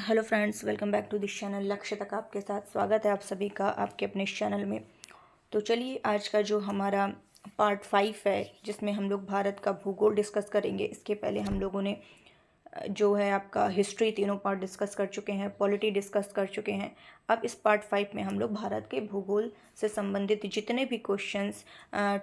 Hello friends, welcome back to this channel. लक्ष्य तक आपके साथ स्वागत है आप सभी का आपके अपने इस चैनल में। तो चलिए आज का जो हमारा पार्ट 5 है जिसमें हम लोग भारत का भूगोल डिस्कस करेंगे। इसके पहले हम लोगों ने जो है आपका हिस्ट्री तीनों पार्ट डिस्कस कर चुके हैं, पॉलिटी डिस्कस कर चुके हैं। अब इस पार्ट 5 में हम लोग भारत के भूगोल से संबंधित जितने भी क्वेश्चंस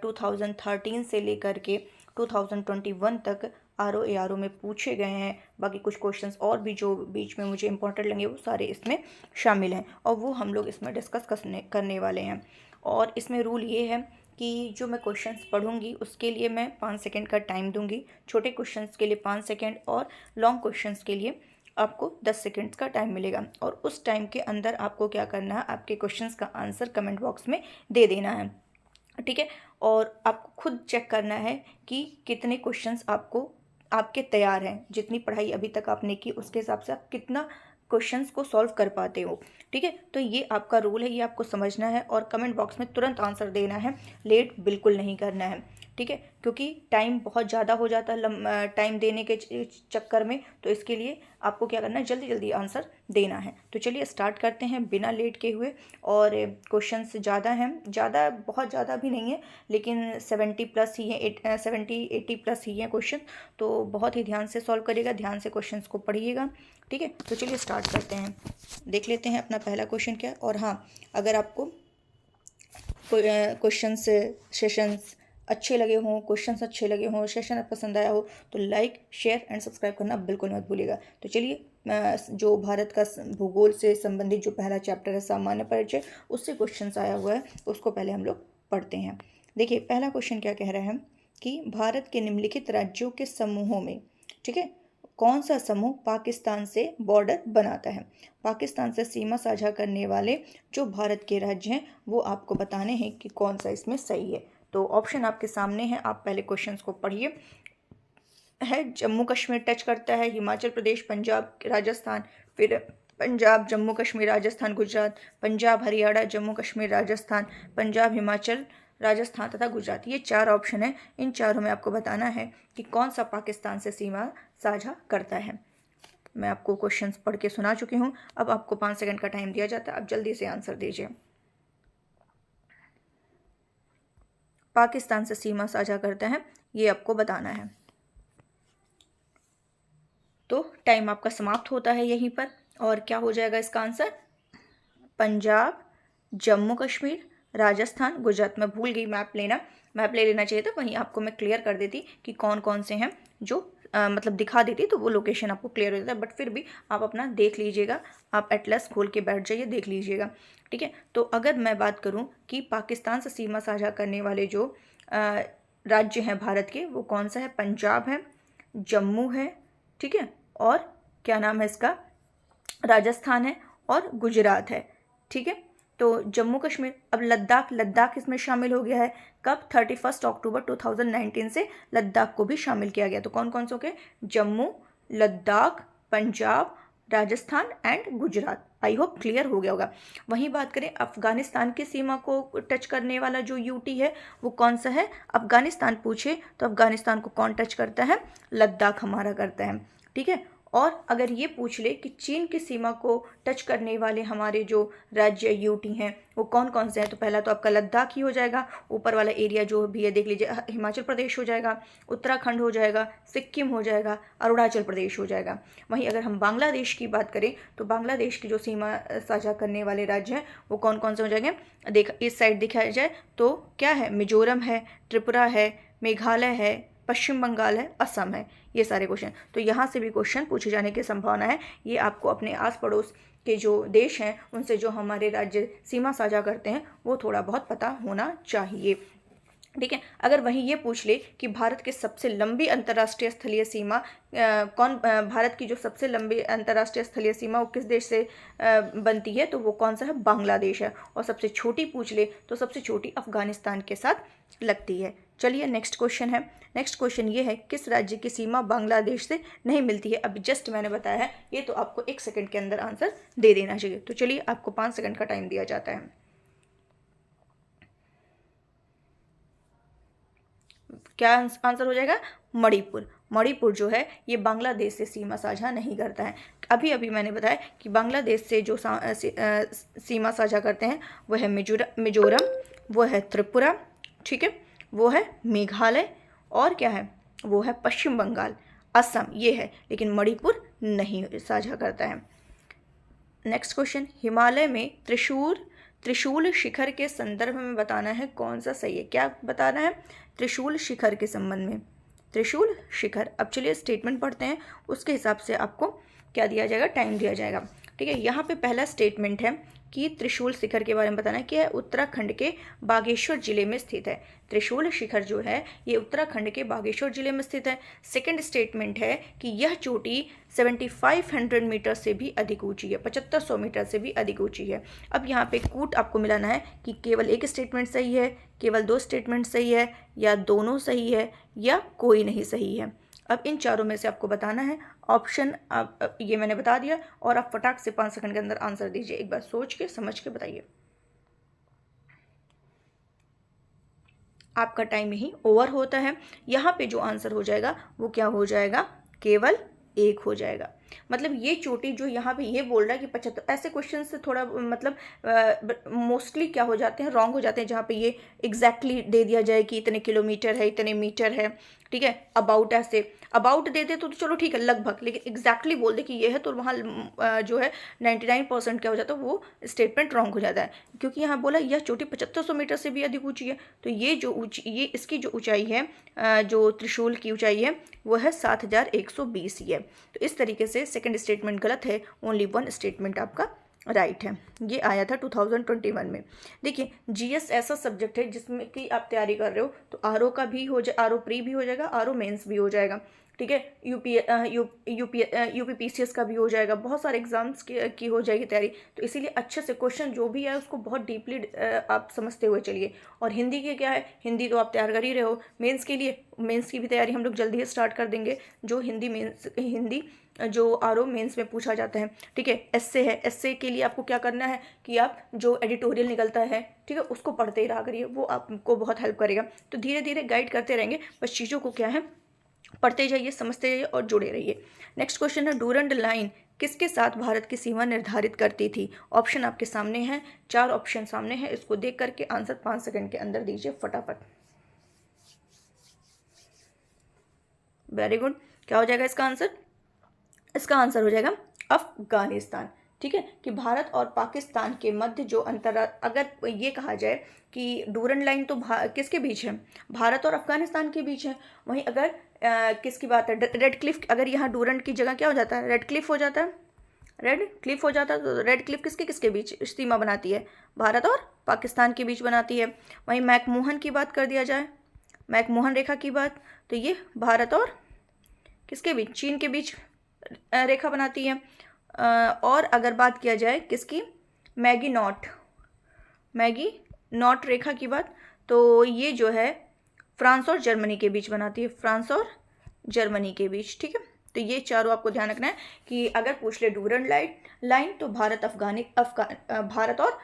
2013 से लेकर के 2021 तक RO में पूछे गए हैं, बाकी कुछ क्वेश्चंस और भी जो बीच में मुझे इंपॉर्टेंट लगे वो सारे इसमें शामिल हैं और वो हम लोग इसमें डिस्कस करने वाले हैं। और इसमें रूल ये है कि जो मैं क्वेश्चंस पढ़ूंगी उसके लिए मैं 5 सेकंड का टाइम दूंगी। छोटे क्वेश्चंस के लिए 5 सेकंड और लॉन्ग क्वेश्चंस के लिए आपको 10 सेकंड्स का टाइम मिलेगा। और उस टाइम के अंदर आपको क्या करना है, आपके क्वेश्चंस का आंसर कमेंट बॉक्स में दे देना है, ठीक है। और आपको खुद चेक करना है कि कितने क्वेश्चंस आपके तैयार हैं, जितनी पढ़ाई अभी तक आपने की उसके हिसाब से आप कितना क्वेश्चंस को सॉल्व कर पाते हो, ठीक है। तो ये आपका रूल है, ये आपको समझना है और कमेंट बॉक्स में तुरंत आंसर देना है, लेट बिल्कुल नहीं करना है, ठीक है। क्योंकि टाइम बहुत ज़्यादा हो जाता है टाइम देने के चक्कर में, तो इसके लिए आपको क्या करना है, जल्दी जल्दी आंसर देना है। तो चलिए स्टार्ट करते हैं बिना लेट के हुए। और क्वेश्चंस ज़्यादा हैं, ज़्यादा बहुत ज़्यादा भी नहीं है, लेकिन 70 प्लस ही है, 70-80 प्लस ही है क्वेश्चन। तो बहुत ही ध्यान से सॉल्व करिएगा, ध्यान से क्वेश्चंस को पढ़िएगा, ठीक है। तो चलिए स्टार्ट करते हैं, देख लेते हैं अपना पहला क्वेश्चन क्या है। और हाँ, अगर आपको क्वेश्चन सेशंस अच्छे लगे हों, क्वेश्चंस अच्छे लगे हों, सेशन पसंद आया हो तो लाइक शेयर एंड सब्सक्राइब करना बिल्कुल मत भूलिएगा। तो चलिए जो भारत का भूगोल से संबंधित जो पहला चैप्टर है सामान्य परिचय, उससे क्वेश्चंस आया हुआ है, उसको पहले हम लोग पढ़ते हैं। देखिए पहला क्वेश्चन क्या कह रहा है कि भारत के निम्नलिखित राज्यों के समूहों में, ठीक है, कौन सा समूह पाकिस्तान से बॉर्डर बनाता है। पाकिस्तान से सीमा साझा करने वाले जो भारत के राज्य हैं वो आपको बताने हैं कि कौन सा इसमें सही है। तो ऑप्शन आपके सामने है, आप पहले क्वेश्चंस को पढ़िए। है जम्मू कश्मीर टच करता है, हिमाचल प्रदेश, पंजाब, राजस्थान, फिर पंजाब, जम्मू कश्मीर, राजस्थान, गुजरात, पंजाब, हरियाणा, जम्मू कश्मीर, राजस्थान, पंजाब, हिमाचल, राजस्थान तथा गुजरात। ये 4 ऑप्शन है, इन चारों में आपको बताना है कि कौन सा पाकिस्तान से सीमा साझा करता है। मैं आपको क्वेश्चंस पढ़ के सुना चुकी हूँ, अब आपको 5 सेकंड का टाइम दिया जाता है, अब जल्दी से आंसर दीजिए। पाकिस्तान से सीमा साझा करता है, ये आपको बताना है। तो टाइम आपका समाप्त होता है यहीं पर। और क्या हो जाएगा इसका आंसर, पंजाब, जम्मू कश्मीर, राजस्थान, गुजरात। मैं भूल गई मैप लेना, मैप ले लेना चाहिए था, वहीं आपको मैं क्लियर कर देती कि कौन कौन से हैं, जो मतलब दिखा देती तो वो लोकेशन आपको क्लियर हो जाता है। बट फिर भी आप अपना देख लीजिएगा, आप एटलस खोल के बैठ जाइए, देख लीजिएगा, ठीक है। तो अगर मैं बात करूं कि पाकिस्तान से सीमा साझा करने वाले जो राज्य हैं भारत के, वो कौन सा है, पंजाब है, जम्मू है, ठीक है, और क्या नाम है इसका, राजस्थान है और गुजरात है, ठीक है। तो जम्मू कश्मीर, अब लद्दाख, लद्दाख इसमें शामिल हो गया है कब, 31 अक्टूबर 2019 से लद्दाख को भी शामिल किया गया। तो कौन कौन से हो गए, Jammu, Ladakh, Punjab, Rajasthan and Gujarat. I hope clear हो गया होगा। वहीं बात करें अफगानिस्तान की सीमा को टच करने वाला जो यूटी है वो कौन सा है, अफगानिस्तान पूछे तो अफगानिस्तान को कौन टच करता है, लद्दाख हमारा करता है, ठीक है। और अगर ये पूछ ले कि चीन की सीमा को टच करने वाले हमारे जो राज्य यूटी हैं वो कौन कौन से हैं, तो पहला तो आपका लद्दाख ही हो जाएगा, ऊपर वाला एरिया जो भी है देख लीजिए, हिमाचल प्रदेश हो जाएगा, उत्तराखंड हो जाएगा, सिक्किम हो जाएगा, अरुणाचल प्रदेश हो जाएगा। वहीं अगर हम बांग्लादेश की बात करें तो बांग्लादेश की जो सीमा साझा करने वाले राज्य हैं वो कौन कौन से हो जाएंगे, देख इस साइड देखा जाए तो क्या है, मिजोरम है, त्रिपुरा है, मेघालय है, पश्चिम बंगाल है, असम है, ये सारे क्वेश्चन। तो यहाँ से भी क्वेश्चन पूछे जाने की संभावना है। ये आपको अपने आस पड़ोस के जो देश हैं उनसे जो हमारे राज्य सीमा साझा करते हैं वो थोड़ा बहुत पता होना चाहिए, ठीक है। अगर वहीं ये पूछ ले कि भारत के सबसे लंबी अंतर्राष्ट्रीय स्थलीय सीमा भारत की जो सबसे लंबी अंतर्राष्ट्रीय स्थलीय सीमा वो किस देश से बनती है, तो वो कौन सा है, बांग्लादेश है। और सबसे छोटी पूछ ले तो सबसे छोटी अफगानिस्तान के साथ लगती है। चलिए नेक्स्ट क्वेश्चन है, नेक्स्ट क्वेश्चन ये है, किस राज्य की सीमा बांग्लादेश से नहीं मिलती है। अभी जस्ट मैंने बताया है, ये तो आपको 1 सेकंड के अंदर आंसर दे देना चाहिए। तो चलिए आपको 5 सेकंड का टाइम दिया जाता है। क्या आंसर हो जाएगा, मणिपुर। मणिपुर जो है ये बांग्लादेश से सीमा साझा नहीं करता है। अभी अभी मैंने बताया कि बांग्लादेश से जो सीमा साझा करते हैं वो है मिजोरम, वो है त्रिपुरा, ठीक है, वो है मेघालय, और क्या है, वो है पश्चिम बंगाल, असम, ये है, लेकिन मणिपुर नहीं साझा करता है। नेक्स्ट क्वेश्चन, हिमालय में त्रिशूल शिखर के संदर्भ में बताना है कौन सा सही है। क्या बताना है? त्रिशूल शिखर के संबंध में, त्रिशूल शिखर। अब चलिए स्टेटमेंट पढ़ते हैं, उसके हिसाब से आपको क्या दिया जाएगा, टाइम दिया जाएगा, ठीक है। यहाँ पे पहला स्टेटमेंट है कि त्रिशूल शिखर के बारे में बताना है कि यह उत्तराखंड के बागेश्वर जिले में स्थित है। त्रिशूल शिखर जो है ये उत्तराखंड के बागेश्वर जिले में स्थित है। सेकंड स्टेटमेंट है कि यह चोटी 7500 मीटर से भी अधिक ऊंची है, 7500 मीटर से भी अधिक ऊंची है। अब यहाँ पे कूट आपको मिलाना है कि केवल एक स्टेटमेंट सही है, केवल दो स्टेटमेंट सही है, या दोनों सही है, या कोई नहीं सही है। अब इन चारों में से आपको बताना है ऑप्शन, ये मैंने बता दिया, और आप फटाक से 5 सेकंड के अंदर आंसर दीजिए। एक बार सोच के समझ के बताइए। आपका टाइम यही ओवर होता है। यहाँ पे जो आंसर हो जाएगा वो क्या हो जाएगा, केवल एक हो जाएगा। मतलब ये चोटी जो यहाँ पे ये बोल रहा है कि 75, ऐसे क्वेश्चन से थोड़ा मतलब मोस्टली क्या हो जाते हैं, रॉन्ग हो जाते हैं, जहाँ पे ये एग्जैक्टली दे दिया जाए कि इतने किलोमीटर है, इतने मीटर है, ठीक है। अबाउट ऐसे अबाउट दे दे तो चलो ठीक है लगभग, लेकिन एग्जैक्टली बोल दे कि ये है तो वहाँ जो है 99% क्या हो जाता है, वो स्टेटमेंट रॉन्ग हो जाता है। क्योंकि यहाँ बोला यह चोटी 7500 मीटर से भी अधिक ऊँची है, तो ये इसकी जो ऊंचाई है, जो त्रिशूल की ऊंचाई है वो है 7120 ही है। तो इस तरीके से सेकंड स्टेटमेंट गलत है, ओनली वन स्टेटमेंट आपका राइट है। ये आया था 2021 में। देखिए जीएस ऐसा सब्जेक्ट है जिसमें कि आप तैयारी कर रहे हो तो आरओ का भी हो जाए, आरओ प्री भी हो जाएगा, आरओ मेंस भी हो जाएगा, ठीक है, यूपीपीसीएस का भी हो जाएगा, बहुत सारे एग्जाम्स की हो जाएगी तैयारी। तो इसीलिए अच्छे से क्वेश्चन जो भी है उसको बहुत डीपली आप समझते हुए चलिए। और हिंदी के क्या है, हिंदी तो आप तैयार कर ही रहे हो मेंस के लिए, मेंस की भी तैयारी हम लोग जल्दी ही स्टार्ट कर देंगे। जो हिंदी जो आरओ मेंस में पूछा जाता है, ठीक है। एस्से है, एस्से के लिए आपको क्या करना है कि आप जो एडिटोरियल निकलता है, ठीक है, उसको पढ़ते ही रहा करिए, वो आपको बहुत हेल्प करेगा। तो धीरे धीरे गाइड करते रहेंगे, बस चीज़ों को क्या है पढ़ते जाइए, समझते जाइए और जुड़े रहिए। नेक्स्ट क्वेश्चन है, डूरंड लाइन किसके साथ भारत की सीमा निर्धारित करती थी। ऑप्शन आपके सामने हैं, 4 ऑप्शन सामने हैं, इसको देख करके आंसर 5 सेकंड के अंदर दीजिए फटाफट। Very good. क्या हो जाएगा इसका आंसर? इसका आंसर हो जाएगा अफगानिस्तान, ठीक है। कि भारत और पाकिस्तान के मध्य जो अगर ये कहा जाए कि डूरंड लाइन तो किसके बीच है, भारत और अफगानिस्तान के बीच है। वहीं अगर किसकी बात है, रेड क्लिफ, अगर यहाँ डूरंड की जगह क्या हो जाता है, रेड क्लिफ हो जाता है, रेड क्लिफ हो जाता है। तो रेड क्लिफ किसके किसके बीच सीमा बनाती है, भारत और पाकिस्तान के बीच बनाती है। वहीं मैकमोहन की बात कर दिया जाए, मैकमोहन रेखा की बात, तो ये भारत और किसके बीच, चीन के बीच रेखा बनाती है। और अगर बात किया जाए किसकी, मैगी नॉट रेखा की बात, तो ये जो है फ्रांस और जर्मनी के बीच बनाती है, फ्रांस और जर्मनी के बीच, ठीक है। तो ये चारों आपको ध्यान रखना है कि अगर पूछ ले डूरंड लाइन तो भारत और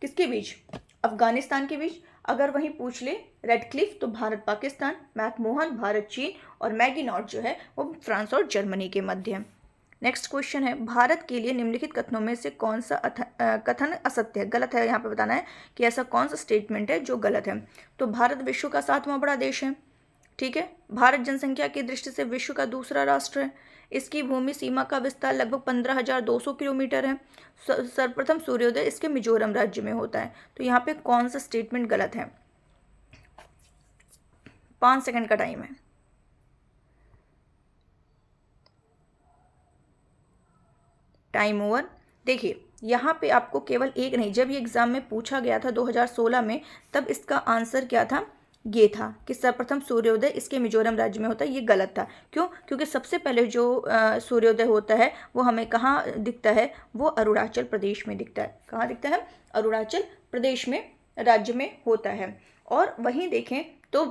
किसके बीच, अफगानिस्तान के बीच। अगर वहीं पूछ ले रेड क्लिफ तो भारत पाकिस्तान, मैकमोहन भारत चीन, और मैगी नॉट जो है वो फ्रांस और जर्मनी के मध्य है। नेक्स्ट क्वेश्चन है, भारत के लिए निम्नलिखित कथनों में से कौन सा कथन असत्य है, गलत है। यहाँ पे बताना है कि ऐसा कौन सा स्टेटमेंट है जो गलत है। तो भारत विश्व का 7वां बड़ा देश है, ठीक है। भारत जनसंख्या की दृष्टि से विश्व का दूसरा राष्ट्र है। इसकी भूमि सीमा का विस्तार लगभग 15,200 किलोमीटर है। सर्वप्रथम सूर्योदय इसके मिजोरम राज्य में होता है। तो यहाँ पे कौन सा स्टेटमेंट गलत है? 5 सेकंड का टाइम है। Time over. देखिए यहाँ पे आपको केवल एक नहीं, जब ये एग्जाम में पूछा गया था 2016 में, तब इसका आंसर क्या था, ये था कि सर्वप्रथम सूर्योदय इसके मिजोरम राज्य में होता है। ये गलत था। क्यों? क्योंकि सबसे पहले जो सूर्योदय होता है वो हमें कहाँ दिखता है, वो अरुणाचल प्रदेश में दिखता है। कहाँ दिखता है? अरुणाचल प्रदेश में राज्य में होता है। और वहीं देखें तो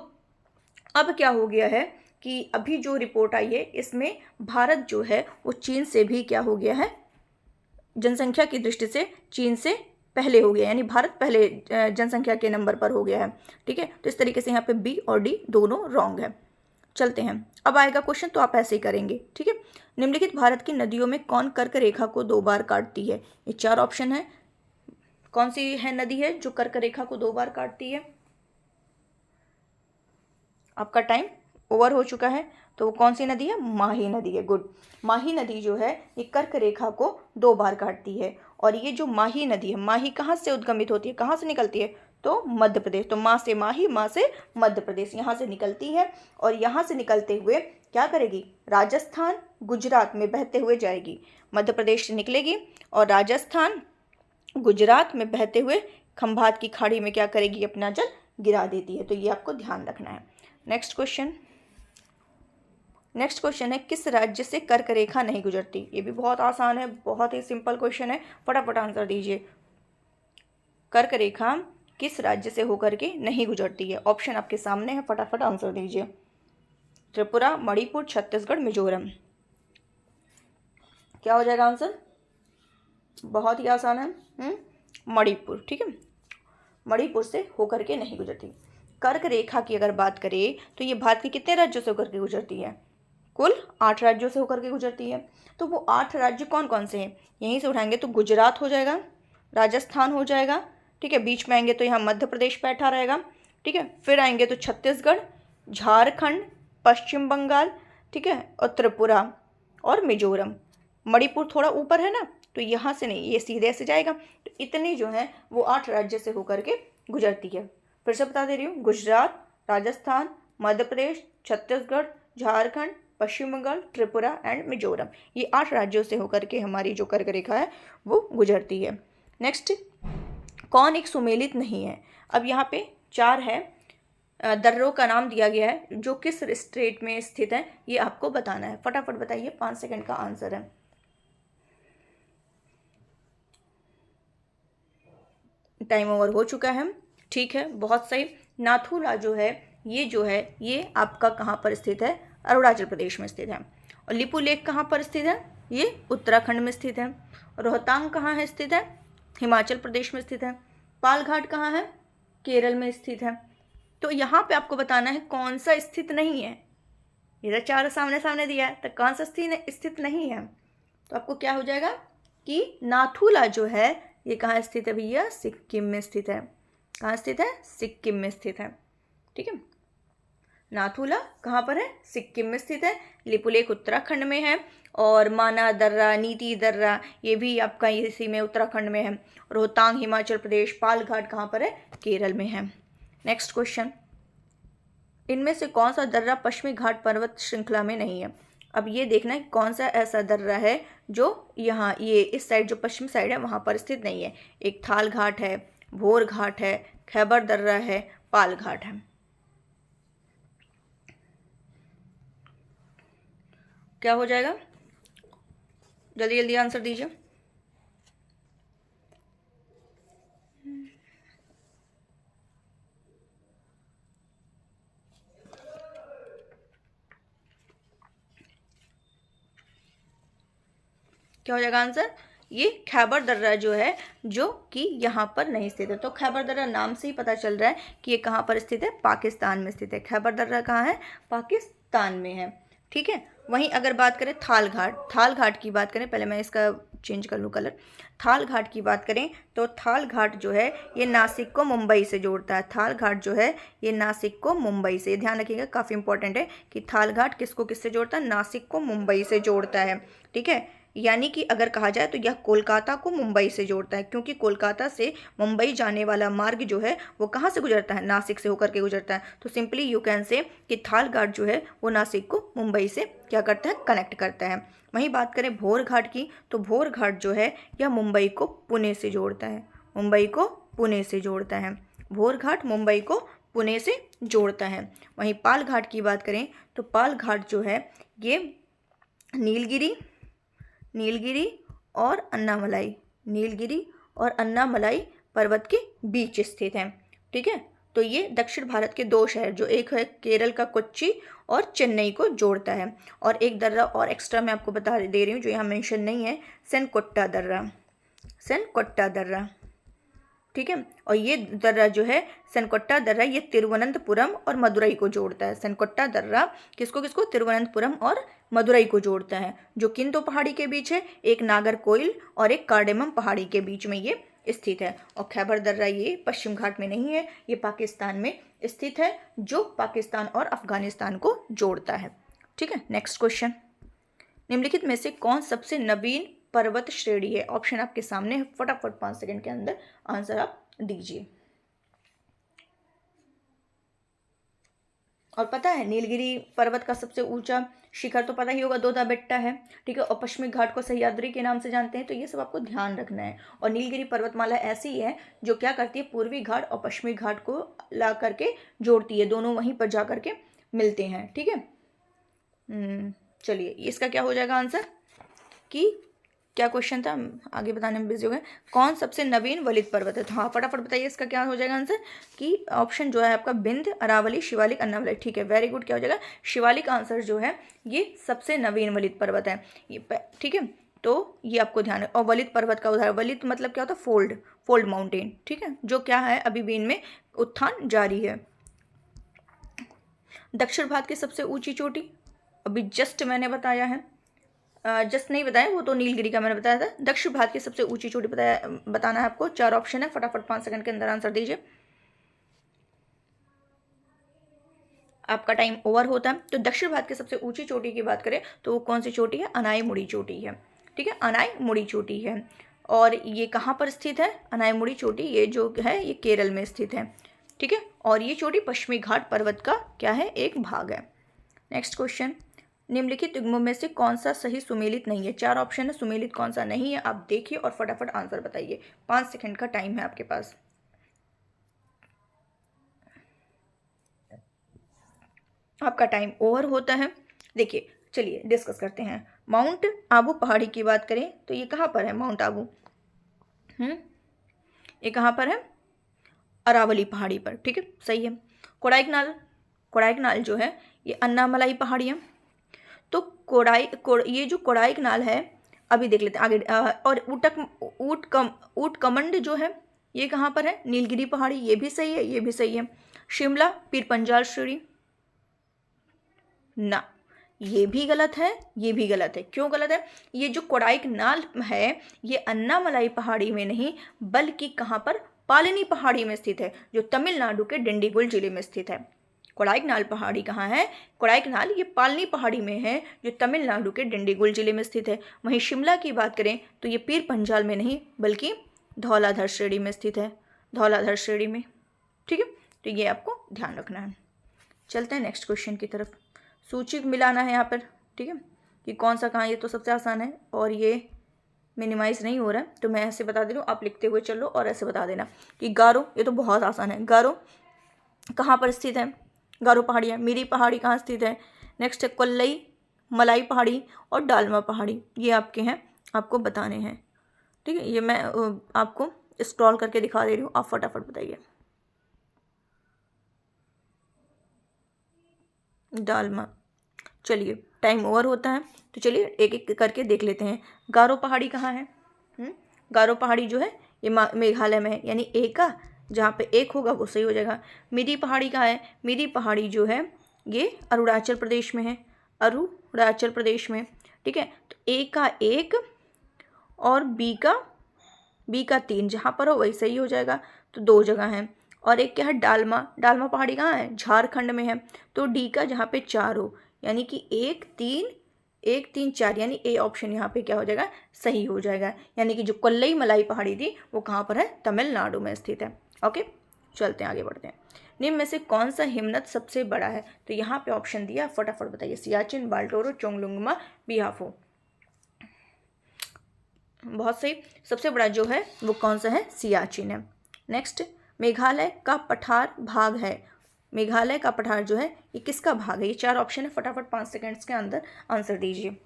अब क्या हो गया है कि अभी जो रिपोर्ट आई है इसमें भारत जो है वो चीन से भी क्या हो गया है, जनसंख्या की दृष्टि से चीन से पहले हो गया, यानी भारत पहले जनसंख्या के नंबर पर हो गया है, ठीक है। तो इस तरीके से यहाँ पे बी और डी दोनों रॉन्ग है। चलते हैं, अब आएगा क्वेश्चन तो आप ऐसे ही करेंगे, ठीक है। निम्नलिखित भारत की नदियों में कौन कर्क रेखा को 2 बार काटती है? ये 4 ऑप्शन है। कौन सी है नदी है जो कर्क रेखा को 2 बार काटती है? आपका टाइम ओवर हो चुका है। तो वो कौन सी नदी है? माही नदी है। गुड। माही नदी जो है ये कर्क रेखा को 2 बार काटती है। और ये जो माही नदी है, माही कहाँ से उद्गमित होती है, कहाँ से निकलती है? तो मध्य प्रदेश। तो माँ से माही, माँ से मध्य प्रदेश, यहाँ से निकलती है। और यहाँ से निकलते हुए क्या करेगी? राजस्थान गुजरात में बहते हुए जाएगी। मध्य प्रदेश से निकलेगी और राजस्थान गुजरात में बहते हुए खंभात की खाड़ी में क्या करेगी? अपना जल गिरा देती है। तो ये आपको ध्यान रखना है। नेक्स्ट क्वेश्चन है किस राज्य से कर्क रेखा नहीं गुजरती? ये भी बहुत आसान है, बहुत ही सिंपल क्वेश्चन है, फटाफट आंसर दीजिए। कर्क रेखा किस राज्य से होकर के नहीं गुजरती है? ऑप्शन आपके सामने है, फटाफट आंसर दीजिए। त्रिपुरा, मणिपुर, छत्तीसगढ़, मिजोरम। क्या हो जाएगा आंसर? बहुत ही आसान है, मणिपुर। ठीक है, मणिपुर से होकर के नहीं गुजरती। कर्क रेखा की अगर बात करें तो ये भारत के कितने राज्यों से होकर के गुजरती है? कुल 8 राज्यों से होकर के गुजरती है। तो वो 8 राज्य कौन कौन से हैं? यहीं से उठाएंगे तो गुजरात हो जाएगा, राजस्थान हो जाएगा, ठीक है, बीच में आएंगे तो यहाँ मध्य प्रदेश बैठा रहेगा, ठीक है, फिर आएंगे तो छत्तीसगढ़, झारखंड, पश्चिम बंगाल, ठीक है, और त्रिपुरा और मिजोरम। मणिपुर थोड़ा ऊपर है ना, तो यहाँ से नहीं, ये सीधे से जाएगा। तो इतनी जो है वो 8 राज्य से होकर के गुजरती है। फिर से बता दे रही हूँ, गुजरात, राजस्थान, मध्य प्रदेश, छत्तीसगढ़, झारखंड, पश्चिम बंगाल, त्रिपुरा एंड मिजोरम, ये 8 राज्यों से होकर के हमारी जो कर्क रेखा है वो गुजरती है। नेक्स्ट, कौन एक सुमेलित नहीं है? अब यहाँ पे 4 है, दर्रों का नाम दिया गया है, जो किस स्टेट में स्थित है ये आपको बताना है। फटाफट बताइए, 5 सेकंड का आंसर है। टाइम ओवर हो चुका है, ठीक है, बहुत सही। नाथुला जो है ये आपका कहाँ पर स्थित है? अरुणाचल प्रदेश में स्थित है। और लिपू लेक कहाँ पर स्थित है? ये उत्तराखंड में स्थित है। रोहतांग कहाँ है स्थित है? हिमाचल प्रदेश में स्थित है। पालघाट कहाँ है? केरल में स्थित है। तो यहाँ पे आपको बताना है कौन सा स्थित नहीं है। ये 4 सामने सामने दिया है, तो कौन सा स्थित नहीं है? तो आपको क्या हो जाएगा कि नाथुला जो है ये कहाँ स्थित है भैया? सिक्किम में स्थित है। कहाँ स्थित है? सिक्किम में स्थित है, ठीक है। नाथुला कहाँ पर है? सिक्किम में स्थित है। लिपुलेख उत्तराखंड में है। और माना दर्रा, नीति दर्रा, ये भी आपका इसी में उत्तराखंड में है। रोहतांग हिमाचल प्रदेश, पालघाट कहाँ पर है? केरल में है। नेक्स्ट क्वेश्चन, इनमें से कौन सा दर्रा पश्चिमी घाट पर्वत श्रृंखला में नहीं है? अब ये देखना है कौन सा ऐसा दर्रा है जो यहाँ ये इस साइड जो पश्चिम साइड है वहाँ पर स्थित नहीं है। एक थाल घाट है, भोर घाट है, खैबर दर्रा है, पाल घाट है। क्या हो जाएगा? जल्दी जल्दी आंसर दीजिए। क्या हो जाएगा आंसर? ये खैबर दर्रा जो है जो कि यहाँ पर नहीं स्थित है। तो खैबर दर्रा नाम से ही पता चल रहा है कि ये कहाँ पर स्थित है? पाकिस्तान में स्थित है। खैबर दर्रा कहाँ है? पाकिस्तान में है, ठीक है। वहीं अगर बात करें थाल घाट की बात करें, पहले मैं इसका चेंज कर लूँ कलर। थाल घाट की बात करें तो थाल घाट जो है ये नासिक को मुंबई से जोड़ता है। थाल घाट जो है ये नासिक को मुंबई से, ध्यान रखिएगा, काफ़ी इंपॉर्टेंट है कि थाल घाट किसको किससे जोड़ता है? नासिक को मुंबई से जोड़ता है, ठीक है। यानी कि अगर कहा जाए तो यह कोलकाता को मुंबई से जोड़ता है, क्योंकि कोलकाता से मुंबई जाने वाला मार्ग जो है वो कहाँ से गुजरता है? नासिक से होकर के गुजरता है। तो सिंपली यू कैन से कि थाल घाट जो है वो नासिक को मुंबई से क्या करता है? कनेक्ट करता है। वहीं बात करें भोर घाट की, तो भोर घाट जो है यह मुंबई को पुणे से जोड़ता है। मुंबई को पुणे से जोड़ता है। भोर घाट मुंबई को पुणे से जोड़ता है। वहीं पाल घाट की बात करें तो पाल घाट जो है ये नीलगिरी और अन्नामलाई पर्वत के बीच स्थित है, ठीक है। तो ये दक्षिण भारत के 2 शहर, जो एक है केरल का कोच्चि और चेन्नई को जोड़ता है। और एक दर्रा और एक्स्ट्रा मैं आपको बता दे रही हूँ जो यहाँ मेंशन नहीं है, सेनकोट्टा दर्रा। ठीक है। और ये दर्रा जो है सनकोट्टा दर्रा, ये तिरुवनंतपुरम और मदुरई को जोड़ता है। सनकोट्टा दर्रा किसको किसको? तिरुवनंतपुरम और मदुरई को जोड़ता है, जो किन दो पहाड़ी के बीच है? एक नागरकोइल और एक कार्डेमम पहाड़ी के बीच में ये स्थित है। और खैबर दर्रा ये पश्चिम घाट में नहीं है, ये पाकिस्तान में स्थित है, जो पाकिस्तान और अफगानिस्तान को जोड़ता है। ठीक है। नेक्स्ट क्वेश्चन, निम्नलिखित में से कौन सबसे नवीन पर्वत श्रेणी है? ऑप्शन आपके सामने है, फटाफट 5 सेकंड के अंदर आंसर आप दीजिए। और पता है नीलगिरी पर्वत का सबसे ऊंचा शिखर तो पता ही होगा, दोदा बेट्टा है। ठीक है। और पश्चिमी घाट को सह्याद्री के नाम से जानते हैं, तो ये सब आपको ध्यान रखना है। और नीलगिरी पर्वतमाला ऐसी है जो क्या करती है? पूर्वी घाट और पश्चिमी घाट को ला करके जोड़ती है, दोनों वहीं पर जा करके मिलते हैं। ठीक है। चलिए, इसका क्या हो जाएगा आंसर? कि क्या क्वेश्चन था, आगे बताने में बिजी हो गए। कौन सबसे नवीन वलित पर्वत है? तो हाँ, फटाफट बताइए इसका क्या हो जाएगा आंसर। कि ऑप्शन जो है आपका विंध्य, अरावली, शिवालिक, अन्नावली। ठीक है, वेरी गुड। क्या हो जाएगा? शिवालिक आंसर जो है ये सबसे नवीन वलित पर्वत है ये। ठीक है, तो ये आपको ध्यान है। और वलित पर्वत का उदाहरण, वलित मतलब क्या होता है? Fold mountain. ठीक है, जो क्या है अभी भी इनमें उत्थान जारी है। दक्षिण भारत की सबसे ऊंची चोटी अभी जस्ट मैंने बताया है, जस्ट नहीं बताया, वो तो नीलगिरी का मैंने बताया था। दक्षिण भारत की सबसे ऊंची चोटी बताना है आपको। 4 ऑप्शन है, फटाफट 5 सेकंड के अंदर आंसर दीजिए। आपका टाइम ओवर होता है। तो दक्षिण भारत की सबसे ऊंची चोटी की बात करें तो वो कौन सी चोटी है? अनाईमुड़ी चोटी है। ठीक है, अनाईमुड़ी चोटी है। और ये कहाँ पर स्थित है? अनाईमुड़ी चोटी ये जो है ये केरल में स्थित है। ठीक है, और ये चोटी पश्चिमी घाट पर्वत का क्या है? एक भाग है। नेक्स्ट क्वेश्चन, निम्नलिखित युग्मों में से कौन सा सही सुमेलित नहीं है? 4 ऑप्शन है, सुमेलित कौन सा नहीं है आप देखिए और फटाफट आंसर बताइए। 5 सेकंड का टाइम है आपके पास। आपका टाइम ओवर होता है। देखिए, चलिए डिस्कस करते हैं। माउंट आबू पहाड़ी की बात करें तो ये कहाँ पर है? माउंट आबू ये कहाँ पर है? अरावली पहाड़ी पर। ठीक है, सही है। कोडाइकनाल जो है ये अन्नामलाई पहाड़ी है। तो ये जो कोडाइकनाल है, अभी देख लेते हैं आगे। और ऊट कमंड जो है ये कहाँ पर है? नीलगिरी पहाड़ी। ये भी सही है, ये भी सही है। शिमला पीर पंजाल श्रेणी ना, ये भी गलत है, ये भी गलत है। क्यों गलत है? ये जो कोडाइकनाल है ये अन्नामलाई पहाड़ी में नहीं बल्कि कहाँ पर? पालनी पहाड़ी में स्थित है, जो तमिलनाडु के डिंडीगुल जिले में स्थित है। कोडाइकनाल पहाड़ी कहाँ है? कोडाइकनाल ये पालनी पहाड़ी में है, जो तमिलनाडु के डिंडीगुल जिले में स्थित है। वहीं शिमला की बात करें तो ये पीर पंजाल में नहीं बल्कि धौलाधर श्रेणी में स्थित है, धौलाधर श्रेणी में। ठीक है, तो ये आपको ध्यान रखना है। चलते हैं नेक्स्ट क्वेश्चन की तरफ। सूची मिलाना है यहाँ पर। ठीक है, कि कौन सा कहाँ, ये तो सबसे आसान है और ये मिनिमाइज नहीं हो रहा है, तो मैं ऐसे बता दे रही हूँ, आप लिखते हुए चलो और ऐसे बता देना कि गारो, ये तो बहुत आसान है। गारो कहाँ पर स्थित है? गारो पहाड़ियाँ। मिरी पहाड़ी कहाँ स्थित है? नेक्स्ट है कोल्लई, मलाई पहाड़ी और डालमा पहाड़ी, ये आपके हैं, आपको बताने हैं। ठीक है, ये मैं आपको स्क्रॉल करके दिखा दे रही हूँ, आप फटाफट बताइए। डालमा। चलिए, टाइम ओवर होता है, तो चलिए एक एक करके देख लेते हैं। गारो पहाड़ी कहाँ है? गारो पहाड़ी जो है ये मेघालय में है, यानी ए का जहाँ पे एक होगा वो सही हो जाएगा। मिरी पहाड़ी कहाँ है? मिरी पहाड़ी जो है ये अरुणाचल प्रदेश में है, अरुणाचल प्रदेश में। ठीक है, तो ए का 1 और बी का 3 जहाँ पर हो वही सही हो जाएगा, तो 2 जगह हैं। और एक क्या है? डालमा। डालमा पहाड़ी कहाँ है? झारखंड में है, तो डी का जहाँ पे 4 हो, यानी कि 1 3 4, यानी ए ऑप्शन यहाँ पे क्या हो जाएगा? सही हो जाएगा। यानी कि जो कोल्लई मलाई पहाड़ी थी वो कहाँ पर है? तमिलनाडु में स्थित है। ओके, चलते हैं आगे बढ़ते हैं। निम्न में से कौन सा हिमनद सबसे बड़ा है? तो यहाँ पे ऑप्शन दिया, फटाफट बताइए। सियाचिन, बाल्टोरो, चोंगलुंगमा, बिहाफो। बहुत सही। सबसे बड़ा जो है वो कौन सा है? सियाचिन है। नेक्स्ट, मेघालय का पठार भाग है। मेघालय का पठार जो है ये किसका भाग है? ये 4 ऑप्शन है, फटाफट 5 सेकंड्स के अंदर आंसर दीजिए।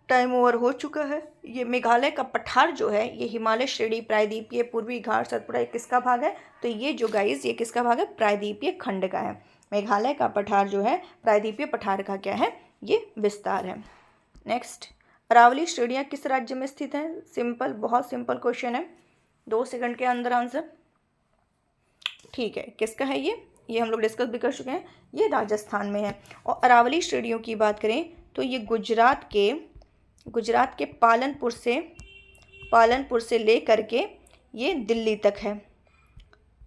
टाइम ओवर हो चुका है। ये मेघालय का पठार जो है ये हिमालय श्रेणी, प्रायद्वीपीय, पूर्वी घाट, सतपुड़ा, किसका भाग है? तो ये जो गाइज ये किसका भाग है? प्रायद्वीपीय खंड का है। मेघालय का पठार जो है प्रायद्वीपीय पठार का क्या है? ये विस्तार है। नेक्स्ट, अरावली श्रेणियाँ किस राज्य में स्थित हैं? सिंपल, बहुत सिंपल क्वेश्चन है, 2 सेकंड के अंदर आंसर। ठीक है, किसका है ये हम लोग डिस्कस भी कर चुके हैं, ये राजस्थान में है। और अरावली श्रेणियों की बात करें तो ये गुजरात के पालनपुर से लेकर के ये दिल्ली तक है।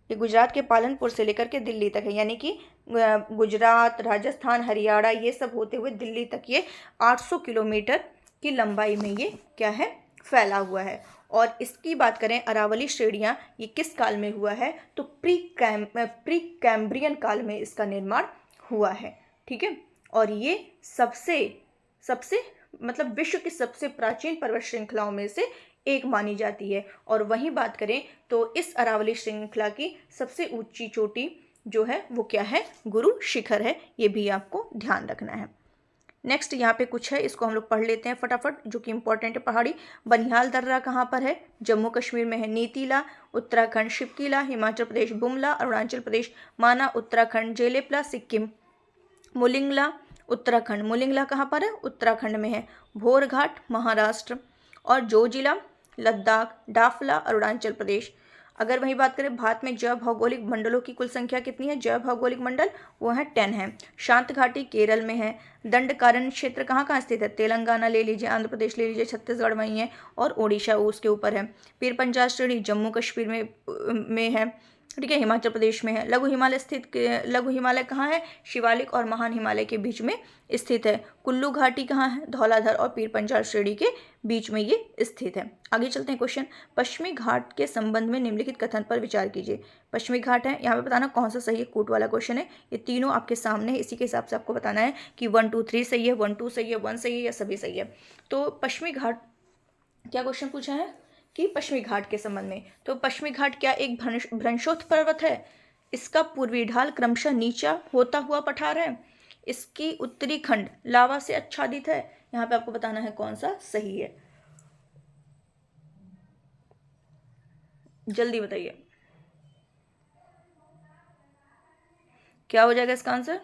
ये गुजरात के पालनपुर से लेकर के दिल्ली तक है, यानी कि गुजरात, राजस्थान, हरियाणा ये सब होते हुए दिल्ली तक ये 800 किलोमीटर की लंबाई में ये क्या है, फैला हुआ है। और इसकी बात करें अरावली श्रेणियाँ ये किस काल में हुआ है, तो प्री कैम्ब्रियन काल में इसका निर्माण हुआ है। ठीक है, और ये सबसे मतलब विश्व की सबसे प्राचीन पर्वत श्रृंखलाओं में से एक मानी जाती है। और वहीं बात करें तो इस अरावली श्रृंखला की सबसे ऊंची चोटी जो है वो क्या है, गुरु शिखर है। ये भी आपको ध्यान रखना है। नेक्स्ट यहाँ पे कुछ है, इसको हम लोग पढ़ लेते हैं फटाफट, जो कि इंपॉर्टेंट है। पहाड़ी बनिहाल दर्रा कहाँ पर है? जम्मू कश्मीर में है। नीतीला, उत्तराखंड शिवकीला, हिमाचल प्रदेश बुमला, अरुणाचल प्रदेश माना, उत्तराखंड जेलेपला, सिक्किम मुलिंगला, उत्तराखंड मुलिंगला कहाँ पर है? उत्तराखंड में है। भोरघाट महाराष्ट्र, और जोजिला लद्दाख, डाफला अरुणाचल प्रदेश। अगर वही बात करें भारत में जैव भौगोलिक मंडलों की कुल संख्या कितनी है? जैव भौगोलिक मंडल वो है 10 है। शांत घाटी केरल में है। दंडकारण्य क्षेत्र कहाँ कहाँ स्थित है? तेलंगाना ले लीजिए, आंध्र प्रदेश ले लीजिए, छत्तीसगढ़ वहीं है, और ओडिशा उसके ऊपर है। पीर पंजाल श्रेणी जम्मू कश्मीर में है। ठीक है, हिमाचल प्रदेश में है। लघु हिमालय कहाँ है? शिवालिक और महान हिमालय के बीच में स्थित है। कुल्लू घाटी कहाँ है? धौलाधर और पीर पंजाल श्रेणी के बीच में ये स्थित है। आगे चलते हैं क्वेश्चन। पश्चिमी घाट के संबंध में निम्नलिखित कथन पर विचार कीजिए। पश्चिमी घाट है, यहाँ पे बताना कौन सा सही है, कूट वाला क्वेश्चन है। ये तीनों आपके सामने है, इसी के हिसाब से आपको बताना है कि 1 2 3 सही है, 1 2 सही है, 1 सही है या सभी सही है। तो पश्चिमी घाट क्या क्वेश्चन पूछा है कि पश्चिमी घाट के संबंध में, तो पश्चिमी घाट क्या एक भ्रंशोत्थ पर्वत है? इसका पूर्वी ढाल क्रमशः नीचा होता हुआ पठार है। इसकी उत्तरी खंड लावा से आच्छादित है। यहाँ पे आपको बताना है कौन सा सही है, जल्दी बताइए क्या हो जाएगा इसका आंसर।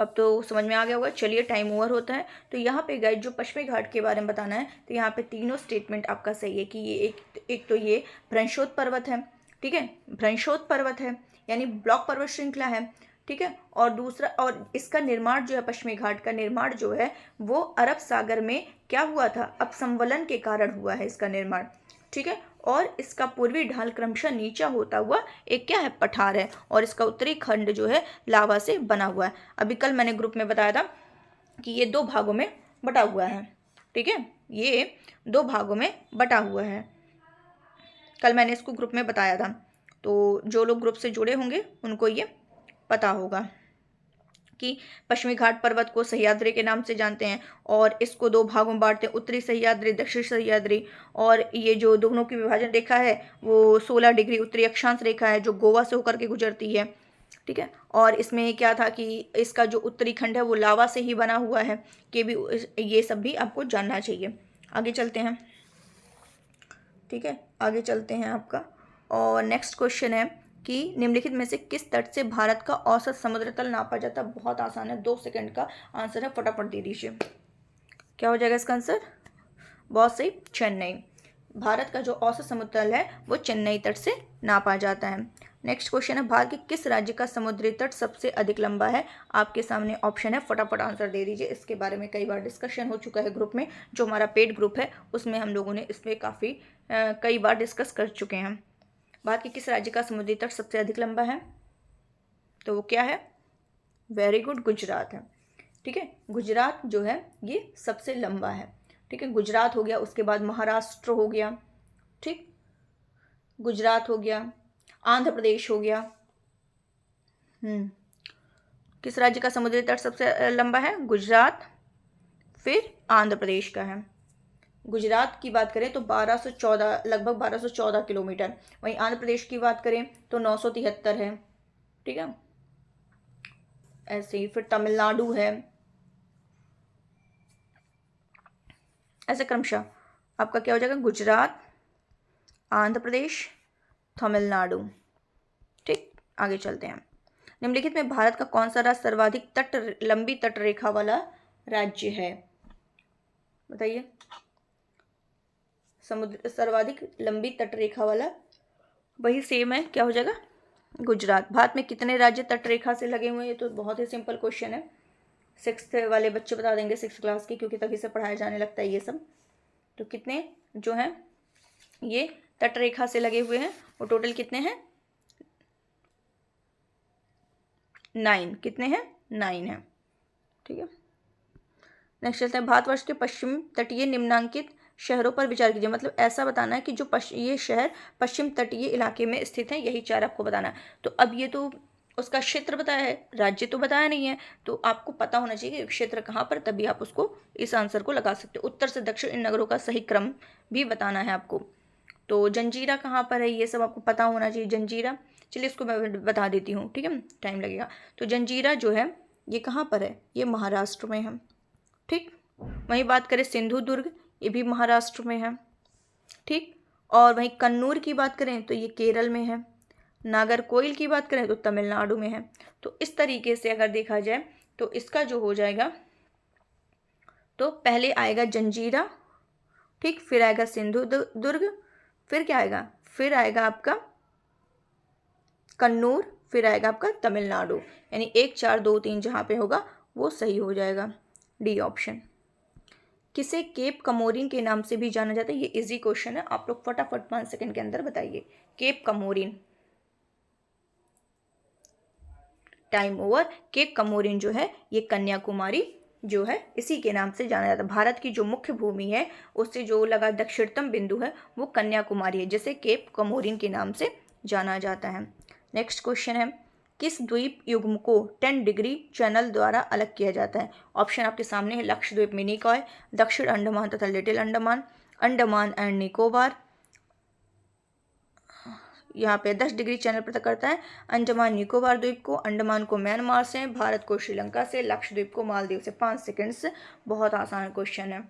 अब तो समझ में आ गया होगा। चलिए, टाइम ओवर होता है। तो यहाँ पे गाइड जो पश्चिमी घाट के बारे में बताना है, तो यहाँ पे तीनों स्टेटमेंट आपका सही है कि ये एक तो ये भ्रंशोत्थ पर्वत है। ठीक है, भ्रंशोत्थ पर्वत है यानी ब्लॉक पर्वत श्रृंखला है। ठीक है, और दूसरा, और इसका निर्माण जो है, पश्चिमी घाट का निर्माण जो है वो अरब सागर में क्या हुआ था, अपसंवलन के कारण हुआ है इसका निर्माण। ठीक है, और इसका पूर्वी ढाल क्रमशः नीचा होता हुआ एक क्या है, पठार है, और इसका उत्तरी खंड जो है लावा से बना हुआ है। अभी कल मैंने ग्रुप में बताया था कि ये 2 भागों में बटा हुआ है। ठीक है, ये 2 भागों में बटा हुआ है, कल मैंने इसको ग्रुप में बताया था। तो जो लोग ग्रुप से जुड़े होंगे उनको ये पता होगा कि पश्चिमी घाट पर्वत को सह्याद्री के नाम से जानते हैं, और इसको 2 भागों में बांटते हैं, उत्तरी सह्याद्री, दक्षिण सह्याद्री। और ये जो दोनों की विभाजन रेखा है वो 16 डिग्री उत्तरी अक्षांश रेखा है, जो गोवा से होकर के गुजरती है। ठीक है, और इसमें क्या था कि इसका जो उत्तरी खंड है वो लावा से ही बना हुआ है, कि भी ये सब भी आपको जानना चाहिए। आगे चलते हैं। ठीक है, आगे चलते हैं आपका, और नेक्स्ट क्वेश्चन है कि निम्नलिखित में से किस तट से भारत का औसत समुद्र तल नापा जाता है? बहुत आसान है, 2 सेकंड का आंसर है, फटाफट दे दीजिए। क्या हो जाएगा इसका आंसर? बहुत सही, चेन्नई। भारत का जो औसत समुद्र तल है वो चेन्नई तट से नापा जाता है। नेक्स्ट क्वेश्चन है, भारत के किस राज्य का समुद्री तट सबसे अधिक लंबा है? आपके सामने ऑप्शन है, फटाफट आंसर दे दीजिए। इसके बारे में कई बार डिस्कशन हो चुका है ग्रुप में, जो हमारा पेड ग्रुप है उसमें हम लोगों ने इसमें काफ़ी कई बार डिस्कस कर चुके हैं। भारत के किस राज्य का समुद्री तट सबसे अधिक लंबा है? तो वो क्या है? वेरी गुड, गुजरात है। ठीक है, गुजरात जो है ये सबसे लंबा है। ठीक है, गुजरात हो गया, उसके बाद महाराष्ट्र हो गया, ठीक, गुजरात हो गया, आंध्र प्रदेश हो गया। किस राज्य का समुद्री तट सबसे लंबा है? गुजरात, फिर आंध्र प्रदेश का है। गुजरात की बात करें तो 1214, लगभग 1214 किलोमीटर। वहीं आंध्र प्रदेश की बात करें तो 973 है। ठीक है, ऐसे ही फिर तमिलनाडु है, ऐसे क्रमशः आपका क्या हो जाएगा? गुजरात, आंध्र प्रदेश, तमिलनाडु। ठीक, आगे चलते हैं। निम्नलिखित में भारत का कौन सा राज्य सर्वाधिक लंबी तट रेखा वाला राज्य है? बताइए। समुद्र सर्वाधिक लंबी तटरेखा वाला, वही सेम है, क्या हो जाएगा? गुजरात। भारत में कितने राज्य तटरेखा से लगे हुए हैं? ये तो बहुत ही सिंपल क्वेश्चन है, 6th वाले बच्चे बता देंगे, 6th क्लास के, क्योंकि तभी से पढ़ाया जाने लगता है ये सब। तो कितने जो हैं ये तटरेखा से लगे हुए हैं, वो टोटल कितने हैं? 9। कितने हैं? 9 हैं। ठीक है, नेक्स्ट चलते हैं। भारतवर्ष के पश्चिम तटीय निम्नांकित शहरों पर विचार कीजिए। मतलब ऐसा बताना है कि जो ये शहर पश्चिम तटीय इलाके में स्थित है, यही 4 आपको बताना है। तो अब ये तो उसका क्षेत्र बताया है, राज्य तो बताया नहीं है, तो आपको पता होना चाहिए कि क्षेत्र कहाँ पर, तभी आप उसको इस आंसर को लगा सकते हो। उत्तर से दक्षिण इन नगरों का सही क्रम भी बताना है आपको। तो जंजीरा कहाँ पर है, ये सब आपको पता होना चाहिए। जंजीरा, चलिए इसको मैं बता देती हूँ, ठीक है, टाइम लगेगा। तो जंजीरा जो है ये कहाँ पर है? ये महाराष्ट्र में है। ठीक, वहीं बात करें सिंधु दुर्ग, ये भी महाराष्ट्र में है। ठीक, और वहीं कन्नूर की बात करें तो ये केरल में है। नागरकोइल की बात करें तो तमिलनाडु में है। तो इस तरीके से अगर देखा जाए तो इसका जो हो जाएगा, तो पहले आएगा जंजीरा, ठीक, फिर आएगा सिंधु दुर्ग, फिर क्या आएगा? फिर आएगा आपका कन्नूर, फिर आएगा आपका तमिलनाडु। यानी 1 4 2 3 जहाँ पे होगा वो सही हो जाएगा, डी ऑप्शन। किसे केप कमोरिन के नाम से भी जाना जाता है? ये इजी क्वेश्चन है, आप लोग फटाफट 5 सेकंड के अंदर बताइए। Cape Comorin, time over. Cape Comorin जो है ये कन्याकुमारी जो है इसी के नाम से जाना जाता है। भारत की जो मुख्य भूमि है उससे जो लगा दक्षिणतम बिंदु है वो कन्याकुमारी है, जिसे केप कमोरिन के नाम से जाना जाता है। नेक्स्ट क्वेश्चन है, किस द्वीप युग्म को 10 डिग्री चैनल द्वारा अलग किया जाता है? ऑप्शन आपके सामने है, लक्षद्वीप, मिनिकॉय, दक्षिण अंडमान तथा लिटिल अंडमान, अंडमान एंड निकोबार। यहाँ पे 10 डिग्री चैनल पता करता है अंडमान निकोबार द्वीप को, अंडमान को म्यांमार से, भारत को श्रीलंका से, लक्षद्वीप को मालदीव से। 5 सेकंड से, बहुत आसान क्वेश्चन है।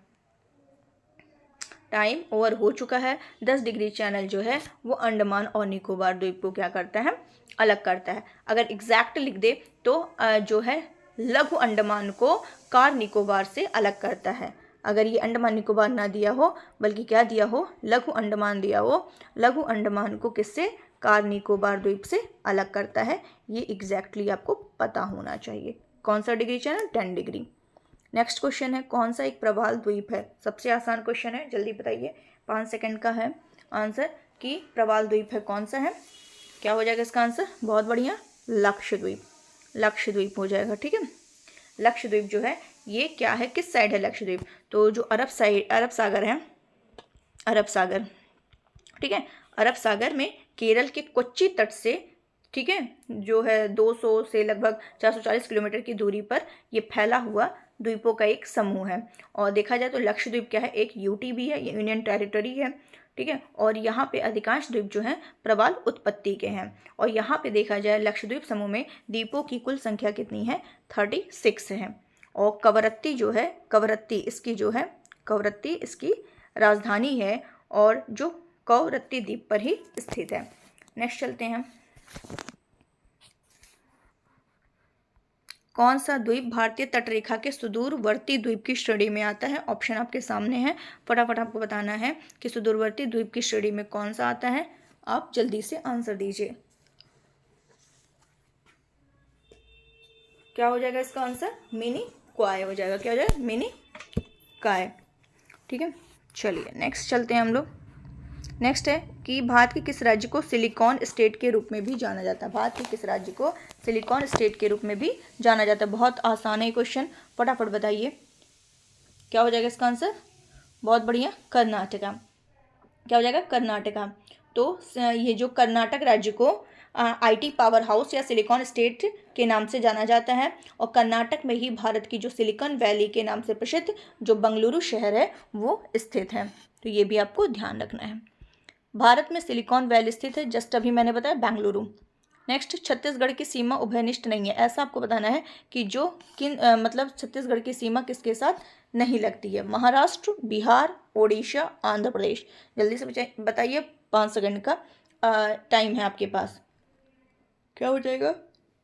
टाइम ओवर हो चुका है। 10 डिग्री चैनल जो है वो अंडमान और निकोबार द्वीप को क्या करता है? अलग करता है। अगर एग्जैक्ट लिख दे तो जो है लघु अंडमान को कार निकोबार से अलग करता है। अगर ये अंडमान निकोबार ना दिया हो बल्कि क्या दिया हो? लघु अंडमान दिया हो, लघु अंडमान को किससे? कार निकोबार द्वीप से अलग करता है। ये एग्जैक्टली आपको पता होना चाहिए। कौन सा degree channel? 10 degree. Next question है, कौन सा एक प्रवाल द्वीप है? सबसे आसान क्वेश्चन है, जल्दी बताइए, 5 सेकंड का है आंसर कि प्रवाल द्वीप है, कौन सा है? क्या हो जाएगा इसका आंसर? बहुत बढ़िया, लक्षद्वीप। लक्षद्वीप हो जाएगा, ठीक है। लक्षद्वीप जो है ये क्या है, किस साइड है लक्षद्वीप? तो जो अरब सागर है, अरब सागर, ठीक है, अरब सागर में केरल के कोच्चि तट से, ठीक है, जो है 200 से लगभग 440 किलोमीटर की दूरी पर ये फैला हुआ द्वीपों का एक समूह है। और देखा जाए तो लक्षद्वीप क्या है? एक यूटी भी है, यूनियन टेरिटरी है, ठीक है। और यहाँ पे अधिकांश द्वीप जो हैं प्रवाल उत्पत्ति के हैं। और यहाँ पे देखा जाए लक्षद्वीप समूह में द्वीपों की कुल संख्या कितनी है? 36 है। और कवरत्ती जो है, कवरत्ती इसकी जो है, कवरत्ती इसकी राजधानी है और जो कवरत्ती द्वीप पर ही स्थित है। नेक्स्ट चलते हैं, कौन सा द्वीप भारतीय तटरेखा के सुदूरवर्ती द्वीप की श्रेणी में आता है? ऑप्शन आपके सामने है, फटाफट आपको बताना है कि सुदूरवर्ती द्वीप की श्रेणी में कौन सा आता है। आप जल्दी से आंसर दीजिए। क्या हो जाएगा इसका आंसर? मिनिकॉय हो जाएगा। क्या हो जाएगा? मिनिकॉय, ठीक है। चलिए नेक्स्ट चलते हैं हम लोग। नेक्स्ट है कि भारत के किस राज्य को सिलिकॉन स्टेट के रूप में भी जाना जाता है? भारत के किस राज्य को सिलिकॉन स्टेट के रूप में भी जाना जाता है? बहुत आसान है क्वेश्चन, फटाफट बताइए। क्या हो जाएगा इसका आंसर? बहुत बढ़िया, कर्नाटका। क्या हो जाएगा? कर्नाटका। तो ये जो कर्नाटक राज्य को आईटी पावर हाउस या सिलिकॉन स्टेट के नाम से जाना जाता है। और कर्नाटक में ही भारत की जो सिलिकॉन वैली के नाम से प्रसिद्ध जो बंगलुरु शहर है वो स्थित है। तो ये भी आपको ध्यान रखना है। भारत में सिलिकॉन वैली स्थित है, जस्ट अभी मैंने बताया बेंगलुरु। नेक्स्ट, छत्तीसगढ़ की सीमा उभयनिष्ठ नहीं है। ऐसा आपको बताना है कि जो किन मतलब छत्तीसगढ़ की सीमा किसके साथ नहीं लगती है? महाराष्ट्र, बिहार, ओडिशा, आंध्र प्रदेश। जल्दी से बताइए, 5 सेकंड का टाइम है आपके पास। क्या हो जाएगा?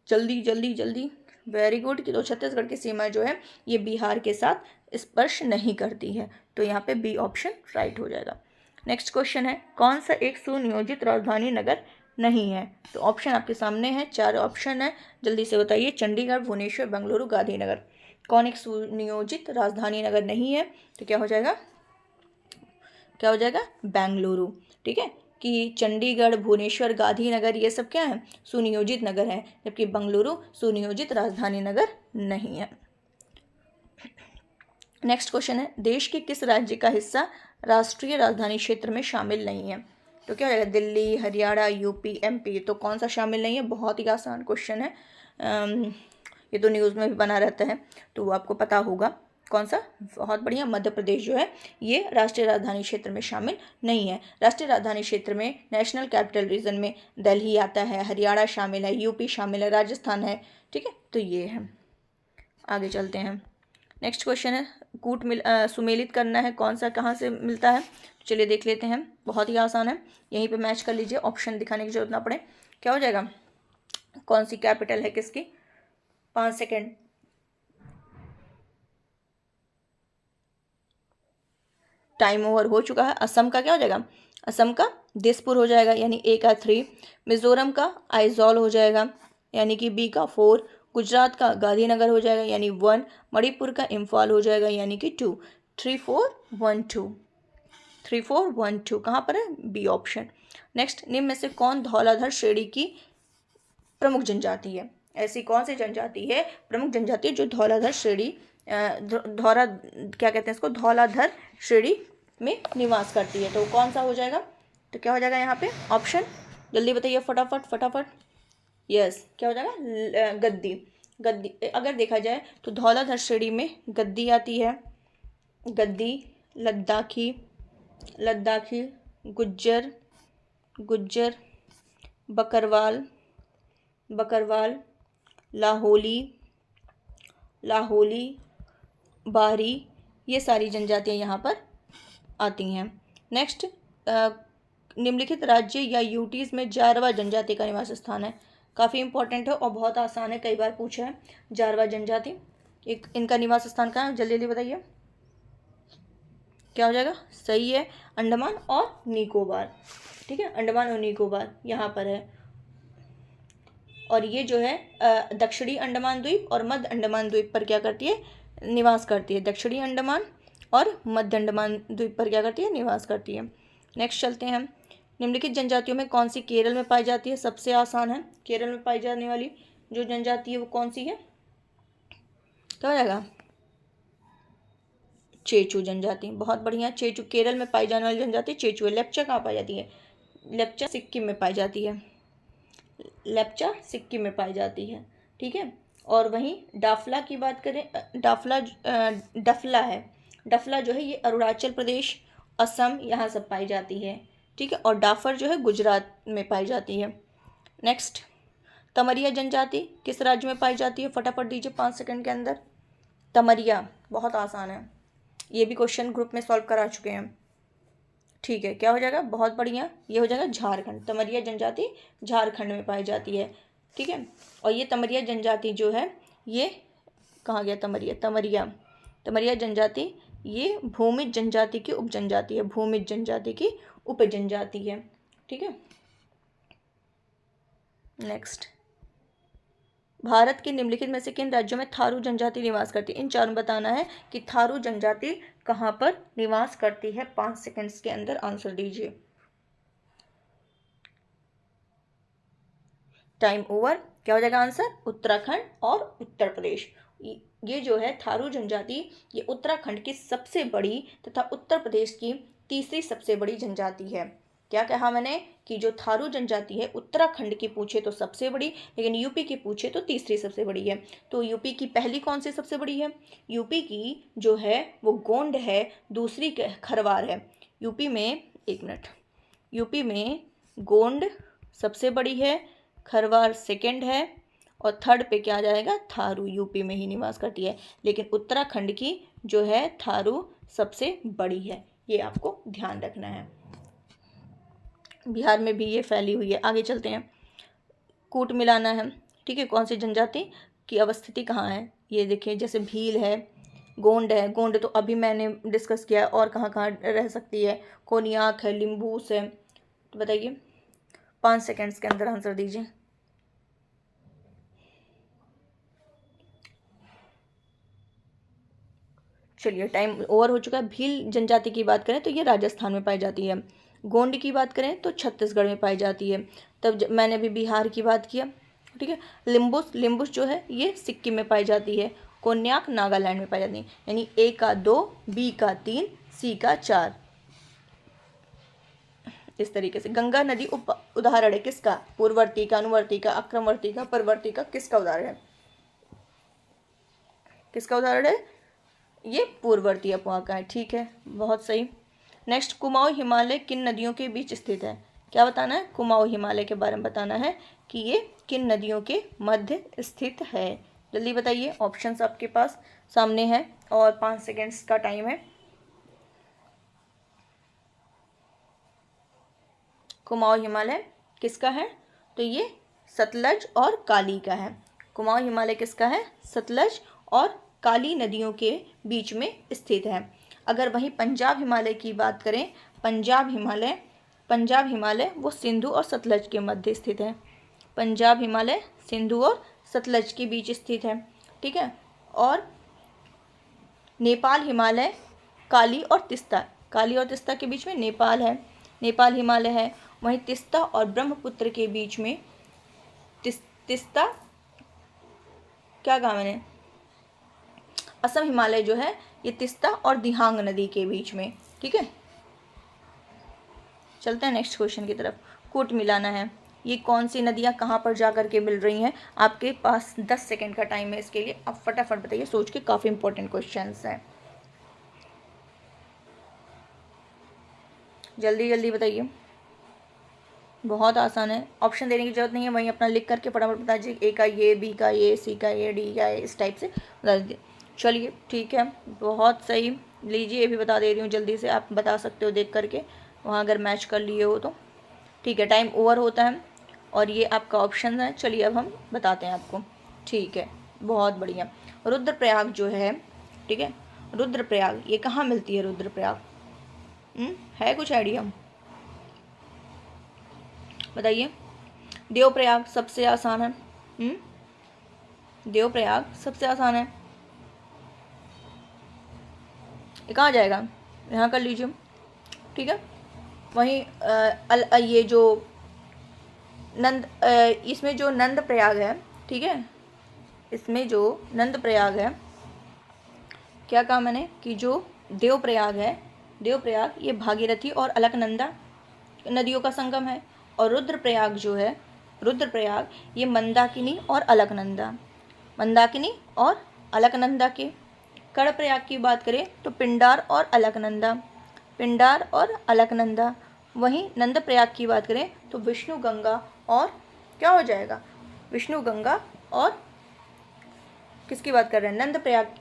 जल्दी जल्दी जल्दी, वेरी गुड। कि तो छत्तीसगढ़ की सीमा जो है ये बिहार के साथ स्पर्श नहीं करती है। तो यहाँ पे बी ऑप्शन राइट हो जाएगा। नेक्स्ट क्वेश्चन है, कौन सा एक सुनियोजित राजधानी नगर नहीं है? तो ऑप्शन आपके सामने है, 4 ऑप्शन है, जल्दी से बताइए। चंडीगढ़, भुवनेश्वर, बेंगलुरु, गांधीनगर। कौन एक सुनियोजित राजधानी नगर नहीं है? तो क्या हो जाएगा? क्या हो जाएगा? बेंगलुरु। ठीक है, कि चंडीगढ़, भुवनेश्वर, गांधीनगर ये सब क्या है? सुनियोजित नगर है, जबकि बेंगलुरु सुनियोजित राजधानी नगर नहीं है। नेक्स्ट क्वेश्चन है, देश के किस राज्य का हिस्सा राष्ट्रीय राजधानी क्षेत्र में शामिल नहीं है? तो क्या हो जाएगा? Delhi, Haryana, UP, MP. तो कौन सा शामिल नहीं है? बहुत ही आसान क्वेश्चन है, ये तो न्यूज़ में भी बना रहता है, तो वो आपको पता होगा। कौन सा? बहुत बढ़िया, मध्य प्रदेश जो है ये राष्ट्रीय राजधानी क्षेत्र में शामिल नहीं है। राष्ट्रीय राजधानी क्षेत्र में नेशनल कैपिटल रीजन में दिल्ली आता है, हरियाणा शामिल है, यूपी शामिल है, राजस्थान है। ठीक है, तो ये है। आगे चलते हैं। नेक्स्ट क्वेश्चन है, सुमेलित करना है, कौन सा कहाँ से मिलता है? तो चलिए देख लेते हैं, बहुत ही आसान है, यहीं पे मैच कर लीजिए, ऑप्शन दिखाने की जरूरत ना पड़े। क्या हो जाएगा? कौन सी कैपिटल है किसकी? 5 सेकेंड। टाइम ओवर हो चुका है। असम का क्या हो जाएगा? असम का दिसपुर हो जाएगा, यानी ए का 3। मिजोरम का आइजॉल हो जाएगा, यानी कि बी का 4। गुजरात का गांधीनगर हो जाएगा, यानी 1। मणिपुर का इम्फाल हो जाएगा, यानी कि 2। 3 4 1 2। 3 4 1 2 कहाँ पर है? B option. नेक्स्ट, निम्न में से कौन धौलाधर श्रेणी की प्रमुख जनजाति है? ऐसी कौन सी जनजाति है, प्रमुख जनजाति जो धौलाधर श्रेणी क्या कहते हैं इसको? धौलाधर श्रेणी में निवास करती है। तो कौन सा हो जाएगा? तो क्या हो जाएगा यहाँ पे? ऑप्शन जल्दी बताइए, फटाफट फटाफट। यस, क्या हो जाएगा? गद्दी। गद्दी अगर देखा जाए तो धौलाधर श्रेणी में गद्दी आती है, गद्दी, लद्दाखी, गुज्जर, बकरवाल, लाहौली, बारी, ये सारी जनजातियाँ यहाँ पर आती हैं। नेक्स्ट, निम्नलिखित राज्य या यूटीज़ में जारवा जनजाति का निवास स्थान है। काफ़ी इंपॉर्टेंट है और बहुत आसान है, कई बार पूछा है। जारवा जनजाति, इनका निवास स्थान कहाँ है? जल्दी जल्दी बताइए, क्या हो जाएगा? सही है, अंडमान और निकोबार। ठीक है, अंडमान और निकोबार यहाँ पर है। और ये जो है दक्षिणी अंडमान द्वीप और मध्य अंडमान द्वीप पर क्या करती है? निवास करती है। दक्षिणी अंडमान और मध्य अंडमान द्वीप पर क्या करती है? निवास करती है। नेक्स्ट चलते हैं हम, निम्नलिखित जनजातियों में कौन सी केरल में पाई जाती है? सबसे आसान है, केरल में पाई जाने वाली जो जनजाति है वो कौन सी है? क्या हो जाएगा? चेचू जनजाति। बहुत बढ़िया, चेचू केरल में पाई जाने वाली जनजाति चेचू है। लेप्चा कहाँ पाई जाती है? लेप्चा सिक्किम में पाई जाती है, लेप्चा सिक्किम में पाई जाती है। ठीक है, और वहीं डाफला की बात करें, डफला है, डफला जो है ये अरुणाचल प्रदेश, असम यहाँ सब पाई जाती है। ठीक है, और डाफर जो है गुजरात में पाई जाती है। नेक्स्ट, तमरिया जनजाति किस राज्य में पाई जाती है? फटाफट दीजिए 5 सेकंड के अंदर। तमरिया बहुत आसान है, ये भी क्वेश्चन ग्रुप में सॉल्व करा चुके हैं। ठीक है, क्या हो जाएगा? बहुत बढ़िया, ये हो जाएगा झारखंड। तमरिया जनजाति झारखंड में पाई जाती है। ठीक है, और ये तमरिया जनजाति जो है ये कहाँ गया? तमरिया जनजाति ये भूमिज जनजाति की उपजनजाति है, भूमिज जनजाति की उपजनजाति है। ठीक है, नेक्स्ट, भारत के निम्नलिखित में से किन राज्यों में थारू जनजाति निवास करती है? इन चारों बताना है कि थारू जनजाति कहाँ पर निवास करती है। 5 सेकंड्स के अंदर आंसर दीजिए। Time over. क्या हो जाएगा आंसर? उत्तराखंड और उत्तर प्रदेश। ये जो है थारू जनजाति ये उत्तराखंड की सबसे बड़ी तथा उत्तर प्रदेश की तीसरी सबसे बड़ी जनजाति है। क्या कहा मैंने? कि जो थारू जनजाति है उत्तराखंड की पूछे तो सबसे बड़ी, लेकिन यूपी की पूछे तो तीसरी सबसे बड़ी है। तो यूपी की पहली कौन सी सबसे बड़ी है? यूपी की जो है वो गोंड है, दूसरी खरवार है। यूपी में गोंड सबसे बड़ी है, खरवार सेकंड है, और थर्ड पे क्या आ जाएगा? थारू, यूपी में ही निवास करती है। लेकिन उत्तराखंड की जो है थारू सबसे बड़ी है, ये आपको ध्यान रखना है। बिहार में भी ये फैली हुई है। आगे चलते हैं, कूट मिलाना है। ठीक है, कौन सी जनजाति की अवस्थिति कहाँ है? ये देखिए, जैसे भील है, गोंड है, गोंड तो अभी मैंने डिस्कस किया है। और कहाँ कहाँ रह सकती है? कोनियाक है, लिम्बूस है। तो बताइए, 5 सेकेंड्स के अंदर आंसर दीजिए। चलिए, टाइम ओवर हो चुका है। भील जनजाति की बात करें तो ये राजस्थान में पाई जाती है। गोंड की बात करें तो छत्तीसगढ़ में पाई जाती है। तब मैंने अभी बिहार की बात किया, ठीक है। लिम्बुस, लिम्बुस जो है ये सिक्किम में पाई जाती है। कोन्याक नागालैंड में पाई जाती है। यानी ए का 2, बी का 3, सी का 4। इस तरीके से गंगा नदी उदाहरण है किसका? पूर्ववर्ती का, अनुवर्ती का, अक्रमवर्ती का, परवर्ती का, किसका उदाहरण है? किसका उदाहरण है? ये पूर्ववर्ती अफवाह का है, ठीक है, बहुत सही। नेक्स्ट, कुमाऊं हिमालय किन नदियों के बीच स्थित है? क्या बताना है? कुमाऊं हिमालय के बारे में बताना है कि ये किन नदियों के मध्य स्थित है। जल्दी बताइए, ऑप्शंस आपके पास सामने है और 5 सेकेंड्स का टाइम है। कुमाऊं हिमालय किसका है? तो ये सतलज और काली का है। कुमाऊं हिमालय किसका है? सतलज और काली नदियों के बीच में स्थित है। अगर वहीं पंजाब हिमालय की बात करें, पंजाब हिमालय वो सिंधु और सतलज के मध्य स्थित है। पंजाब हिमालय सिंधु और सतलज के बीच स्थित है, ठीक है। और नेपाल हिमालय काली और तिस्ता के बीच में नेपाल है, नेपाल हिमालय है। वहीं तिस्ता और ब्रह्मपुत्र के बीच में तिस्ता, क्या कहा मैंने? असम हिमालय जो है ये तिस्ता और दिहांग नदी के बीच में, ठीक है। चलते हैं नेक्स्ट क्वेश्चन की तरफ। कूट मिलाना है। ये कौन सी नदियाँ कहाँ पर जा कर के मिल रही हैं? आपके पास 10 सेकेंड का टाइम है इसके लिए, आप फटाफट बताइए, सोच के, काफ़ी इंपॉर्टेंट क्वेश्चन हैं, जल्दी जल्दी बताइए। बहुत आसान है, ऑप्शन देने की जरूरत नहीं है, वहीं अपना लिख करके फटाफट बता दीजिए। ए का ये, बी का ये, सी का ये, डी का ये, इस टाइप से बता दीजिए। चलिए ठीक है, बहुत सही। लीजिए, ये भी बता दे रही हूँ जल्दी से, आप बता सकते हो देख करके वहाँ अगर मैच कर लिए हो तो, ठीक है। टाइम ओवर होता है और ये आपका ऑप्शन है। चलिए अब हम बताते हैं आपको, ठीक है, बहुत बढ़िया। रुद्रप्रयाग जो है, ठीक है, रुद्रप्रयाग ये कहाँ मिलती है? रुद्रप्रयाग है कुछ आइडिया? बताइए। देवप्रयाग सबसे आसान है। देवप्रयाग सबसे आसान है, ये कहाँ जाएगा? यहाँ कर लीजिए, ठीक है। वहीं ये जो इसमें जो नंद प्रयाग है, ठीक है, इसमें जो नंद प्रयाग है, क्या कहा मैंने कि जो देवप्रयाग है, देवप्रयाग ये भागीरथी और अलकनंदा नदियों का संगम है। और रुद्रप्रयाग जो है, रुद्रप्रयाग ये मंदाकिनी और अलकनंदा, मंदाकिनी और अलकनंदा के। कर्णप्रयाग की बात करें तो पिंडार और अलकनंदा, पिंडार और अलकनंदा। वहीं नंद प्रयाग की बात करें तो विष्णु गंगा और, क्या हो जाएगा? विष्णु गंगा और किसकी बात कर रहे हैं? नंद प्रयाग,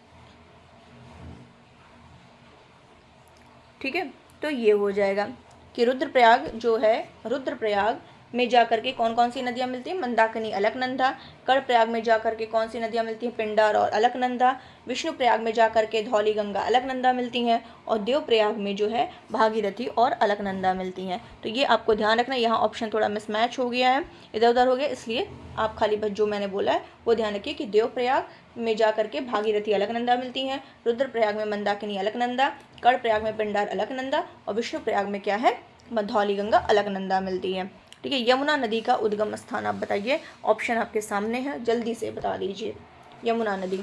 ठीक है। तो ये हो जाएगा कि रुद्रप्रयाग जो है, रुद्रप्रयाग में जाकर के कौन कौन सी नदियाँ मिलती हैं? मंदाकिनी, अलकनंदा। कर्णप्रयाग में जाकर के कौन सी नदियाँ मिलती हैं? पिंडार और अलकनंदा। विष्णु प्रयाग में जाकर के धौली गंगा, अलकनंदा मिलती हैं। और देवप्रयाग में जो है भागीरथी और अलकनंदा मिलती हैं। तो ये आपको ध्यान रखना, यहाँ ऑप्शन थोड़ा मिसमैच हो गया है, इधर उधर हो गया, इसलिए आप खाली बस जो मैंने बोला है वो ध्यान रखिए कि देवप्रयाग में जाकर के भागीरथी अलकनंदा मिलती हैं, रुद्रप्रयाग में मंदाकिनी अलकनंदा, कर्णप्रयाग में पिंडार अलकनंदा और विष्णु प्रयाग में क्या है? धौली गंगा अलकनंदा मिलती है, ठीक है। यमुना नदी का उद्गम स्थान आप बताइए, ऑप्शन आपके सामने है, जल्दी से बता दीजिए। यमुना नदी,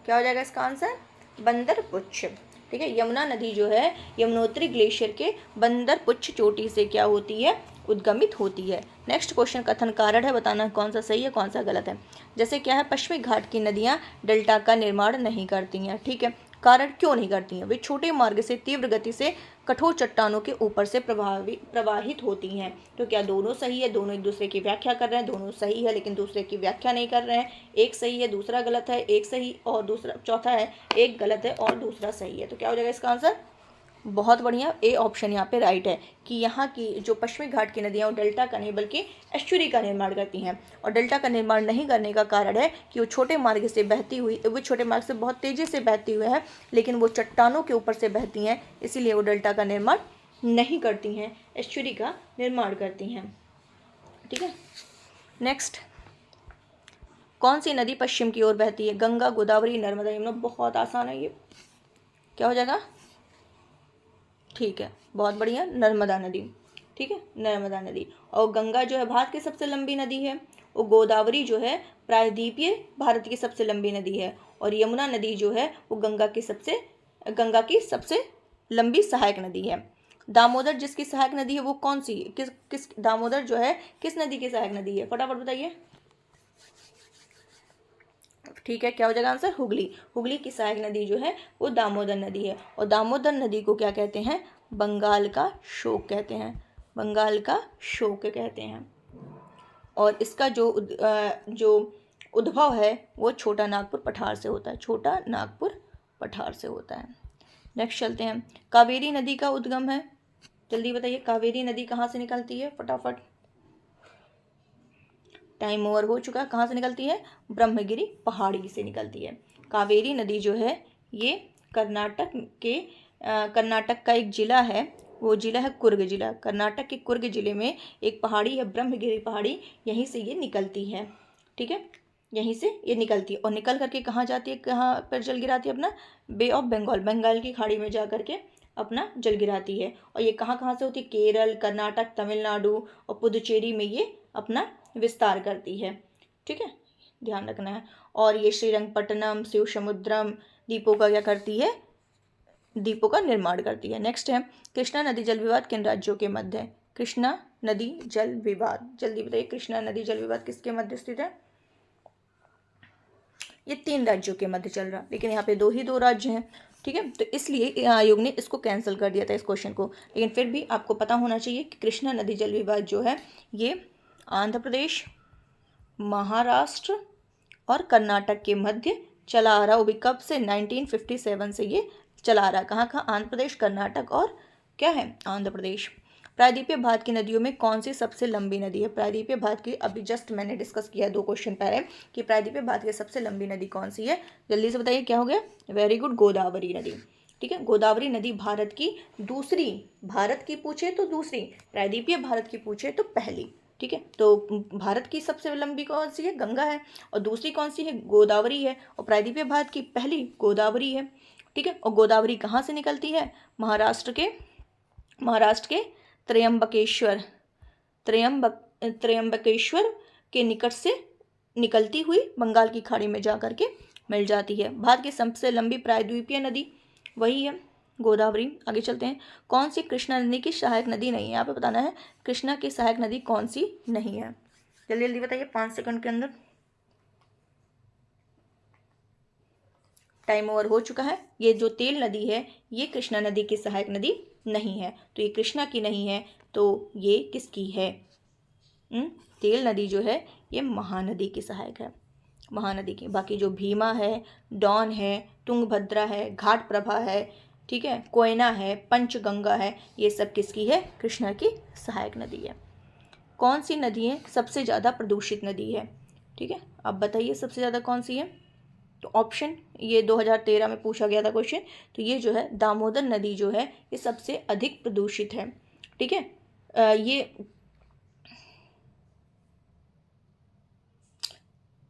क्या हो जाएगा इसका आंसर? बंदरपुच्छ, ठीक है। यमुना नदी जो है यमुनोत्री ग्लेशियर के बंदरपुच्छ चोटी से क्या होती है? उद्गमित होती है। नेक्स्ट क्वेश्चन, कथन कारण है, बताना कौन सा सही है कौन सा गलत है। जैसे क्या है? पश्चिमी घाट की नदियाँ डेल्टा का निर्माण नहीं करती हैं, ठीक है। कारण क्यों नहीं करती हैं? वे छोटे मार्ग से तीव्र गति से कठोर चट्टानों के ऊपर से प्रवाहित होती हैं। तो क्या दोनों सही है? दोनों एक दूसरे की व्याख्या कर रहे हैं, दोनों सही है लेकिन दूसरे की व्याख्या नहीं कर रहे हैं। एक सही है दूसरा गलत है, एक सही और दूसरा, चौथा है एक गलत है और दूसरा सही है। तो क्या हो जाएगा इसका आंसर? बहुत बढ़िया, ए ऑप्शन यहाँ पे राइट है कि यहाँ की जो पश्चिमी घाट की नदियाँ वो डेल्टा का नहीं बल्कि एस्चुरी का निर्माण करती हैं। और डेल्टा का निर्माण नहीं करने का कारण है कि वो छोटे मार्ग से बहती हुई, वो छोटे मार्ग से बहुत तेज़ी से बहती हुई है, लेकिन वो चट्टानों के ऊपर से बहती हैं, इसीलिए वो डेल्टा का निर्माण नहीं करती हैं, एस्चुरी का निर्माण करती हैं। ठीक है, नेक्स्ट, कौन सी नदी पश्चिम की ओर बहती है? गंगा, गोदावरी, नर्मदा, यमुना। बहुत आसान है ये, क्या हो जाएगा? ठीक है, बहुत बढ़िया, नर्मदा नदी। ठीक है, नर्मदा नदी। और गंगा जो है भारत की सबसे लंबी नदी है, और गोदावरी जो है प्रायद्वीपीय भारत की सबसे लंबी नदी है, और यमुना नदी जो है वो गंगा की सबसे लंबी सहायक नदी है। दामोदर जिसकी सहायक नदी है वो कौन सी? किस दामोदर जो है किस नदी की सहायक नदी है? फटाफट बताइए। ठीक है, क्या हो जाएगा आंसर? हुगली। हुगली की सहायक नदी जो है वो दामोदर नदी है। और दामोदर नदी को क्या कहते हैं? बंगाल का शोक कहते हैं, बंगाल का शोक कहते हैं। और इसका जो उद्भव है वो छोटा नागपुर पठार से होता है, छोटा नागपुर पठार से होता है। नेक्स्ट चलते हैं, कावेरी नदी का उद्गम है, जल्दी बताइए, कावेरी नदी कहाँ से निकलती है? फटाफट, टाइम ओवर हो चुका। कहाँ से निकलती है? ब्रह्मगिरी पहाड़ी से निकलती है। कावेरी नदी जो है ये कर्नाटक का एक जिला है, वो जिला है कुर्ग जिला। कर्नाटक के कुर्ग जिले में एक पहाड़ी है ब्रह्मगिरी पहाड़ी, यहीं से ये निकलती है। ठीक है, यहीं से ये निकलती है और निकल करके कहाँ जाती है? कहाँ पर जल गिराती है? अपना बे ऑफ बंगाल, बंगाल की खाड़ी में जा करके अपना जल गिराती है। और ये कहाँ कहाँ से होती है? केरल, कर्नाटक, तमिलनाडु और पुदुचेरी में ये अपना विस्तार करती है। ठीक है, ध्यान रखना है। और ये श्रीरंगपट्टनम, शिव समुद्रम द्वीपों का क्या करती है? द्वीपों का निर्माण करती है। नेक्स्ट है, कृष्णा नदी जल विवाद किन राज्यों के मध्य है? कृष्णा नदी जल विवाद, जल्दी बताइए, कृष्णा नदी जल विवाद किसके मध्य स्थित है? ये 3 राज्यों के मध्य चल रहा, लेकिन यहाँ पे दो राज्य हैं। ठीक है, तो इसलिए आयोग ने इसको कैंसिल कर दिया था, इस क्वेश्चन को। लेकिन फिर भी आपको पता होना चाहिए कि कृष्णा नदी जल विवाद जो है ये आंध्र प्रदेश, महाराष्ट्र और कर्नाटक के मध्य चला आ रहा। वो भी कब से? 1957 से ये चला आ रहा। कहाँ कहाँ? आंध्र प्रदेश, कर्नाटक और क्या है? आंध्र प्रदेश। प्रायद्वीपीय भारत की नदियों में कौन सी सबसे लंबी नदी है? प्रायद्वीपीय भारत की अभी जस्ट मैंने डिस्कस किया 2 क्वेश्चन पहले कि प्रायद्वीपीय भारत की सबसे लंबी नदी कौन सी है। जल्दी से बताइए, क्या हो गया? वेरी गुड, गोदावरी नदी। ठीक है, गोदावरी नदी भारत की दूसरी, भारत की पूछे तो दूसरी, प्रायद्वीपीय भारत की पूछे तो पहली। ठीक है, तो भारत की सबसे लंबी कौन सी है? गंगा है। और दूसरी कौन सी है? गोदावरी है। और प्रायद्वीपीय भारत की पहली गोदावरी है। ठीक है, और गोदावरी कहाँ से निकलती है? महाराष्ट्र के त्र्यंबकेश्वर के निकट से निकलती हुई बंगाल की खाड़ी में जा करके मिल जाती है। भारत की सबसे लंबी प्रायद्वीपीय नदी वही है, गोदावरी। आगे चलते हैं, कौन सी कृष्णा नदी की सहायक नदी नहीं है? यहाँ पे बताना है कृष्णा की सहायक नदी कौन सी नहीं है। जल्दी जल्दी बताइए, 5 सेकंड के अंदर। टाइम ओवर हो चुका है। ये जो तेल नदी है ये कृष्णा नदी की सहायक नदी नहीं है, तो ये कृष्णा की नहीं है, तो ये किसकी है? तेल नदी जो है ये महानदी की सहायक है, महानदी की। बाकी जो भीमा है, डॉन है, तुंगभद्रा है, घाट प्रभा है, ठीक है, कोयना है, पंचगंगा है, ये सब किसकी है? कृष्णा की सहायक नदी है। कौन सी नदी है सबसे ज़्यादा प्रदूषित नदी है? ठीक है, अब बताइए सबसे ज़्यादा कौन सी है? तो ऑप्शन, ये 2013 में पूछा गया था क्वेश्चन, तो ये जो है दामोदर नदी जो है ये सबसे अधिक प्रदूषित है। ठीक है,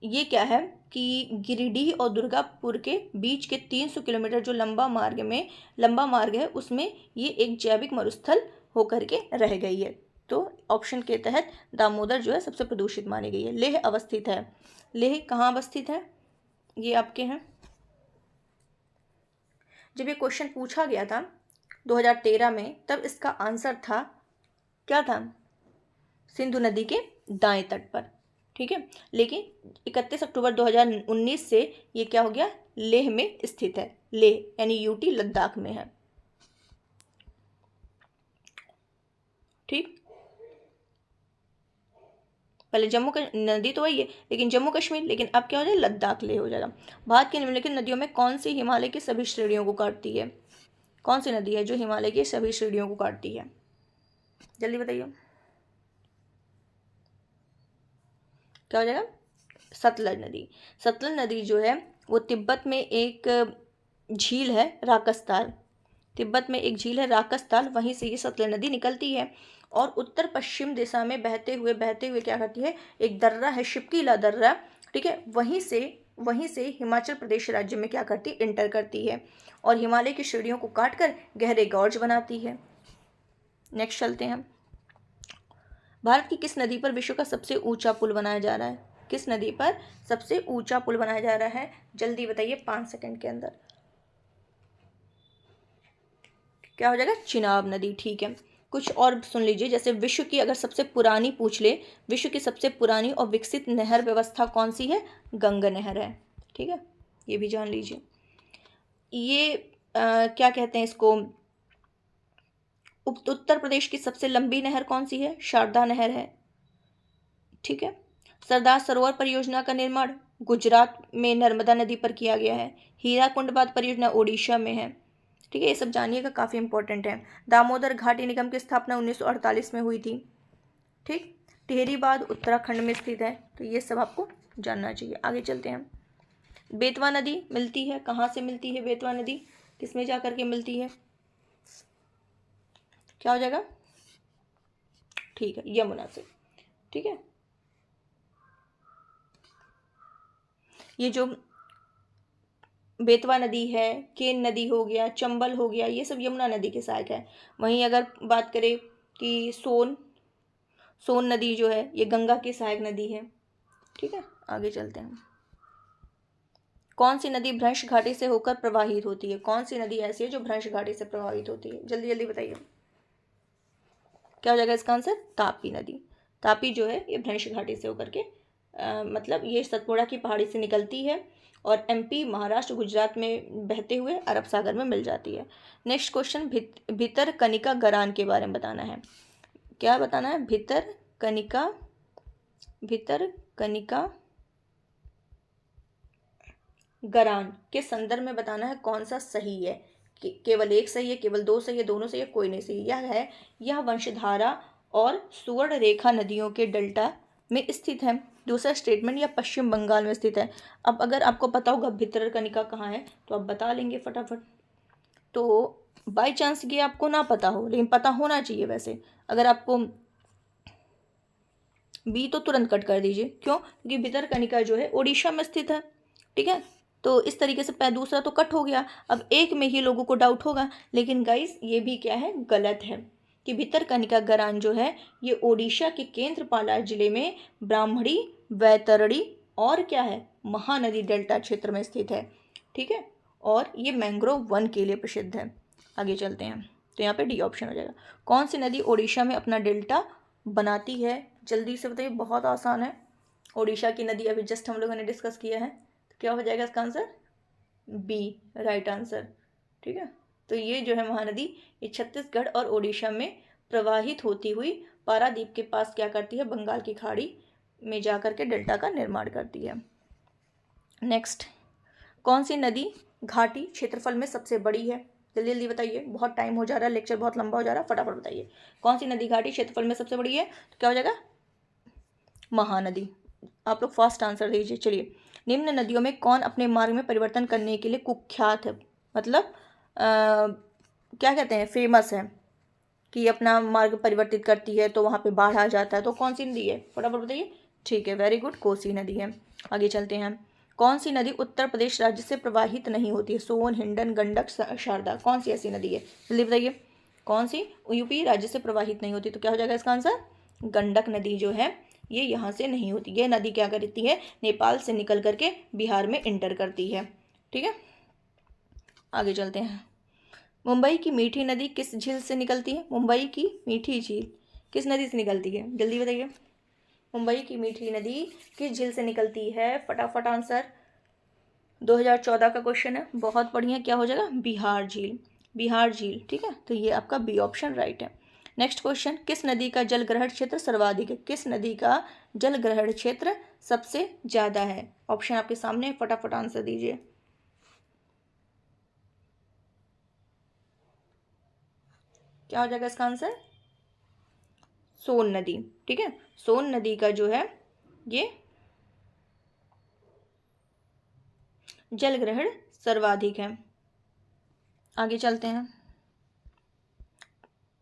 ये क्या है कि गिरिडीह और दुर्गापुर के बीच के 300 किलोमीटर जो लंबा मार्ग है उसमें ये एक जैविक मरुस्थल होकर के रह गई है। तो ऑप्शन के तहत दामोदर जो है सबसे प्रदूषित मानी गई है। लेह अवस्थित है, लेह कहाँ अवस्थित है? ये आपके हैं। जब ये क्वेश्चन पूछा गया था 2013 में, तब इसका आंसर था, क्या था? सिंधु नदी के दाएं तट पर। ठीक है, लेकिन 31 अक्टूबर 2019 से ये क्या हो गया? लेह में स्थित है। लेह यानी यूटी लद्दाख में है। ठीक, पहले नदी तो वही है लेकिन जम्मू कश्मीर, लेकिन अब क्या हो जाएगा? लद्दाख लेह हो जाएगा। भारत की निम्नलिखित नदियों में कौन सी हिमालय की सभी श्रेणियों को काटती है? कौन सी नदी है जो हिमालय की सभी श्रेणियों को काटती है? जल्दी बताइए, क्या हो जाएगा? सतलज नदी। सतलज नदी जो है वो तिब्बत में एक झील है राकसताल, तिब्बत में एक झील है राकसताल, वहीं से ये सतलज नदी निकलती है और उत्तर पश्चिम दिशा में बहते हुए क्या करती है, एक दर्रा है शिपकीला दर्रा, ठीक है, वहीं से हिमाचल प्रदेश राज्य में क्या करती, इंटर करती है और हिमालय की श्रेणियों को काटकर गहरे गॉर्ज बनाती है। नेक्स्ट चलते हैं। भारत की किस नदी पर विश्व का सबसे ऊंचा पुल बनाया जा रहा है? किस नदी पर सबसे ऊंचा पुल बनाया जा रहा है? जल्दी बताइए 5 सेकंड के अंदर। क्या हो जाएगा? चिनाब नदी। ठीक है, कुछ और सुन लीजिए, जैसे विश्व की अगर सबसे पुरानी पूछ ले, विश्व की सबसे पुरानी और विकसित नहर व्यवस्था कौन सी है? गंगा नहर है। ठीक है, ये भी जान लीजिए। ये क्या कहते हैं इसको, उत्तर प्रदेश की सबसे लंबी नहर कौन सी है? शारदा नहर है। ठीक है, सरदार सरोवर परियोजना का निर्माण गुजरात में नर्मदा नदी पर किया गया है। हीराकुंड बांध परियोजना ओडिशा में है। ठीक है, ये सब जानिएगा, काफ़ी इंपॉर्टेंट है। दामोदर घाटी निगम की स्थापना 1948 में हुई थी। ठीक, टिहरी बांध उत्तराखंड में स्थित है, तो ये सब आपको जानना चाहिए। आगे चलते हैं। बेतवा नदी मिलती है, कहाँ से मिलती है बेतवा नदी? किसमें जा करके मिलती है? क्या हो जाएगा? ठीक है, यमुना से। ठीक है, ये जो बेतवा नदी है, केन नदी हो गया, चंबल हो गया, ये सब यमुना नदी के सहायक है। वहीं अगर बात करें कि सोन नदी जो है ये गंगा की सहायक नदी है। ठीक है, आगे चलते हैं। कौन सी नदी भ्रंश घाटी से होकर प्रवाहित होती है? कौन सी नदी ऐसी है जो भ्रंश घाटी से प्रवाहित होती है? जल्दी जल्दी बताइए, क्या हो जाएगा इसका आंसर? तापी नदी। तापी जो है ये भ्रंश घाटी से होकर के मतलब ये सतपुड़ा की पहाड़ी से निकलती है और एमपी, महाराष्ट्र, गुजरात में बहते हुए अरब सागर में मिल जाती है। नेक्स्ट क्वेश्चन, भितरकनिका गरान के बारे में बताना है। क्या बताना है? भितरकनिका गरान के संदर्भ में बताना है कौन सा सही है, केवल एक सही है, केवल दो सही है, दोनों सही है, कोई नहीं सही। यह वंशधारा और सुवर्ण रेखा नदियों के डेल्टा में स्थित है। दूसरा स्टेटमेंट, यह पश्चिम बंगाल में स्थित है। अब अगर आपको पता होगा भितरकनिका कहाँ है तो आप बता लेंगे फटाफट। तो बाई चांस ये आपको ना पता हो, लेकिन पता होना चाहिए वैसे। अगर आपको बी तो तुरंत कट कर दीजिए, क्यों? क्योंकि भितरकनिका जो है ओडिशा में स्थित है। ठीक है, तो इस तरीके से दूसरा तो कट हो गया। अब एक में ही लोगों को डाउट होगा, लेकिन गाइस ये भी क्या है, गलत है कि भितरकनिका गरान जो है ये ओडिशा के केंद्रपाड़ा जिले में ब्राह्मणी, वैतरणी और क्या है, महानदी डेल्टा क्षेत्र में स्थित है। ठीक है, और ये मैंग्रोव वन के लिए प्रसिद्ध है। आगे चलते हैं, तो यहाँ पे डी ऑप्शन हो जाएगा। कौन सी नदी ओडिशा में अपना डेल्टा बनाती है? जल्दी से बताइए, बहुत आसान है। ओडिशा की नदी अभी जस्ट हम लोगों ने डिस्कस किया है, तो क्या हो जाएगा इसका आंसर? B, right answer. ठीक है, तो ये जो है महानदी ये छत्तीसगढ़ और ओडिशा में प्रवाहित होती हुई पारादीप के पास क्या करती है, बंगाल की खाड़ी में जाकर के डेल्टा का निर्माण करती है। नेक्स्ट, कौन सी नदी घाटी क्षेत्रफल में सबसे बड़ी है? जल्दी जल्दी बताइए, बहुत टाइम हो जा रहा है, लेक्चर बहुत लंबा हो जा रहा है, फटाफट बताइए कौन सी नदी घाटी क्षेत्रफल में सबसे बड़ी है? तो क्या हो जाएगा? महानदी। आप लोग फास्ट आंसर दीजिए। चलिए, निम्न नदियों में कौन अपने मार्ग में परिवर्तन करने के लिए कुख्यात है, मतलब क्या कहते हैं, फेमस है कि अपना मार्ग परिवर्तित करती है तो वहाँ पे बाढ़ आ जाता है, तो कौन सी नदी है? फटाफट बताइए। ठीक है, वेरी गुड, कोसी नदी है। आगे चलते हैं। कौन सी नदी उत्तर प्रदेश राज्य से प्रवाहित नहीं होती है? सोन, हिंडन, गंडक, शारदा, कौन सी ऐसी नदी है? जल्दी बताइए, कौन सी यूपी राज्य से प्रवाहित नहीं होती? तो क्या हो जाएगा इसका आंसर? गंडक नदी जो है ये यहाँ से नहीं होती। ये नदी क्या करती है, नेपाल से निकल करके बिहार में इंटर करती है। ठीक है, आगे चलते हैं। मुंबई की मीठी नदी किस झील से निकलती है? मुंबई की मीठी झील किस नदी से निकलती है? जल्दी बताइए, मुंबई की मीठी नदी किस झील से निकलती है? फटाफट आंसर। 2014 का क्वेश्चन है, बहुत बढ़िया। क्या हो जाएगा? बिहार झील, बिहार झील। ठीक है, तो ये आपका बी ऑप्शन राइट है। नेक्स्ट क्वेश्चन, किस नदी का जल ग्रहण क्षेत्र सर्वाधिक है? किस नदी का जल ग्रहण क्षेत्र सबसे ज्यादा है? ऑप्शन आपके सामने, फटाफट आंसर दीजिए। क्या हो जाएगा इसका आंसर? सोन नदी। ठीक है, सोन नदी का जो है ये जल ग्रहण सर्वाधिक है। आगे चलते हैं।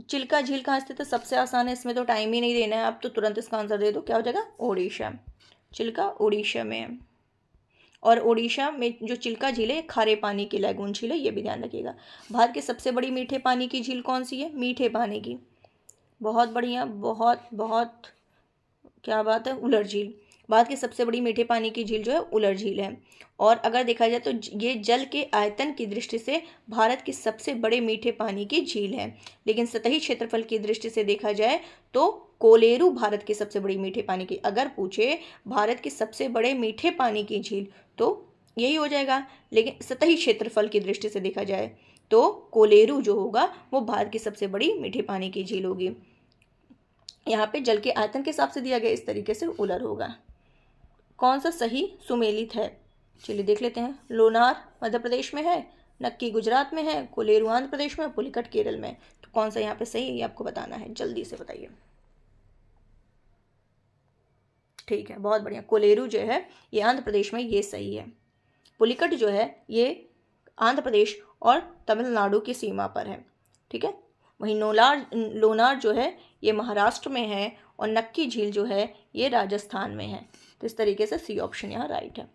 चिल्का झील कहाँ स्थित है? सबसे आसान है, इसमें तो टाइम ही नहीं देना है, आप तो तुरंत इसका आंसर दे दो। क्या हो जाएगा? ओडिशा। चिल्का उड़ीसा में है। और उड़ीसा में जो चिल्का झील है खारे पानी की लैगून झील है, ये भी ध्यान रखिएगा। भारत की सबसे बड़ी मीठे पानी की झील कौन सी है? मीठे पानी की, बहुत बढ़िया, बहुत बहुत क्या बात है, उलर झील। भारत की सबसे बड़ी मीठे पानी की झील जो है उलर झील है। और अगर देखा जाए तो ये जल के आयतन की दृष्टि से भारत की सबसे बड़े मीठे पानी की झील है। लेकिन सतही क्षेत्रफल की दृष्टि से देखा जाए तो कोलेरू भारत की सबसे बड़ी मीठे पानी की, अगर पूछे भारत की सबसे बड़े मीठे पानी की झील तो यही हो जाएगा। लेकिन सतही क्षेत्रफल की दृष्टि से देखा जाए तो कोलेरू जो होगा वो भारत की सबसे बड़ी मीठे पानी की झील होगी। यहाँ पे जल के आयतन के हिसाब से दिया गया, इस तरीके से उलर होगा। कौन सा सही सुमेलित है? चलिए देख लेते हैं। लोनार मध्य प्रदेश में है, नक्की गुजरात में है, कोलेरू आंध्र प्रदेश में, पुलिकट केरल में। तो कौन सा यहाँ पे सही है ये आपको बताना है, जल्दी से बताइए। ठीक है, बहुत बढ़िया। कोलेरू जो है ये आंध्र प्रदेश में, ये सही है। पुलिकट जो है ये आंध्र प्रदेश और तमिलनाडु की सीमा पर है। ठीक है, वहीं लोनार जो है ये महाराष्ट्र में है और नक्की झील जो है ये राजस्थान में है। तो इस तरीके से सी ऑप्शन यहाँ राइट है।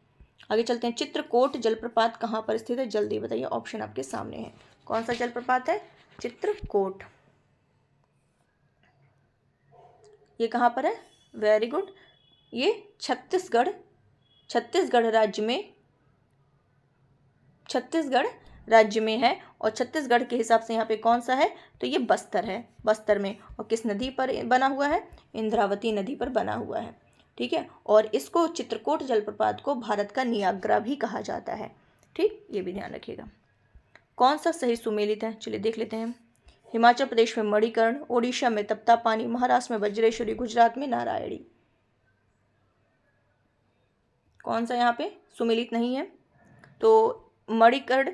आगे चलते हैं। चित्रकोट जलप्रपात कहाँ पर स्थित है? जल्दी बताइए, ऑप्शन आपके सामने है। कौन सा जलप्रपात है? चित्रकोट। ये कहाँ पर है? वेरी गुड, ये छत्तीसगढ़ राज्य में है। और छत्तीसगढ़ के हिसाब से यहाँ पे कौन सा है? तो ये बस्तर है, बस्तर में। और किस नदी पर बना हुआ है? इंद्रावती नदी पर बना हुआ है। ठीक है, और इसको चित्रकोट जलप्रपात को भारत का नियाग्रा भी कहा जाता है। ठीक, ये भी ध्यान रखिएगा। कौन सा सही सुमेलित है? चलिए देख लेते हैं। हिमाचल प्रदेश में मणिकर्ण, ओडिशा में तप्ता पानी, महाराष्ट्र में वज्रेश्वरी, गुजरात में नारायणी। कौन सा यहाँ पे सुमेलित नहीं है? तो मणिकर्ण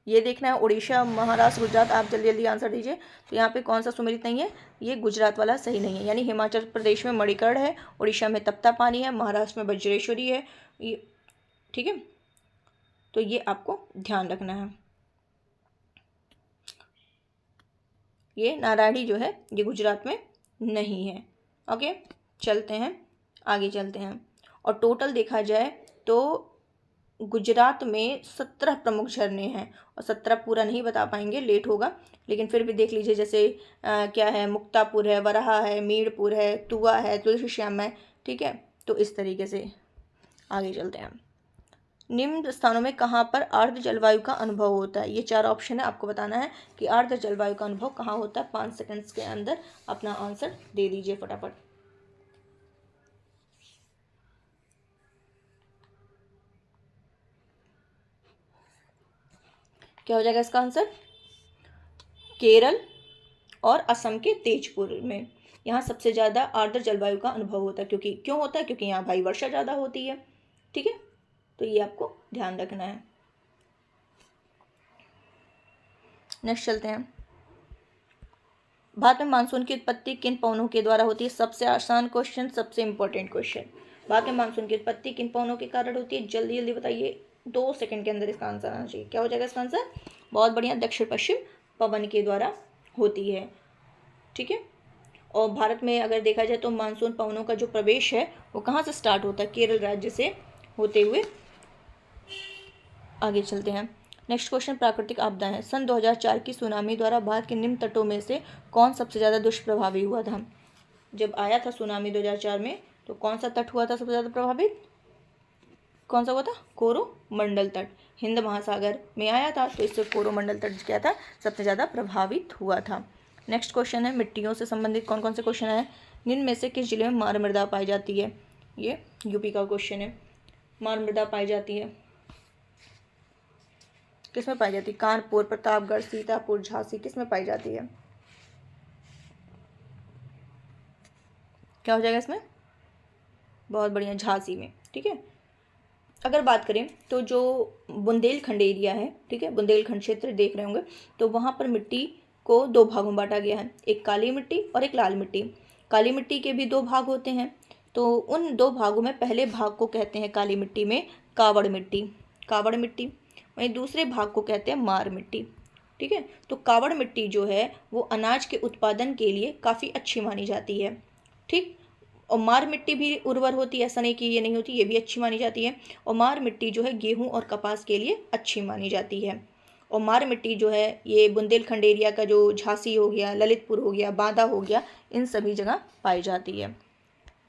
ये देखना है, उड़ीसा, महाराष्ट्र, गुजरात, आप जल्दी जल्दी आंसर दीजिए। तो यहाँ पे कौन सा सुमेलित नहीं है? ये गुजरात वाला सही नहीं है। यानी हिमाचल प्रदेश में मणिकर्ण है, उड़ीसा में तप्ता पानी है, महाराष्ट्र में वज्रेश्वरी है ये। ठीक है, तो ये आपको ध्यान रखना है। ये नारायणी जो है ये गुजरात में नहीं है। ओके, चलते हैं, आगे चलते हैं। और टोटल देखा जाए तो गुजरात में 17 प्रमुख झरने हैं। और 17 पूरा नहीं बता पाएंगे, लेट होगा, लेकिन फिर भी देख लीजिए। जैसे क्या है, मुक्तापुर है, वराहा है, मीरपुर है, तुआ है, तुलसी श्याम है। ठीक है, तो इस तरीके से आगे चलते हैं। निम्न स्थानों में कहाँ पर आर्द्र जलवायु का अनुभव होता है? ये 4 ऑप्शन है, आपको बताना है कि आर्द्र जलवायु का अनुभव कहाँ होता है। 5 सेकंड्स के अंदर अपना आंसर दे दीजिए फटाफट। क्या हो जाएगा इसका आंसर? केरल और असम के तेजपुर में। यहाँ सबसे ज़्यादा आर्द्र जलवायु का अनुभव होता है। क्यों होता है? क्योंकि यहाँ भाई वर्षा ज़्यादा होती है। ठीक है, तो ये आपको ध्यान रखना है। नेक्स्ट चलते हैं। भारत में मानसून की उत्पत्ति किन पवनों के द्वारा होती है? सबसे आसान क्वेश्चन, सबसे इंपॉर्टेंट क्वेश्चन। भारत में मानसून की उत्पत्ति किन पवनों के कारण होती है? जल्दी जल्दी बताइए, 2 सेकंड के अंदर इसका आंसर आना चाहिए। क्या हो जाएगा इसका आंसर? बहुत बढ़िया, दक्षिण पश्चिम पवन के द्वारा होती है। ठीक है, और भारत में अगर देखा जाए तो मानसून पवनों का जो प्रवेश है वो कहाँ से स्टार्ट होता है? केरल राज्य से होते हुए। आगे चलते हैं। नेक्स्ट क्वेश्चन, प्राकृतिक आपदाएं हैं। सन 2004 की सुनामी द्वारा भारत के निम्न तटों में से कौन सबसे ज़्यादा दुष्प्रभावी हुआ था? जब आया था सुनामी 2004 में तो कौन सा तट हुआ था सबसे ज़्यादा प्रभावित? कौन सा हुआ था? कोरोमंडल तट। हिंद महासागर में आया था तो इससे कोरोमंडल तट क्या था? सबसे ज़्यादा प्रभावित हुआ था। नेक्स्ट क्वेश्चन है, मिट्टियों से संबंधित कौन कौन से क्वेश्चन है? निम्न में से किस जिले में मार मृदा पाई जाती है? ये यूपी का क्वेश्चन है। मार मृदा पाई जाती है किस में पाई जाती है? कानपुर, प्रतापगढ़, सीतापुर, झांसी, किस में पाई जाती है? क्या हो जाएगा इसमें? बहुत बढ़िया, झांसी में। ठीक है, अगर बात करें तो जो बुंदेलखंड एरिया है, ठीक है, बुंदेलखंड क्षेत्र देख रहे होंगे, तो वहाँ पर मिट्टी को दो भागों में बांटा गया है, एक काली मिट्टी और एक लाल मिट्टी। काली मिट्टी के भी दो भाग होते हैं, तो उन दो भागों में पहले भाग को कहते हैं काली मिट्टी में कावड़ मिट्टी, कावड़ मिट्टी। वहीं दूसरे भाग को कहते हैं मार मिट्टी। ठीक है, तो कावड़ मिट्टी जो है वो अनाज के उत्पादन के लिए काफ़ी अच्छी मानी जाती है। ठीक, और मार मिट्टी भी उर्वर होती है, ऐसा नहीं कि ये नहीं होती, ये भी अच्छी मानी जाती है। और मार मिट्टी जो है गेहूं और कपास के लिए अच्छी मानी जाती है। और मार मिट्टी जो है ये बुंदेलखंड एरिया का, जो झांसी हो गया, ललितपुर हो गया, बांदा हो गया, इन सभी जगह पाई जाती है।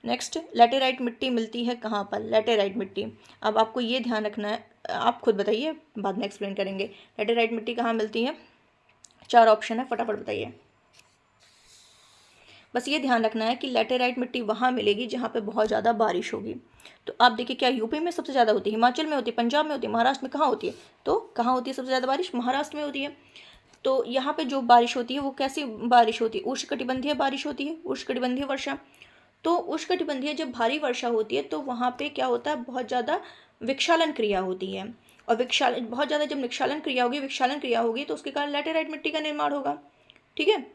नेक्स्ट, लैटेराइट मिट्टी मिलती है कहाँ पर? लैटेराइट मिट्टी, अब आपको ये ध्यान रखना है, आप खुद बताइए, बाद में एक्सप्लेन करेंगे। लैटेराइट मिट्टी कहाँ मिलती है? 4 ऑप्शन है, फटाफट बताइए। बस ये ध्यान रखना है कि लैटेराइट मिट्टी वहाँ मिलेगी जहाँ पे बहुत ज़्यादा बारिश होगी। तो आप देखिए, क्या यूपी में सबसे ज़्यादा होती है, हिमाचल में होती है, पंजाब में होती है, महाराष्ट्र में कहाँ होती है? तो कहाँ होती है सबसे ज़्यादा बारिश? महाराष्ट्र में होती है। तो यहाँ पे जो बारिश होती है वो कैसी बारिश होती है? उष्णकटिबंधीय बारिश होती है, उष्णकटिबंधीय वर्षा। तो उष्णकटिबंधीय जब भारी वर्षा होती है तो वहाँ पे क्या होता है, बहुत ज़्यादा विक्षालन क्रिया होती है। और विक्षालन, बहुत ज़्यादा जब विक्षालन क्रिया होगी तो उसके कारण लैटेराइट मिट्टी का निर्माण होगा। ठीक है,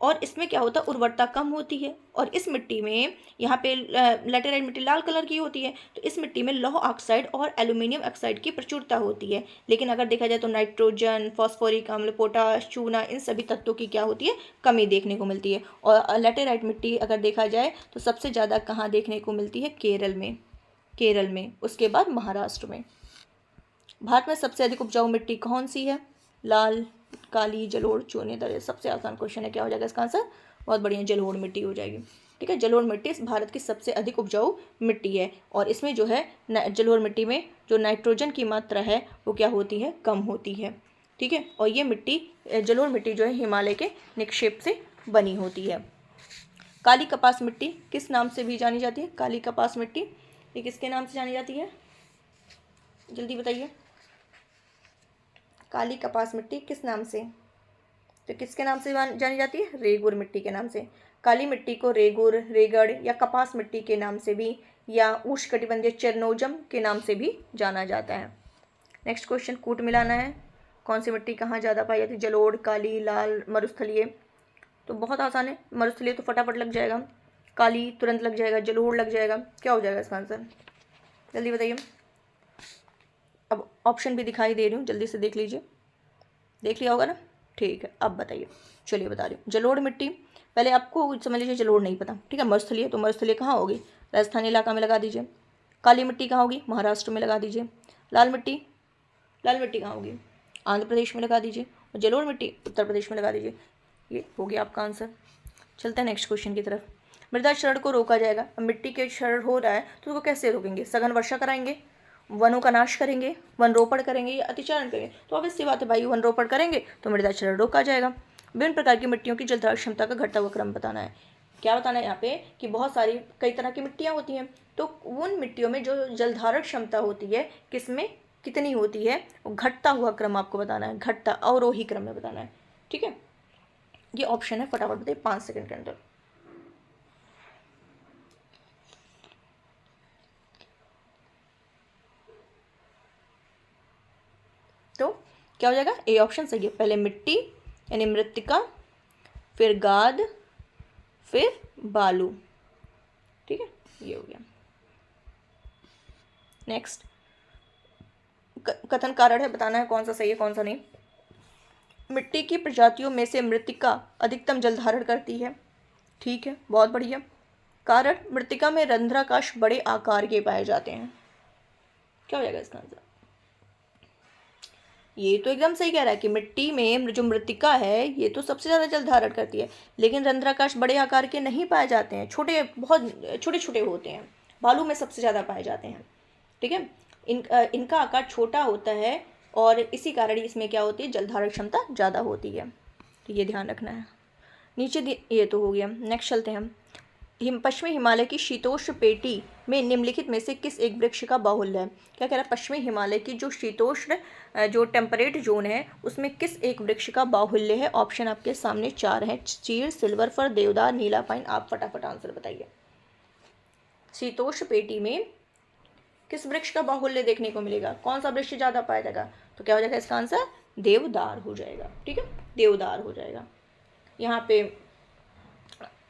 और इसमें क्या होता है, उर्वरता कम होती है। और इस मिट्टी में, यहाँ पे लैटेराइट मिट्टी लाल कलर की होती है, तो इस मिट्टी में लौह ऑक्साइड और एल्यूमिनियम ऑक्साइड की प्रचुरता होती है। लेकिन अगर देखा जाए तो नाइट्रोजन, फॉस्फोरिक अम्ल, पोटाश, चूना, इन सभी तत्वों की क्या होती है, कमी देखने को मिलती है। और लैटेराइट मिट्टी अगर देखा जाए तो सबसे ज़्यादा कहाँ देखने को मिलती है? केरल में, उसके बाद महाराष्ट्र में। भारत में सबसे अधिक उपजाऊ मिट्टी कौन सी है? लाल, काली, जलोढ़, चूनेदार। सबसे आसान क्वेश्चन है, क्या हो जाएगा इसका आंसर? बहुत बढ़िया, जलोढ़ मिट्टी हो जाएगी। ठीक है, जलोढ़ मिट्टी इस भारत की सबसे अधिक उपजाऊ मिट्टी है। और इसमें जो है जलोढ़ मिट्टी में जो नाइट्रोजन की मात्रा है वो क्या होती है? कम होती है। ठीक है, और ये मिट्टी, जलोढ़ मिट्टी जो है हिमालय के निक्षेप से बनी होती है। काली कपास मिट्टी किस नाम से भी जानी जाती है? काली कपास मिट्टी ये किसके नाम से जानी जाती है? जल्दी बताइए, काली कपास मिट्टी किस नाम से? तो किसके नाम से जानी जाती है? रेगुर मिट्टी के नाम से। काली मिट्टी को रेगुर, रेगड़ या कपास मिट्टी के नाम से भी, या उष्णकटिबंधीय चेरनोजम के नाम से भी जाना जाता है। नेक्स्ट क्वेश्चन, कूट मिलाना है। कौन सी मिट्टी कहाँ ज़्यादा पाई जाती है? जलोढ़, काली, लाल, मरुस्थलीय। तो बहुत आसान है, मरुस्थलीय तो फटाफट लग जाएगा, काली तुरंत लग जाएगा, जलोढ़ लग जाएगा। क्या हो जाएगा इसका आंसर? जल्दी बताइए। अब ऑप्शन भी दिखाई दे रही हूँ, जल्दी से देख लीजिए। देख लिया होगा ना? ठीक है, अब बताइए। चलिए बता रही हूँ। जलोढ़ मिट्टी, पहले आपको समझ लीजिए जलोढ़ नहीं पता। ठीक है, मरुस्थलीय, तो मरुस्थलीय कहाँ होगी? राजस्थानी इलाका में लगा दीजिए। काली मिट्टी कहाँ होगी? महाराष्ट्र में लगा दीजिए। लाल मिट्टी कहाँ होगी? आंध्र प्रदेश में लगा दीजिए। और जलोढ़ मिट्टी उत्तर प्रदेश में लगा दीजिए। ये हो गया आपका आंसर। चलते हैं नेक्स्ट क्वेश्चन की तरफ। मृदा क्षरण को रोका जाएगा। अब मिट्टी के क्षरण हो रहा है तो उसको कैसे रोकेंगे? सघन वर्षा कराएंगे, वनों का नाश करेंगे, वन रोपण करेंगे या अतिचारण करेंगे? तो ऑब्वियस सी बात है भाई, वन रोपण करेंगे तो मृदा क्षरण रोका जाएगा। विभिन्न प्रकार की मिट्टियों की जलधारण क्षमता का घटता हुआ क्रम बताना है। क्या बताना है यहाँ पे कि बहुत सारी कई तरह की मिट्टियाँ होती हैं, तो उन मिट्टियों में जो जलधारण क्षमता होती है किसमें कितनी होती है, वो घटता हुआ क्रम आपको बताना है, घटता अवरोही क्रम में बताना है। ठीक है, ये ऑप्शन है, फटाफट बताइए 5 सेकंड के अंदर। तो क्या हो जाएगा? ए ऑप्शन सही है। पहले मिट्टी यानी मृत्तिका, फिर गाद, फिर बालू। ठीक है, ये हो गया। नेक्स्ट, कथन कारण है, बताना है कौन सा सही है कौन सा नहीं। मिट्टी की प्रजातियों में से मृत्तिका अधिकतम जल धारण करती है। ठीक है, बहुत बढ़िया। कारण, मृत्तिका में रंध्राकाश बड़े आकार के पाए जाते हैं। क्या हो जाएगा इसका आंसर? ये तो एकदम सही कह रहा है कि मिट्टी में जो मृत्तिका है ये तो सबसे ज़्यादा जल धारण करती है, लेकिन रंध्राकाश बड़े आकार के नहीं पाए जाते हैं, छोटे, बहुत छोटे छोटे होते हैं, बालू में सबसे ज़्यादा पाए जाते हैं। ठीक है, इनका आकार छोटा होता है और इसी कारण इसमें क्या होती है, जल धारण क्षमता ज़्यादा होती है। तो ये ध्यान रखना है। नीचे ये तो हो गया। नेक्स्ट चलते हैं हम। पश्चिमी हिमालय की शीतोष्ण पेटी में निम्नलिखित में से किस एक वृक्ष का बाहुल्य है? क्या कह रहा है? पश्चिमी हिमालय की जो शीतोष्ण जो टेम्परेट जोन है उसमें किस एक वृक्ष का बाहुल्य है? ऑप्शन आपके सामने 4 हैं, चीड़, सिल्वर फर, देवदार, नीला पाइन। आप फटाफट आंसर बताइए। शीतोष्ण पेटी में किस वृक्ष का बाहुल्य देखने को मिलेगा? कौन सा वृक्ष ज़्यादा पाया जाएगा? तो क्या हो जाएगा इसका आंसर? देवदार हो जाएगा। ठीक है, देवदार हो जाएगा। यहाँ पे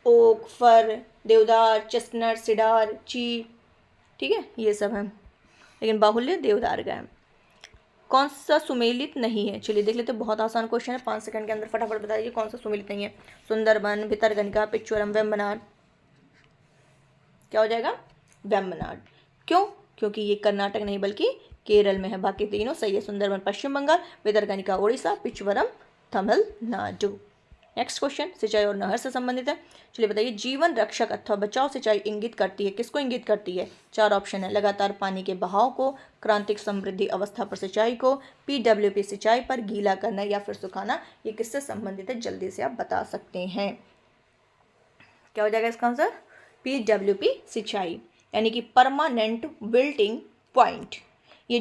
ओक, फर, देवदार, चेस्टनट, सिडार, ची, ठीक है, ये सब है, लेकिन बाहुल्य देवदार का है। कौन सा सुमेलित नहीं है? चलिए देख लेते हैं, बहुत आसान क्वेश्चन है, 5 सेकंड के अंदर फटाफट बताइए कौन सा सुमेलित नहीं है। सुंदरबन, भितरकनिका, पिच्चोरम, वेम्बनाड। क्या हो जाएगा? वेम्बनाड। क्यों? क्योंकि ये कर्नाटक नहीं बल्कि केरल में है। बाकी तीनों सही है। सुंदरबन पश्चिम बंगाल, भितरकनिका उड़ीसा, पिच्चवरम तमिलनाडु। नेक्स्ट क्वेश्चन सिंचाई और नहर से संबंधित है। चलिए बताइए, जीवन रक्षक अथवा बचाव सिंचाई इंगित करती है, किसको इंगित करती है? 4 ऑप्शन है। लगातार पानी के बहाव को, क्रांतिक समृद्धि अवस्था पर सिंचाई को, पीडब्ल्यूपी सिंचाई पर, गीला करना या फिर सुखाना। ये किससे संबंधित है? जल्दी से आप बता सकते हैं। क्या हो जाएगा इसका आंसर? पीडब्ल्यूपी सिंचाई, यानी कि परमानेंट विल्टिंग पॉइंट। ये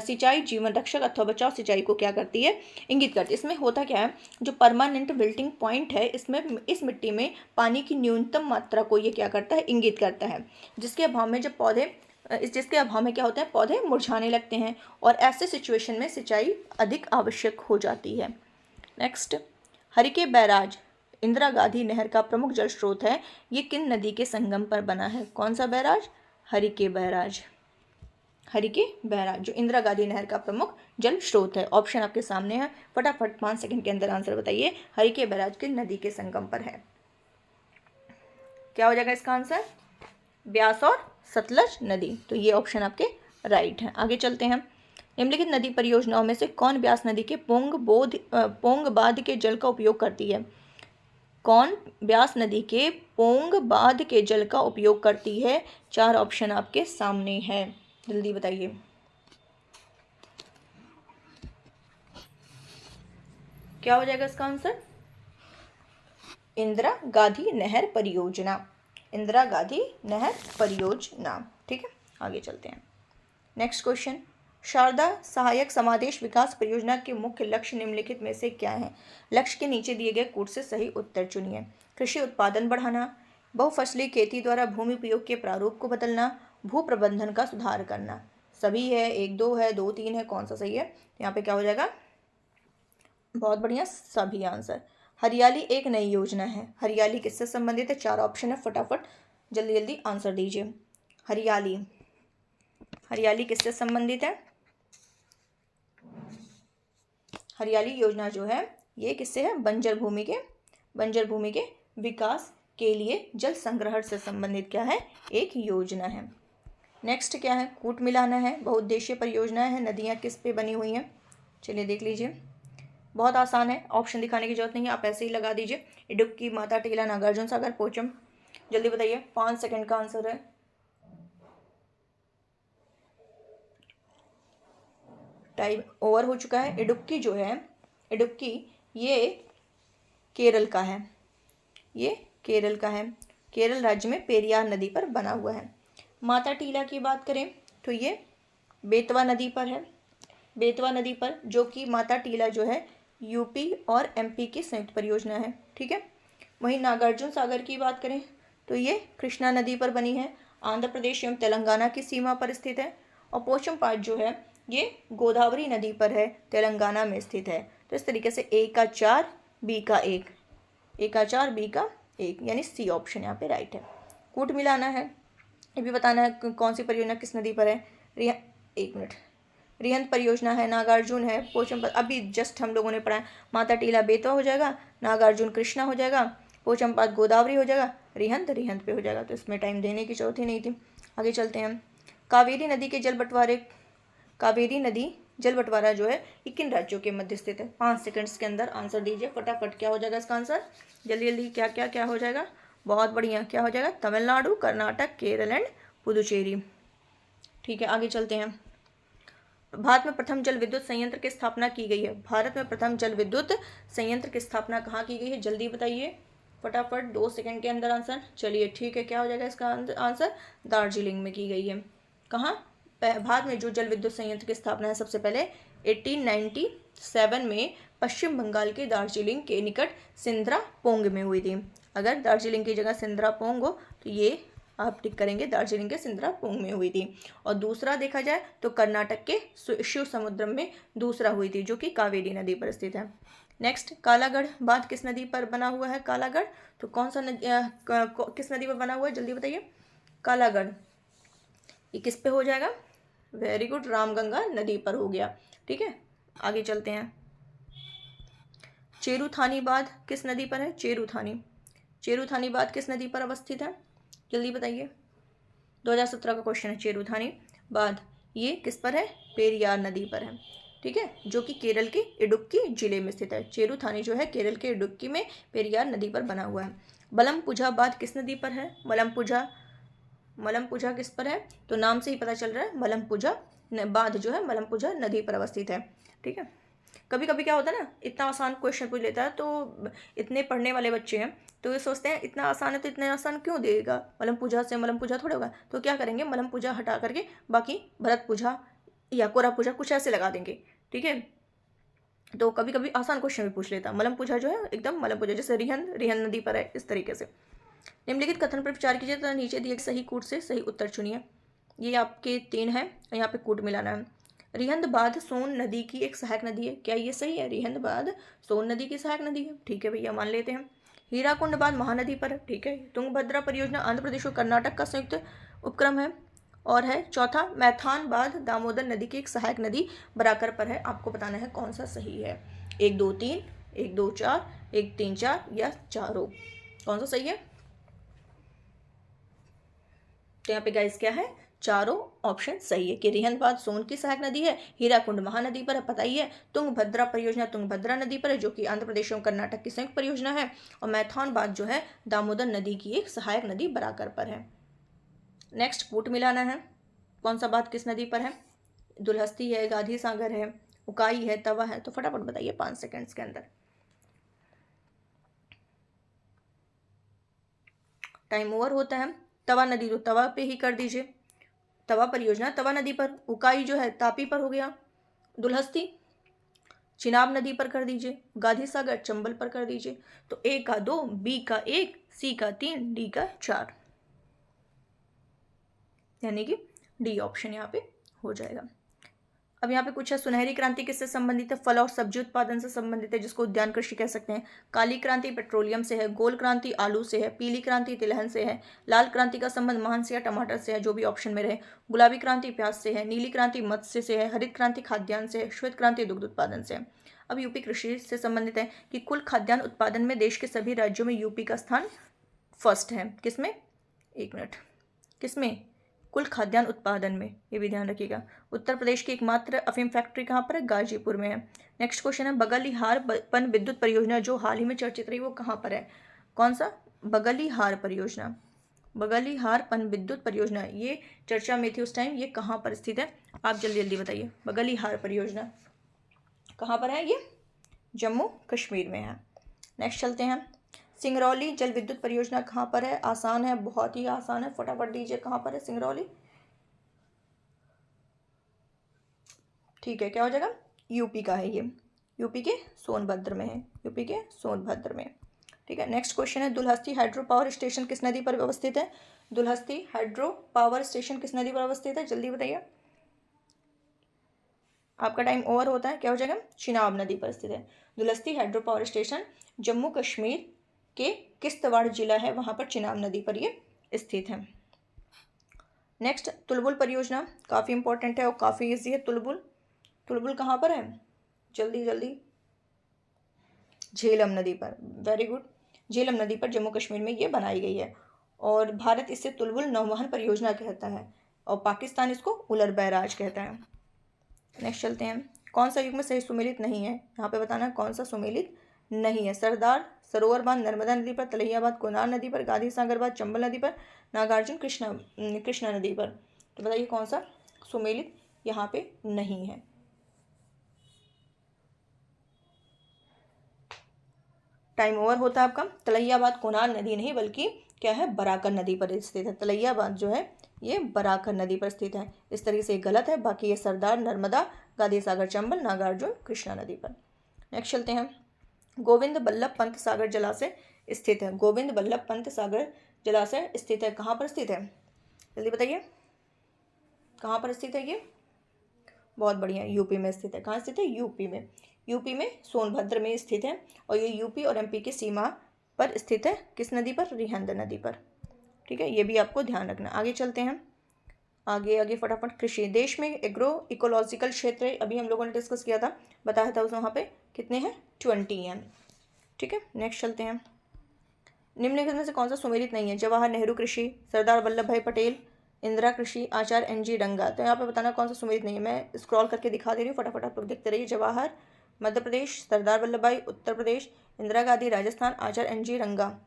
सिंचाई जीवन रक्षक अथवा बचाव सिंचाई को क्या करती है? इंगित करती है। इसमें होता क्या है, जो परमानेंट विल्टिंग पॉइंट है, इसमें इस मिट्टी में पानी की न्यूनतम मात्रा को ये क्या करता है? इंगित करता है, जिसके अभाव में क्या होता है? पौधे मुरझाने लगते हैं, और ऐसे सिचुएशन में सिंचाई अधिक आवश्यक हो जाती है। नेक्स्ट, हरिके बैराज इंदिरा गांधी नहर का प्रमुख जल स्रोत है। ये किन नदी के संगम पर बना है? कौन सा barrage? Harike barrage. Harike barrage जो इंदिरा गांधी नहर का प्रमुख जल स्रोत है। ऑप्शन आपके सामने है, फटाफट 5 सेकंड के अंदर आंसर बताइए। हरिके बैराज किन नदी के संगम पर है? क्या हो जाएगा इसका आंसर? ब्यास और सतलज नदी। तो ये ऑप्शन आपके राइट है। आगे चलते हैं। निम्नलिखित नदी परियोजनाओं में से कौन ब्यास नदी के पोंग बांध के जल का उपयोग करती है? कौन ब्यास नदी के पोंग बांध के जल का उपयोग करती है? 4 ऑप्शन आपके सामने है, जल्दी बताइए। क्या हो जाएगा इसका आंसर? इंदिरा गांधी नहर परियोजना। इंदिरा गांधी नहर परियोजना। ठीक है, आगे चलते हैं। नेक्स्ट क्वेश्चन, शारदा सहायक समादेश विकास परियोजना के मुख्य लक्ष्य निम्नलिखित में से क्या है? लक्ष्य के नीचे दिए गए कूट से सही उत्तर चुनिए। कृषि उत्पादन बढ़ाना, बहुफसली खेती द्वारा भूमि उपयोग के प्रारूप को बदलना, भू प्रबंधन का सुधार करना। सभी है, 1 2 है, 2 3 है, कौन सा सही है? यहाँ पे क्या हो जाएगा? बहुत बढ़िया, सभी आंसर। हरियाली एक नई योजना है। हरियाली किससे संबंधित है? 4 ऑप्शन है, फटाफट जल्दी जल्दी आंसर दीजिए। हरियाली किससे संबंधित है? हरियाली योजना जो है ये किससे है? बंजर भूमि के विकास के लिए जल संग्रहण से संबंधित क्या है? एक योजना है। नेक्स्ट क्या है? कूट मिलाना है, बहुउद्देशीय परियोजना है, नदियाँ किस पे बनी हुई हैं? चलिए देख लीजिए, बहुत आसान है, ऑप्शन दिखाने की जरूरत नहीं है, आप ऐसे ही लगा दीजिए। इडुक्की, माता टीला, नागार्जुन सागर, पोचम। जल्दी बताइए, 5 सेकंड का आंसर है। टाइम ओवर हो चुका है। इडुक्की जो है, इडुक्की ये केरल का है, केरल राज्य में पेरियार नदी पर बना हुआ है। माता टीला की बात करें तो ये बेतवा नदी पर है, बेतवा नदी पर, जो कि माता टीला जो है यूपी और एमपी की संयुक्त परियोजना है। ठीक है, वहीं नागार्जुन सागर की बात करें तो ये कृष्णा नदी पर बनी है, आंध्र प्रदेश एवं तेलंगाना की सीमा पर स्थित है। और पोचमपाट जो है ये गोदावरी नदी पर है, तेलंगाना में स्थित है। तो इस तरीके से ए का 4, बी का 1, ए का 4, बी का 1, यानी सी ऑप्शन यहाँ पे राइट है। कूट मिलाना है, ये भी बताना है कौन सी परियोजना किस नदी पर है। रिहंद परियोजना है, नागार्जुन है, पोचमपाट अभी जस्ट हम लोगों ने पढ़ा है। माता टीला बेतवा हो जाएगा, नागार्जुन कृष्णा हो जाएगा, पोचमपाट गोदावरी हो जाएगा, रिहंद पे हो जाएगा। तो इसमें टाइम देने की जरूरत ही नहीं थी। आगे चलते हैं। कावेरी नदी जल बंटवारा जो है ये किन राज्यों के मध्य स्थित है? 5 सेकंड्स के अंदर आंसर दीजिए फटाफट। क्या हो जाएगा इसका आंसर? जल्दी जल्दी, क्या हो जाएगा? बहुत बढ़िया, क्या हो जाएगा? तमिलनाडु, कर्नाटक, केरल एंड पुदुचेरी। ठीक है, आगे चलते हैं। भारत में प्रथम जल विद्युत संयंत्र की स्थापना की गई है। भारत में प्रथम जल विद्युत संयंत्र की स्थापना कहाँ की गई है? जल्दी बताइए फटाफट, 2 सेकंड के अंदर आंसर। चलिए ठीक है, क्या हो जाएगा इसका आंसर? दार्जिलिंग में की गई है। कहाँ? भारत में जो जल विद्युत संयंत्र की स्थापना है सबसे पहले 1897 में पश्चिम बंगाल के दार्जिलिंग के निकट सिंद्रापोंग में हुई थी। अगर दार्जिलिंग की जगह सिंद्रापोंग हो तो ये आप टिक करेंगे, दार्जिलिंग के सिंद्रापुंग में हुई थी। और दूसरा देखा जाए तो कर्नाटक के शिव समुद्रम में दूसरा हुई थी, जो कि कावेरी नदी पर स्थित है। नेक्स्ट, कालागढ़ बांध किस नदी पर बना हुआ है? कालागढ़, तो कौन सा नदी किस नदी पर बना हुआ है, जल्दी बताइए। कालागढ़ ये किस पे हो जाएगा? वेरी गुड, रामगंगा नदी पर हो गया। ठीक है, आगे चलते हैं। चेरुथानी बांध किस नदी पर है? चेरुथानी बांध किस नदी पर अवस्थित है, जल्दी बताइए। 2017 का क्वेश्चन है। चेरुथानी बांध ये किस पर है? पेरियार नदी पर है। ठीक है, जो कि केरल के इडुक्की जिले में स्थित है। चेरुथानी जो है केरल के इडुक्की में पेरियार नदी पर बना हुआ है। मलमपुझा बांध किस नदी पर है? मलमपुझा किस पर है? तो नाम से ही पता चल रहा है, मलमपुझा बांध जो है मलमपुझा नदी पर अवस्थित है। ठीक है, कभी कभी क्या होता है ना, इतना आसान क्वेश्चन पूछ लेता है तो इतने पढ़ने वाले बच्चे हैं तो ये सोचते हैं इतना आसान है तो इतना आसान क्यों देगा, मलमपुझा से मलमपुझा थोड़ा होगा। तो क्या करेंगे, मलमपुझा हटा करके बाकी भरतपुझा या कोरापुझा कुछ ऐसे लगा देंगे। ठीक है, तो कभी कभी आसान क्वेश्चन भी पूछ लेता। मलमपुझा जो है एकदम मलमपुझा, जैसे रिहंद नदी पर है, इस तरीके से। निम्नलिखित कथन पर विचार कीजिए तथा नीचे दिए सही कूट से सही उत्तर चुनिए। ये आपके 3 है, यहाँ पे कूट मिलाना है। रिहंद बांध सोन नदी की एक सहायक नदी है, क्या ये सही है? रिहंद बांध सोन नदी की सहायक नदी है, ठीक है भैया, मान लेते हैं। हीराकुंड बांध महानदी पर है, ठीक है। तुंगभद्रा परियोजना आंध्र प्रदेश और कर्नाटक का संयुक्त उपक्रम है। और है चौथा, मैथान बांध दामोदर नदी की एक सहायक नदी बराकर पर है। आपको बताना है कौन सा सही है, 1 2 3, 1 2 4, 1 3 4 या चारों, कौन सा सही है? तो यहाँ पे गाइस क्या है, चारों ऑप्शन सही है कि रिहंद बांध सोन की सहायक नदी है, हीराकुंड महानदी पर है, पता ही है। तुंगभद्रा परियोजना तुंगभद्रा नदी पर है, जो कि आंध्र प्रदेश और कर्नाटक की संयुक्त परियोजना है। और मैथान बांध जो है दामोदर नदी की एक सहायक नदी बराकर पर है। नेक्स्ट, कूट मिलाना है। कौन सा बांध किस नदी पर है? दुलहस्ती है, गांधी सागर है, उकाई है, तवा है, तो फटाफट बताइए 5 सेकेंड्स के अंदर। टाइम ओवर होता है। तवा नदी तो तवा पे ही कर दीजिए, तवा परियोजना तवा नदी पर। उकाई जो है तापी पर हो गया। दुलहस्ती चिनाब नदी पर कर दीजिए। गांधी सागर चंबल पर कर दीजिए। तो ए का 2, बी का 1, सी का 3, डी का 4, यानी कि डी ऑप्शन यहाँ पे हो जाएगा। अब यहाँ पे कुछ है, सुनहरी क्रांति किससे संबंधित है? फल और सब्जी उत्पादन से संबंधित है, जिसको उद्यान कृषि कह सकते हैं। काली क्रांति पेट्रोलियम से है, गोल क्रांति आलू से है, पीली क्रांति तिलहन से है, लाल क्रांति का संबंध महान से या टमाटर से है, जो भी ऑप्शन में रहे। गुलाबी क्रांति प्याज से है, नीली क्रांति मत्स्य से है, हरित क्रांति खाद्यान्न से है, श्वेत क्रांति दुग्ध उत्पादन से है। अब यूपी कृषि से संबंधित है कि कुल खाद्यान्न उत्पादन में देश के सभी राज्यों में यूपी का स्थान फर्स्ट है। किसमें? 1 मिनट, किसमें? कुल खाद्यान्न उत्पादन में, ये भी ध्यान रखिएगा। उत्तर प्रदेश की एकमात्र अफीम फैक्ट्री कहाँ पर है? गाजीपुर में है। नेक्स्ट क्वेश्चन है, बगलिहार पन विद्युत परियोजना जो हाल ही में चर्चित रही वो कहाँ पर है? कौन सा? बगलिहार परियोजना। बगलिहार पन विद्युत परियोजना ये चर्चा में थी उस टाइम, ये कहाँ पर स्थित है? आप जल्दी जल्दी बताइए। बगलिहार परियोजना कहाँ पर है? ये जम्मू कश्मीर में है। नेक्स्ट चलते हैं, सिंगरौली जल विद्युत परियोजना कहाँ पर है? आसान है, बहुत ही आसान है, फटाफट दीजिए कहाँ पर है सिंगरौली। ठीक है, क्या हो जाएगा? यूपी का है ये, यूपी के सोनभद्र में है, यूपी के सोनभद्र में। ठीक है, नेक्स्ट क्वेश्चन है, दुलहस्ती हाइड्रो पावर स्टेशन किस नदी पर अवस्थित है? दुलहस्ती हाइड्रो पावर स्टेशन किस नदी पर अवस्थित है, जल्दी बताइए। आपका टाइम ओवर होता है, क्या हो जाएगा? चिनाब नदी पर स्थित है। Dulhasti hydro power station Jammu Kashmir के किश्तवाड़ जिला है, वहाँ पर चिनाब नदी पर ये स्थित है। नेक्स्ट, तुलबुल परियोजना काफ़ी इंपॉर्टेंट है और काफ़ी ईजी है। तुलबुल कहाँ पर है? जल्दी जल्दी, झेलम नदी पर, वेरी गुड। झेलम नदी पर जम्मू कश्मीर में ये बनाई गई है और भारत इसे तुलबुल नौवहन परियोजना कहता है और पाकिस्तान इसको उलर बैराज कहता है। नेक्स्ट चलते हैं, कौन सा युग में सही सुमेलित नहीं है? यहाँ पे बताना है कौन सा सुमेलित नहीं है। सरदार सरोवर बांध नर्मदा नदी पर, तलैया बांध कोनार नदी पर, गांधी सागर बांध चंबल नदी पर, नागार्जुन कृष्णा नदी पर। तो बताइए कौन सा सुमेलित यहाँ पे नहीं है। टाइम ओवर होता है आपका। तलैया बांध कोनार नदी नहीं बल्कि क्या है? बराकर नदी पर स्थित है। तलैया बांध जो है ये बराकर नदी पर स्थित है। इस तरीके से गलत है, बाकी ये सरदार नर्मदा गांधी सागर चंबल नागार्जुन कृष्णा नदी पर। नेक्स्ट चलते हैं, गोविंद बल्लभ पंत सागर जलाशय स्थित है। गोविंद बल्लभ पंत सागर जलाशय स्थित है? कहाँ पर स्थित है, जल्दी बताइए, कहाँ पर स्थित है ये? बहुत बढ़िया, यूपी में स्थित है। कहाँ स्थित है? यूपी में। यूपी में सोनभद्र में स्थित है और ये यूपी और एमपी की सीमा पर स्थित है। किस नदी पर? रिहंद नदी पर। ठीक है, ये भी आपको ध्यान रखना। आगे चलते हैं, आगे आगे फटाफट। कृषि, देश में एग्रो इकोलॉजिकल क्षेत्र अभी हम लोगों ने डिस्कस किया था, बताया था वहाँ पे कितने हैं? 20 हैं। ठीक है, नेक्स्ट चलते हैं। निम्नलिखित में से कौन सा सुमेलित नहीं है? जवाहर नेहरू कृषि, सरदार वल्लभ भाई पटेल, इंदिरा कृषि, आचार्य एनजी रंगा। तो यहाँ पे बताना कौन सा सुमेलित नहीं है। मैं स्क्रॉल करके दिखा दे रही हूँ, फटाफट आप लोग देखते रहिए। जवाहर मध्य प्रदेश, सरदार वल्लभ भाई उत्तर प्रदेश, इंदिरा गांधी राजस्थान, आचार्य एनजी रंगा।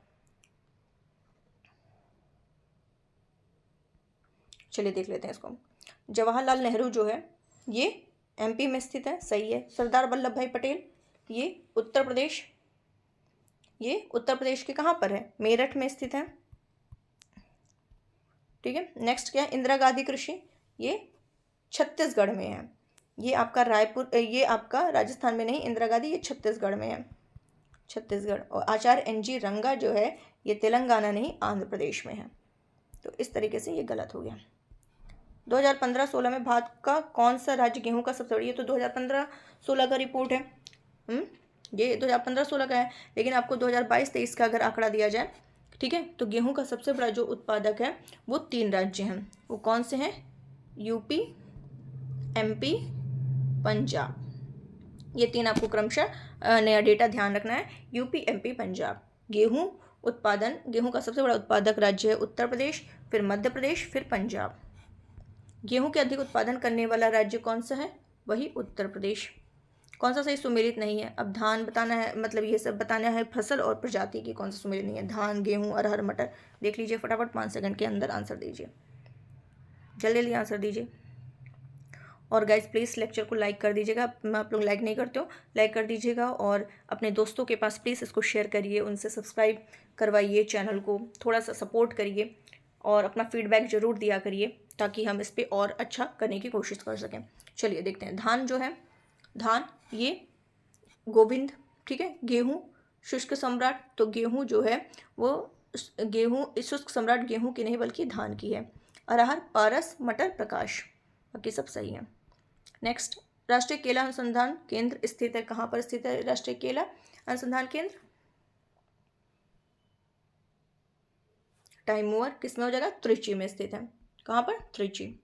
चलिए देख लेते हैं इसको। जवाहरलाल नेहरू जो है ये एमपी में स्थित है, सही है। सरदार वल्लभ भाई पटेल ये उत्तर प्रदेश, ये उत्तर प्रदेश के कहाँ पर है? मेरठ में स्थित है। ठीक है, नेक्स्ट क्या है? इंदिरा गांधी कृषि, ये छत्तीसगढ़ में है। ये आपका रायपुर, ये आपका राजस्थान में नहीं, इंदिरा गांधी ये छत्तीसगढ़ में है, छत्तीसगढ़। और आचार्य एनजी रंगा जो है ये तेलंगाना नहीं, आंध्र प्रदेश में है। तो इस तरीके से ये गलत हो गया। 2015-16 में भारत का कौन सा राज्य गेहूं का सबसे बड़ा? ये तो 2015-16 का रिपोर्ट है। ये 2015-16 का है, लेकिन आपको 2022-23 का अगर आंकड़ा दिया जाए, ठीक है, तो गेहूं का सबसे बड़ा जो उत्पादक है वो 3 राज्य हैं। वो कौन से हैं? UP, MP, Punjab. ये 3 आपको क्रमशः नया डेटा ध्यान रखना है। UP, MP, Punjab. गेहूं उत्पादन, गेहूं का सबसे बड़ा उत्पादक राज्य है उत्तर प्रदेश, फिर मध्य प्रदेश, फिर पंजाब। गेहूं के अधिक उत्पादन करने वाला राज्य कौन सा है? वही उत्तर प्रदेश। कौन सा सही सुमेलित नहीं है? अब धान बताना है, मतलब ये सब बताना है फसल और प्रजाति की कौन सा सुमेलित नहीं है। धान, गेहूं, अरहर, मटर। देख लीजिए फटाफट, 5 सेकंड के अंदर आंसर दीजिए, जल्दी जल्दी आंसर दीजिए। और गाइज प्लीज़ लेक्चर को लाइक कर दीजिएगा, आप लोग लाइक नहीं करते हो, लाइक कर दीजिएगा। और अपने दोस्तों के पास प्लीज़ इसको शेयर करिए, उनसे सब्सक्राइब करवाइए चैनल को, थोड़ा सा सपोर्ट करिए और अपना फीडबैक ज़रूर दिया करिए ताकि हम इस पर और अच्छा करने की कोशिश कर सकें। चलिए देखते हैं। धान जो है, धान ये गोविंद, ठीक है। गेहूँ शुष्क सम्राट, तो गेहूँ जो है वो गेहूँ शुष्क सम्राट गेहूँ की नहीं बल्कि धान की है। अरहर, पारस, मटर, प्रकाश, बाकी सब सही है। नेक्स्ट, राष्ट्रीय केला अनुसंधान केंद्र स्थित है? कहाँ पर स्थित है राष्ट्रीय केला अनुसंधान केंद्र? टाइम ओवर, किस में हो जाएगा? त्रिची में स्थित है। कहाँ पर? त्रिची।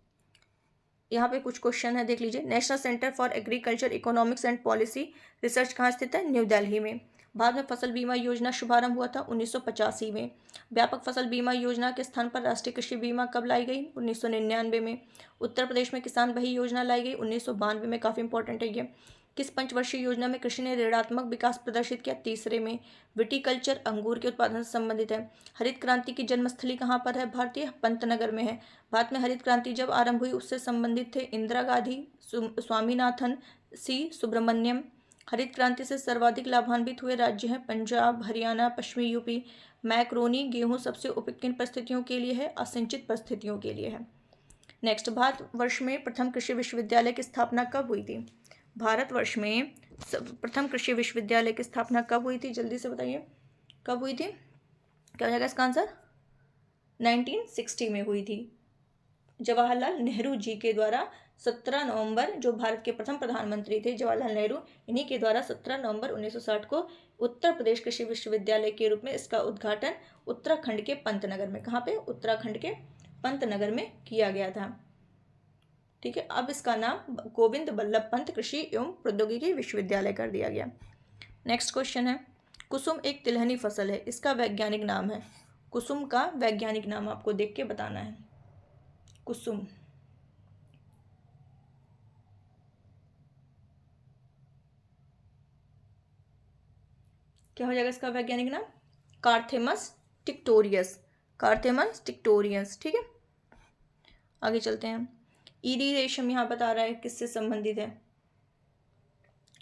यहाँ पे कुछ क्वेश्चन है, देख लीजिए। National centre for agriculture economics and policy research कहाँ स्थित है? न्यू दिल्ली में। बाद में फसल बीमा योजना शुभारंभ हुआ था 1985 में। व्यापक फसल बीमा योजना के स्थान पर राष्ट्रीय कृषि बीमा कब लाई गई? 1999 में। उत्तर प्रदेश में किसान भाई योजना लाई गई 1992 में, काफ़ी इंपॉर्टेंट है ये। किस पंचवर्षीय योजना में कृषि ने ऋणात्मक विकास प्रदर्शित किया? तीसरे में। विटीकल्चर अंगूर के उत्पादन से संबंधित है। हरित क्रांति की जन्मस्थली कहाँ पर है? भारतीय पंतनगर में है। भारत में हरित क्रांति जब आरंभ हुई उससे संबंधित थे इंदिरा गांधी, स्वामीनाथन, सी सुब्रमण्यम। हरित क्रांति से सर्वाधिक लाभान्वित हुए राज्य हैं पंजाब, हरियाणा, पश्चिमी यूपी। मैक्रोनी गेहूं सबसे उपयुक्त किन परिस्थितियों के लिए है? असिंचित परिस्थितियों के लिए है। नेक्स्ट, भारतवर्ष में प्रथम कृषि विश्वविद्यालय की स्थापना कब हुई थी? भारतवर्ष में प्रथम कृषि विश्वविद्यालय की स्थापना कब हुई थी? जल्दी से बताइए, कब हुई थी? क्या हो जाएगा इसका आंसर? 1960 में हुई थी। जवाहरलाल नेहरू जी के द्वारा 17 नवंबर, जो भारत के प्रथम प्रधानमंत्री थे जवाहरलाल नेहरू, इन्हीं के द्वारा 17 नवंबर 1960 को उत्तर प्रदेश कृषि विश्वविद्यालय के रूप में इसका उद्घाटन उत्तराखंड के पंतनगर में, कहाँ पे? उत्तराखंड के पंतनगर में किया गया था। ठीक है, अब इसका नाम गोविंद बल्लभ पंत कृषि एवं प्रौद्योगिकी विश्वविद्यालय कर दिया गया। नेक्स्ट क्वेश्चन है, कुसुम एक तिलहनी फसल है, इसका वैज्ञानिक नाम है? कुसुम का वैज्ञानिक नाम आपको देख के बताना है। कुसुम, क्या हो जाएगा इसका वैज्ञानिक नाम? कार्थेमस टिक्टोरियस, कार्थेमस टिक्टोरियस। ठीक है, आगे चलते हैं। ईरी रेशम यहाँ बता रहा है किससे संबंधित है?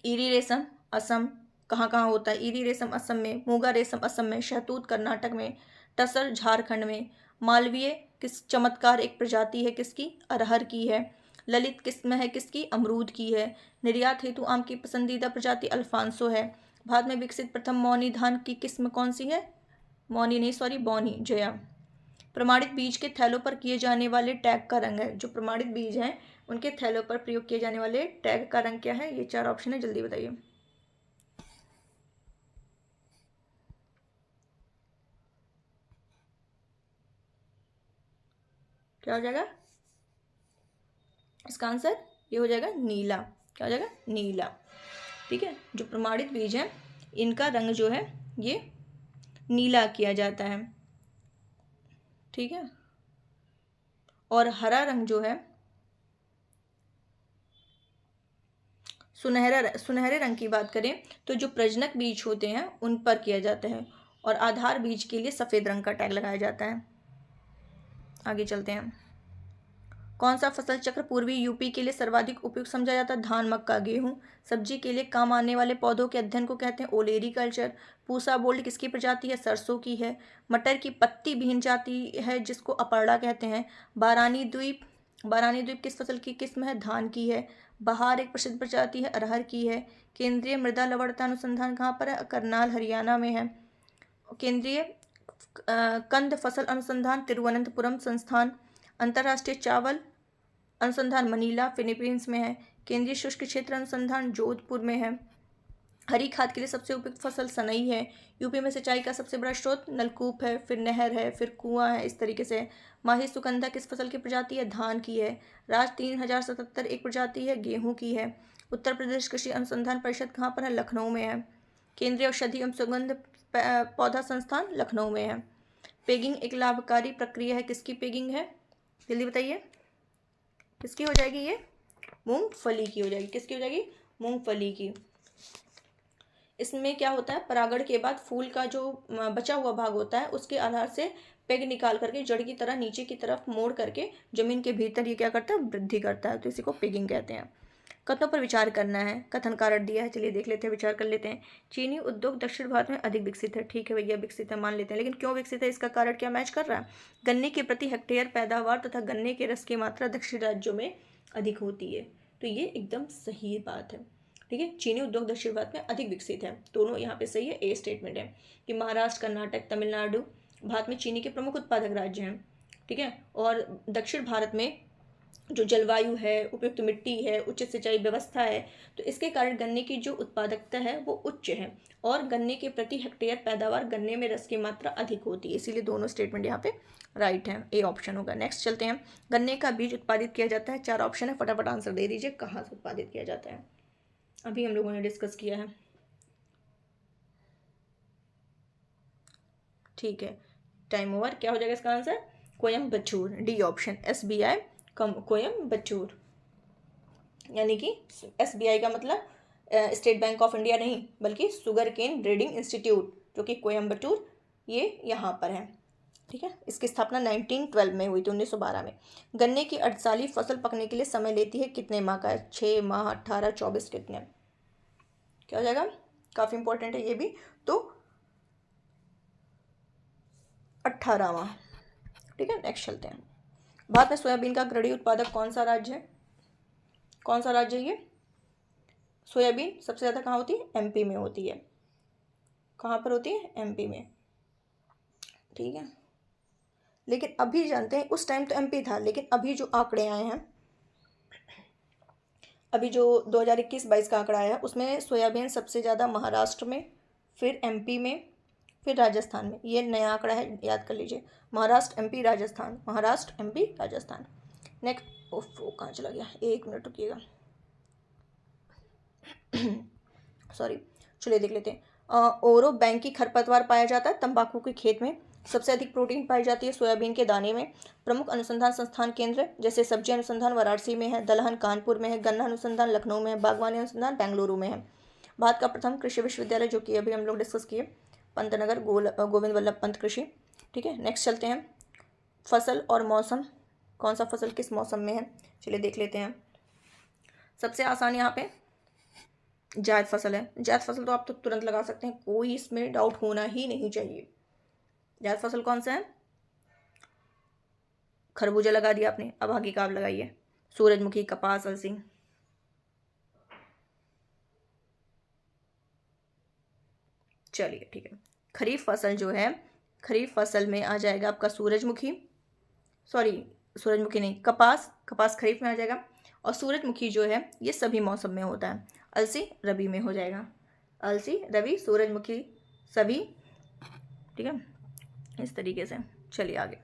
ईरी रेशम असम, कहाँ कहाँ होता है? ईरी रेशम असम में, मूंगा रेशम असम में, शहतूत कर्नाटक में, टसर झारखंड में। मालवीय किस चमत्कार एक प्रजाति है किसकी? अरहर की है। ललित किस्म है किसकी? अमरूद की है। निर्यात हेतु आम की पसंदीदा प्रजाति अल्फांसो है। भारत में विकसित प्रथम मौनी धान की किस्म कौन सी है? मौनी नहीं, सॉरी, बौनी, जया। प्रमाणित बीज के थैलों पर किए जाने वाले टैग का रंग है। जो प्रमाणित बीज हैं उनके थैलों पर प्रयोग किए जाने वाले टैग का रंग क्या है? ये 4 ऑप्शन है, जल्दी बताइए। क्या हो जाएगा इसका आंसर? ये हो जाएगा नीला। क्या हो जाएगा? नीला। ठीक है, जो प्रमाणित बीज हैं इनका रंग जो है ये नीला किया जाता है। ठीक है, और हरा रंग जो है सुनहरे रंग की बात करें तो जो प्रजनक बीज होते हैं उन पर किया जाता है, और आधार बीज के लिए सफ़ेद रंग का टैग लगाया जाता है। आगे चलते हैं। कौन सा फसल चक्र पूर्वी यूपी के लिए सर्वाधिक उपयुक्त समझा जाता है? धान, मक्का, गेहूं। सब्जी के लिए काम आने वाले पौधों के अध्ययन को कहते हैं ओलेरी कल्चर। पूसा बोल्ड किसकी प्रजाति है? सरसों की है। मटर की पत्ती विहीन जाति है जिसको अपर्णा कहते हैं। बारानी द्वीप किस फसल की किस्म है? धान की है। बहार एक प्रसिद्ध प्रजाति है, अरहर की है। केंद्रीय मृदा लवणता अनुसंधान कहाँ पर है? करनाल, हरियाणा में है। केंद्रीय कंद फसल अनुसंधान तिरुवनंतपुरम संस्थान। अंतर्राष्ट्रीय चावल अनुसंधान मनीला, फिलीपींस में है। केंद्रीय शुष्क क्षेत्र अनुसंधान जोधपुर में है। हरी खाद के लिए सबसे उपयुक्त फसल सनई है। यूपी में सिंचाई का सबसे बड़ा स्रोत नलकूप है, फिर नहर है, फिर कुआं है, इस तरीके से। माही सुगंधा किस फसल की प्रजाति है? धान की है। राज 3077 एक प्रजाति है, गेहूं की है। उत्तर प्रदेश कृषि अनुसंधान परिषद कहाँ पर है? लखनऊ में है। केंद्रीय औषधि एवं सुगंध पौधा संस्थान लखनऊ में है। पेगिंग एक लाभकारी प्रक्रिया है, किसकी पेगिंग है? जल्दी बताइए, किसकी हो जाएगी ये? मूंगफली की हो जाएगी। किसकी हो जाएगी? मूंगफली की। इसमें क्या होता है, परागण के बाद फूल का जो बचा हुआ भाग होता है उसके आधार से पेग निकाल करके जड़ की तरह नीचे की तरफ मोड़ करके जमीन के भीतर ये क्या करता है? वृद्धि करता है, तो इसी को पेगिंग कहते हैं। कथनों पर विचार करना है, कथन कारण दिया है, चलिए देख लेते हैं, विचार कर लेते हैं। चीनी उद्योग दक्षिण भारत में अधिक विकसित है। ठीक है भैया, विकसित है, मान लेते हैं, लेकिन क्यों विकसित है? इसका कारण क्या मैच कर रहा है? गन्ने के प्रति हेक्टेयर पैदावार तथा गन्ने के रस की मात्रा दक्षिण राज्यों में अधिक होती है, तो ये एकदम सही बात है। ठीक है, चीनी उद्योग दक्षिण भारत में अधिक विकसित है, दोनों यहाँ पे सही है। ए स्टेटमेंट है कि महाराष्ट्र, कर्नाटक, तमिलनाडु भारत में चीनी के प्रमुख उत्पादक राज्य हैं। ठीक है, और दक्षिण भारत में जो जलवायु है, उपयुक्त मिट्टी है, उच्च सिंचाई व्यवस्था है, तो इसके कारण गन्ने की जो उत्पादकता है वो उच्च है, और गन्ने के प्रति हेक्टेयर पैदावार, गन्ने में रस की मात्रा अधिक होती है, इसीलिए दोनों स्टेटमेंट यहाँ पे राइट है, ए ऑप्शन होगा। नेक्स्ट चलते हैं। गन्ने का बीज उत्पादित किया जाता है, 4 ऑप्शन है, फटाफट आंसर दे दीजिए, कहाँ से उत्पादित किया जाता है? अभी हम लोगों ने डिस्कस किया है। ठीक है, टाइम ओवर। क्या हो जाएगा इसका answer? Coimbatore, D option, SBI Coimbatore, यानी कि SBI का मतलब स्टेट बैंक ऑफ इंडिया नहीं, बल्कि शुगर केन ब्रीडिंग इंस्टीट्यूट, जो कि कोयम्बटूर ये यहाँ पर है। ठीक है, इसकी स्थापना 1912 में हुई थी, 1912 में। गन्ने की अर्धसाली फसल पकने के लिए समय लेती है, कितने माह का है? 6 माह, 18, 24, कितने? क्या हो जाएगा? काफ़ी इंपॉर्टेंट है ये भी, तो 18 माह। ठीक है, नेक्स्ट चलते हैं। भारत में सोयाबीन का अग्रणी उत्पादक कौन सा राज्य है? कौन सा राज्य है ये? सोयाबीन सबसे ज़्यादा कहाँ होती है? MP में होती है। कहाँ पर होती है? MP में। ठीक है, लेकिन अभी जानते हैं, उस टाइम तो MP था, लेकिन अभी जो आंकड़े आए हैं, अभी जो 2021-22 का आंकड़ा आया है उसमें सोयाबीन सबसे ज़्यादा महाराष्ट्र में, फिर MP में, फिर राजस्थान में। ये नया आंकड़ा है, याद कर लीजिए। Maharashtra, MP, Rajasthan, Maharashtra, MP, Rajasthan. Next, वो कहाँ चला गया? 1 मिनट रुकिएगा, सॉरी, चलिए देख लेते हैं। ओरो बैंक की खरपतवार पाया जाता है तंबाकू के खेत में। सबसे अधिक प्रोटीन पाई जाती है सोयाबीन के दाने में। प्रमुख अनुसंधान संस्थान केंद्र जैसे सब्जी अनुसंधान वाराणसी में है, दलहन कानपुर में है, गन्ना अनुसंधान लखनऊ में है, बागवानी अनुसंधान बेंगलुरु में है। भारत का प्रथम कृषि विश्वविद्यालय, जो कि अभी हम लोग डिस्कस किए, पंतनगर गोविंद वल्लभ पंत कृषि। ठीक है, नेक्स्ट चलते हैं। फसल और मौसम, कौन सा फसल किस मौसम में है? चलिए देख लेते हैं। सबसे आसान यहाँ पे जायद फसल है। जायद फसल तो आप तो तुरंत लगा सकते हैं, कोई इसमें डाउट होना ही नहीं चाहिए। जायद फसल कौन सा है? खरबूजा लगा दिया आपने, अब आगे का आप लगाइए। सूरजमुखी, कपास, अलसी। चलिए ठीक है, खरीफ फसल जो है, खरीफ फसल में आ जाएगा आपका सूरजमुखी, सॉरी सूरजमुखी नहीं, कपास, कपास खरीफ में आ जाएगा। और सूरजमुखी जो है ये सभी मौसम में होता है। अलसी रबी में हो जाएगा, अलसी रबी, सूरजमुखी सभी, ठीक है, इस तरीके से। चलिए आगे,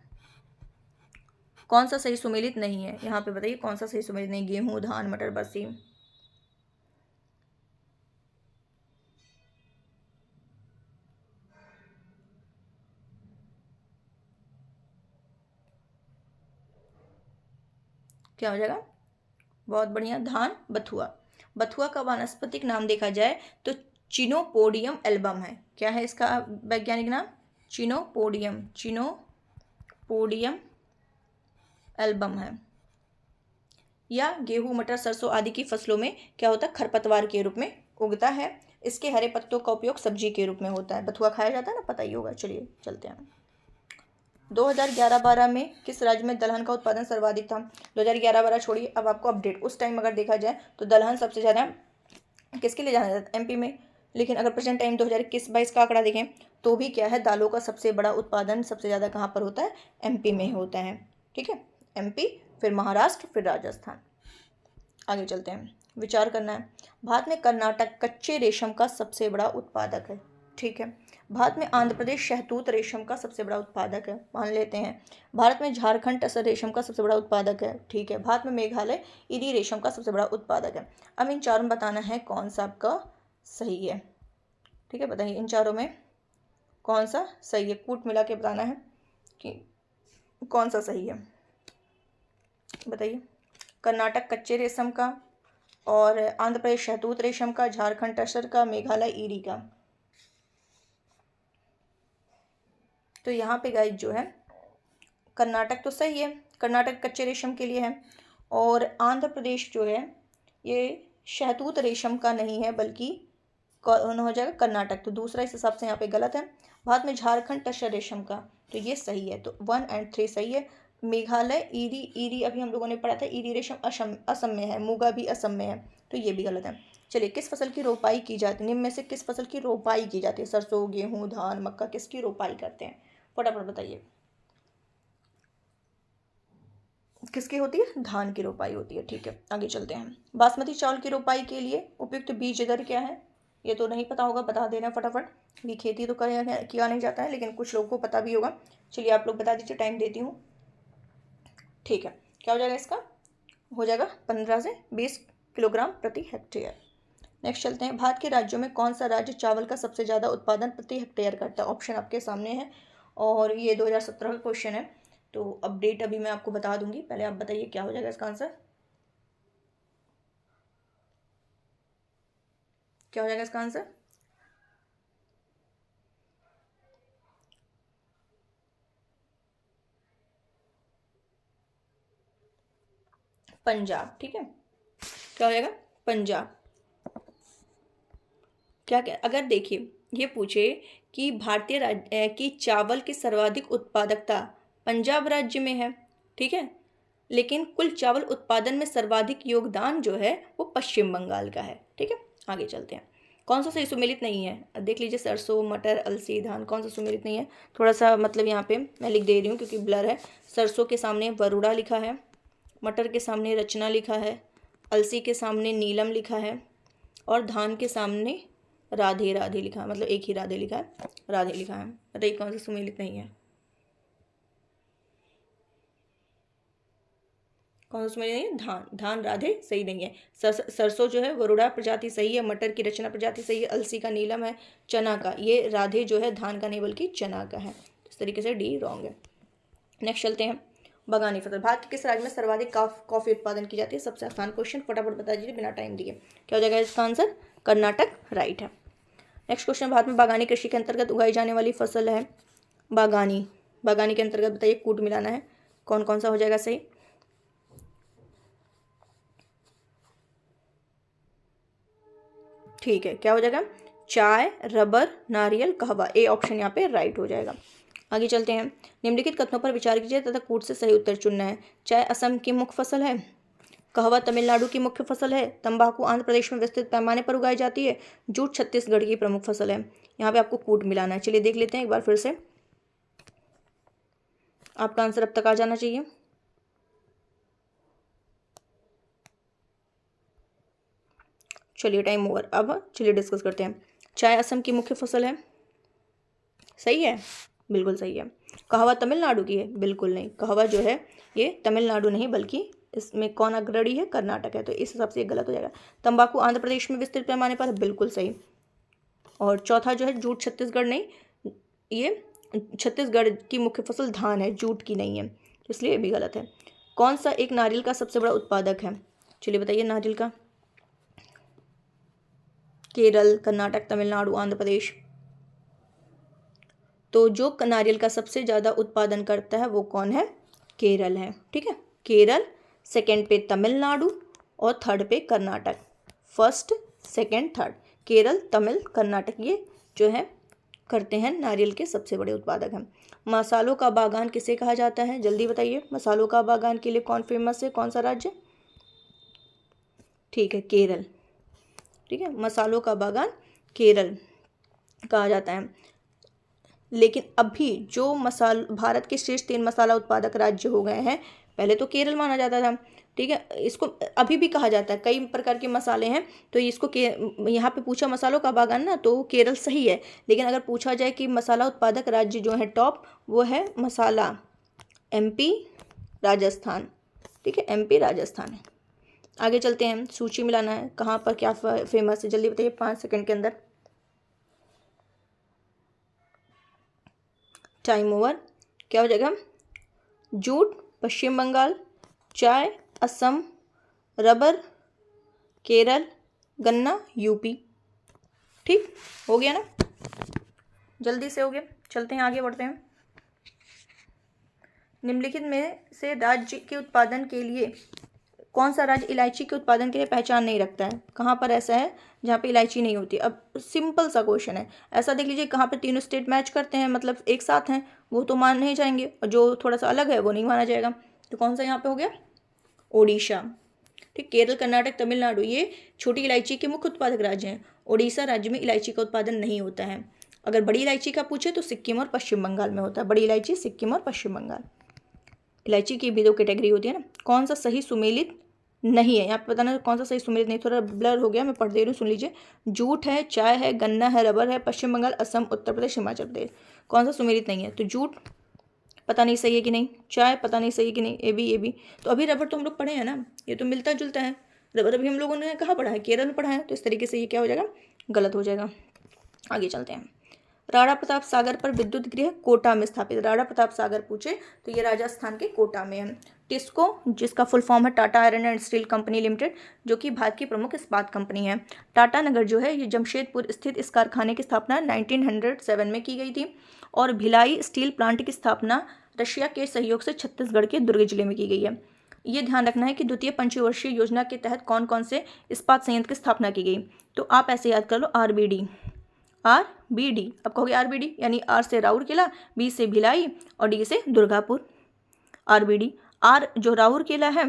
कौन सा सही सुमेलित नहीं है, यहाँ पे बताइए कौन सा सही सुमेलित नहीं। गेहूं, धान, मटर, बरसी। क्या हो जाएगा, बहुत बढ़िया, धान, बथुआ। बथुआ का वानस्पतिक नाम देखा जाए तो चिनोपोडियम एल्बम है। क्या है इसका वैज्ञानिक नाम, चिनोपोडियम, चिनोपोडियम एल्बम है। या गेहूं, मटर, सरसों आदि की फसलों में क्या होता है, खरपतवार के रूप में उगता है। इसके हरे पत्तों का उपयोग सब्जी के रूप में होता है। बथुआ खाया जाता है ना, पता ही होगा। चलिए चलते हैं। 2011-12 में किस राज्य में दलहन का उत्पादन सर्वाधिक था। 2011-12 छोड़िए, अब आपको अपडेट। उस टाइम अगर देखा जाए तो दलहन सबसे ज़्यादा किसके लिए जाना जाता है, एमपी में। लेकिन अगर प्रेजेंट टाइम 2021-22 का आंकड़ा देखें तो भी क्या है, दालों का सबसे बड़ा उत्पादन सबसे ज़्यादा कहाँ पर होता है, एमपी में होता है। ठीक है, एमपी, फिर महाराष्ट्र, फिर राजस्थान। आगे चलते हैं, विचार करना है। भारत में कर्नाटक कच्चे रेशम का सबसे बड़ा उत्पादक है। ठीक है, भारत में आंध्र प्रदेश शहतूत रेशम का सबसे बड़ा उत्पादक है, मान लेते हैं। भारत में झारखंड टसर रेशम का सबसे बड़ा उत्पादक है। ठीक है, भारत में मेघालय ईरी रेशम का सबसे बड़ा उत्पादक है। अब इन चारों में बताना है कौन सा आपका सही है। ठीक है, बताइए इन चारों में कौन सा सही है, कूट मिला के बताना है कि कौन सा सही है। बताइए, कर्नाटक कच्चे रेशम का, और आंध्र प्रदेश शहतूत रेशम का, झारखंड टसर का, मेघालय ईरी का। तो यहाँ पे गाइस जो है कर्नाटक तो सही है, कर्नाटक कच्चे रेशम के लिए है। और आंध्र प्रदेश जो है ये शहतूत रेशम का नहीं है, बल्कि कौन हो जाएगा, कर्नाटक। तो दूसरा इस हिसाब से यहाँ पे गलत है। भारत में झारखंड टसर रेशम का, तो ये सही है। तो 1 और 3 सही है। मेघालय ईरी अभी हम लोगों ने पढ़ा था, ईरी रेशम असम में है, मूगा भी असम में है, तो ये भी गलत है। चलिए, किस फसल की रोपाई की जाती है, निम्न में से किस फसल की रोपाई की जाती है। सरसों, गेहूं, धान, मक्का, किसकी रोपाई करते हैं, फटाफट बताइए। किसकी होती है, धान की रोपाई होती है। ठीक है, आगे चलते हैं। बासमती चावल की रोपाई के लिए उपयुक्त बीज दर क्या है, ये तो नहीं पता होगा, बता देना फटाफट। ये खेती तो किया नहीं जाता है, लेकिन कुछ लोगों को पता भी होगा। चलिए आप लोग बता दीजिए, टाइम देती हूँ। ठीक है, क्या हो जाएगा इसका, हो जाएगा 15 से 20 किलोग्राम प्रति हेक्टेयर। नेक्स्ट चलते हैं, भारत के राज्यों में कौन सा राज्य चावल का सबसे ज़्यादा उत्पादन प्रति हेक्टेयर करता है। ऑप्शन आपके सामने है, और ये 2017 का क्वेश्चन है, तो अपडेट अभी मैं आपको बता दूंगी। पहले आप बताइए क्या हो जाएगा इसका आंसर, क्या हो जाएगा इसका आंसर। पंजाब। ठीक है, क्या हो जाएगा, पंजाब। क्या क्या, अगर देखिए ये पूछे कि भारतीय राज्य की चावल की सर्वाधिक उत्पादकता पंजाब राज्य में है, ठीक है, लेकिन कुल चावल उत्पादन में सर्वाधिक योगदान जो है वो पश्चिम बंगाल का है। ठीक है, आगे चलते हैं। कौन सा सही सुमेलित नहीं है, देख लीजिए, सरसों, मटर, अलसी, धान, कौन सा सुमेलित नहीं है। थोड़ा सा मतलब यहाँ पे मैं लिख दे रही हूँ क्योंकि ब्लर है। सरसों के सामने वरुणा लिखा है, मटर के सामने रचना लिखा है, अलसी के सामने नीलम लिखा है, और धान के सामने राधे राधे लिखा है, मतलब एक ही राधे लिखा है, राधे लिखा है। बताइए कौन सा सुमेलित नहीं है, कौन सा सुमेलित नहीं है, धान, धान राधे सही नहीं है। सरसों जो है वरुणा प्रजाति सही है, मटर की रचना प्रजाति सही है, अलसी का नीलम है, चना का ये राधे जो है धान का नहीं बल्कि चना का है। इस तरीके से डी रॉन्ग है। नेक्स्ट चलते हैं, बागानी फसल। भारत के किस राज्य में सर्वाधिक कॉफी उत्पादन की जाती है। सबसे आसान क्वेश्चन, फटाफट बता दीजिए बिना टाइम दिए। क्या हो जाएगा इसका आंसर, कर्नाटक राइट है। नेक्स्ट क्वेश्चन, भारत में बागानी कृषि के अंतर्गत उगाई जाने वाली फसल है बागानी। बागानी के अंतर्गत बताइए, कूट मिलाना है, कौन कौन सा हो जाएगा सही। ठीक है, क्या हो जाएगा, चाय, रबर, नारियल, कहवा। ए ऑप्शन यहाँ पे राइट हो जाएगा। आगे चलते हैं, निम्नलिखित कथनों पर विचार कीजिए तथा कूट से सही उत्तर चुनना है। चाय असम की मुख्य फसल है, कहवा तमिलनाडु की मुख्य फसल है, तंबाकू आंध्र प्रदेश में विस्तृत पैमाने पर उगाई जाती है, जूट छत्तीसगढ़ की प्रमुख फसल है। यहाँ पे आपको कूट मिलाना है। चलिए देख लेते हैं एक बार फिर से। आपका आंसर अब तक आ जाना चाहिए। चलिए टाइम ओवर। अब चलिए डिस्कस करते हैं। चाय असम की मुख्य फसल है, सही है, बिल्कुल सही है। कहवा तमिलनाडु की है, बिल्कुल नहीं। कहवा जो है ये तमिलनाडु नहीं बल्कि इसमें कौन अग्रणी है, कर्नाटक है, तो इस हिसाब से ये गलत हो जाएगा। तंबाकू आंध्र प्रदेश में विस्तृत पैमाने पर है, बिल्कुल सही। और चौथा जो है जूट छत्तीसगढ़ नहीं, ये छत्तीसगढ़ की मुख्य फसल धान है, जूट की नहीं है, इसलिए ये भी गलत है। कौन सा एक नारियल का सबसे बड़ा उत्पादक है, चलिए बताइए नारियल का। केरल, कर्नाटक, तमिलनाडु, आंध्र प्रदेश। तो जो नारियल का सबसे ज़्यादा उत्पादन करता है वो कौन है, केरल है, ठीक है। केरल, सेकंड पे तमिलनाडु और थर्ड पे Karnataka. First, second, third, Kerala, Tamil, Karnataka, ये जो है करते हैं नारियल के सबसे बड़े उत्पादक हैं। मसालों का बागान किसे कहा जाता है, जल्दी बताइए। मसालों का बागान के लिए कौन फेमस है, कौन सा राज्य, ठीक है केरल, ठीक है। मसालों का बागान केरल कहा जाता है। लेकिन अभी जो भारत के शीर्ष 3 मसाला उत्पादक राज्य हो गए हैं, पहले तो केरल माना जाता था, ठीक है। इसको अभी भी कहा जाता है, कई प्रकार के मसाले हैं, तो इसको यहाँ पे पूछा मसालों का बागान ना, तो केरल सही है। लेकिन अगर पूछा जाए कि मसाला उत्पादक राज्य जो है टॉप, वो है मसाला MP, राजस्थान, ठीक है, MP, राजस्थान है। आगे चलते हैं, सूची मिलाना है, कहाँ पर क्या फेमस है, जल्दी बताइए 5 सेकंड के अंदर। Time over. क्या हो जाएगा, जूट पश्चिम बंगाल, चाय असम, रबर केरल, गन्ना UP, ठीक हो गया ना, जल्दी से हो गया। चलते हैं आगे बढ़ते हैं। निम्नलिखित में से राज्य के उत्पादन के लिए कौन सा राज्य इलायची के उत्पादन के लिए पहचान नहीं रखता है, कहाँ पर ऐसा है जहाँ पे इलायची नहीं होती। अब सिंपल सा क्वेश्चन है, ऐसा देख लीजिए कहाँ पे तीनों स्टेट मैच करते हैं, मतलब एक साथ हैं, वो तो मान नहीं जाएंगे, और जो थोड़ा सा अलग है वो नहीं माना जाएगा। तो कौन सा यहाँ पे हो गया, ओडिशा, ठीक। केरल, कर्नाटक, तमिलनाडु ये छोटी इलायची के मुख्य उत्पादक राज्य हैं। ओडिशा राज्य में इलायची का उत्पादन नहीं होता है। अगर बड़ी इलायची का पूछे तो सिक्किम और पश्चिम बंगाल में होता है, बड़ी इलायची सिक्किम और पश्चिम बंगाल। इलायची की भी 2 कैटेगरी होती है ना। कौन सा सही सुमेलित नहीं है, यहाँ पे बताना कौन सा सही सुमेलित नहीं, थोड़ा ब्लर हो गया, मैं पढ़ दे रही हूँ, सुन लीजिए। जूट है, चाय है, गन्ना है, रबर है, पश्चिम बंगाल, असम, उत्तर प्रदेश, हिमाचल प्रदेश। कौन सा सुमेलित नहीं है, तो जूट पता नहीं सही है कि नहीं, चाय पता नहीं सही है कि नहीं, ये भी। तो अभी रबर तो हम लोग पढ़े हैं ना, ये तो मिलता जुलता है। रबर अभी हम लोगों ने कहाँ पढ़ा है, केरल में पढ़ा है, तो इस तरीके से ये क्या हो जाएगा, गलत हो जाएगा। आगे चलते हैं। राणा प्रताप सागर पर विद्युत गृह कोटा में स्थापित, राणा प्रताप सागर पूछे तो ये राजस्थान के कोटा में है। टिस्को, जिसका फुल फॉर्म है Tata iron and steel company limited, जो कि भारत की प्रमुख इस्पात कंपनी है। टाटा नगर जो है ये जमशेदपुर स्थित इस कारखाने की स्थापना 1907 में की गई थी। और भिलाई स्टील प्लांट की स्थापना रशिया के सहयोग से छत्तीसगढ़ के दुर्ग जिले में की गई है। ये ध्यान रखना है कि द्वितीय पंचवर्षीय योजना के तहत कौन कौन से इस्पात संयंत्र की स्थापना की गई, तो आप ऐसे याद कर लो, RBD। अब कहोगे RBD यानी R से राउरकेला, B से भिलाई और D से दुर्गापुर। RBD, R जो राउरकेला है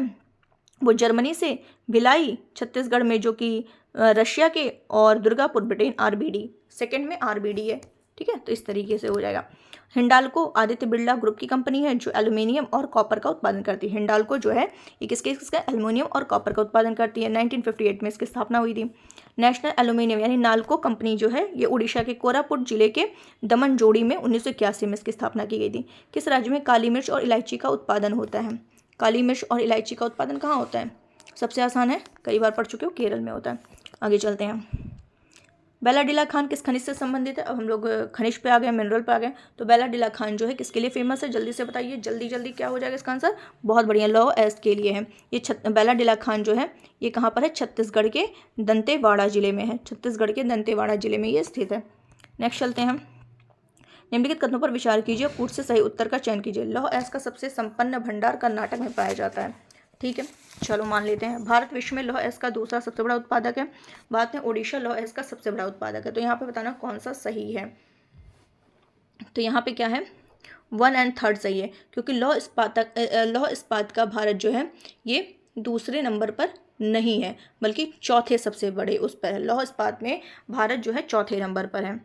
वो जर्मनी से, भिलाई छत्तीसगढ़ में जो कि रशिया के, और दुर्गापुर ब्रिटेन, RBD सेकंड में RBD है, ठीक है। तो इस तरीके से हो जाएगा। हिंडाल्को आदित्य बिरला ग्रुप की कंपनी है जो एल्यूमिनियम और कॉपर का उत्पादन करती है। हिंडाल्को जो है ये किसका एल्यूमिनियम और कॉपर का उत्पादन करती है। 1958 में इसकी स्थापना हुई थी। नेशनल एल्यूमिनियम यानी नाल्को कंपनी जो है ये उड़ीसा के कोरापुट जिले के दमनजोड़ी में 1981 में इसकी स्थापना की गई थी। किस राज्य में काली मिर्च और इलायची का उत्पादन होता है, काली मिर्च और इलायची का उत्पादन कहाँ होता है, सबसे आसान है, कई बार पढ़ चुके हो, केरल में होता है। आगे चलते हैं। बेलाडीला खान किस खनिज से संबंधित है, अब हम लोग खनिज पे आ गए, मिनरल पे आ गए। तो बेलाडीला खान जो है किसके लिए फेमस है, जल्दी से बताइए, जल्दी जल्दी क्या हो जाएगा इसका आंसर, बहुत बढ़िया, लौह अयस्क के लिए है। ये बेलाडीला खान जो है ये कहाँ पर है, छत्तीसगढ़ के दंतेवाड़ा जिले में है, छत्तीसगढ़ के दंतेवाड़ा जिले में ये स्थित है। नेक्स्ट चलते हैं। निम्नलिखित कथनों पर विचार कीजिए, पूर्व से सही उत्तर का चयन कीजिए। लौह अयस्क का सबसे संपन्न भंडार कर्नाटक में पाया जाता है, ठीक है, चलो मान लेते हैं। भारत विश्व में लौह अयस्क का दूसरा सबसे बड़ा उत्पादक है। बात में ओडिशा लौह अयस्क का सबसे बड़ा उत्पादक है। तो यहाँ पे बताना कौन सा सही है, तो यहाँ पे क्या है, 1 और 3 सही है, क्योंकि लौह इस्पात का भारत जो है ये दूसरे नंबर पर नहीं है, बल्कि चौथे सबसे बड़े उस पर है। लौह इस्पात में भारत जो है चौथे नंबर पर है,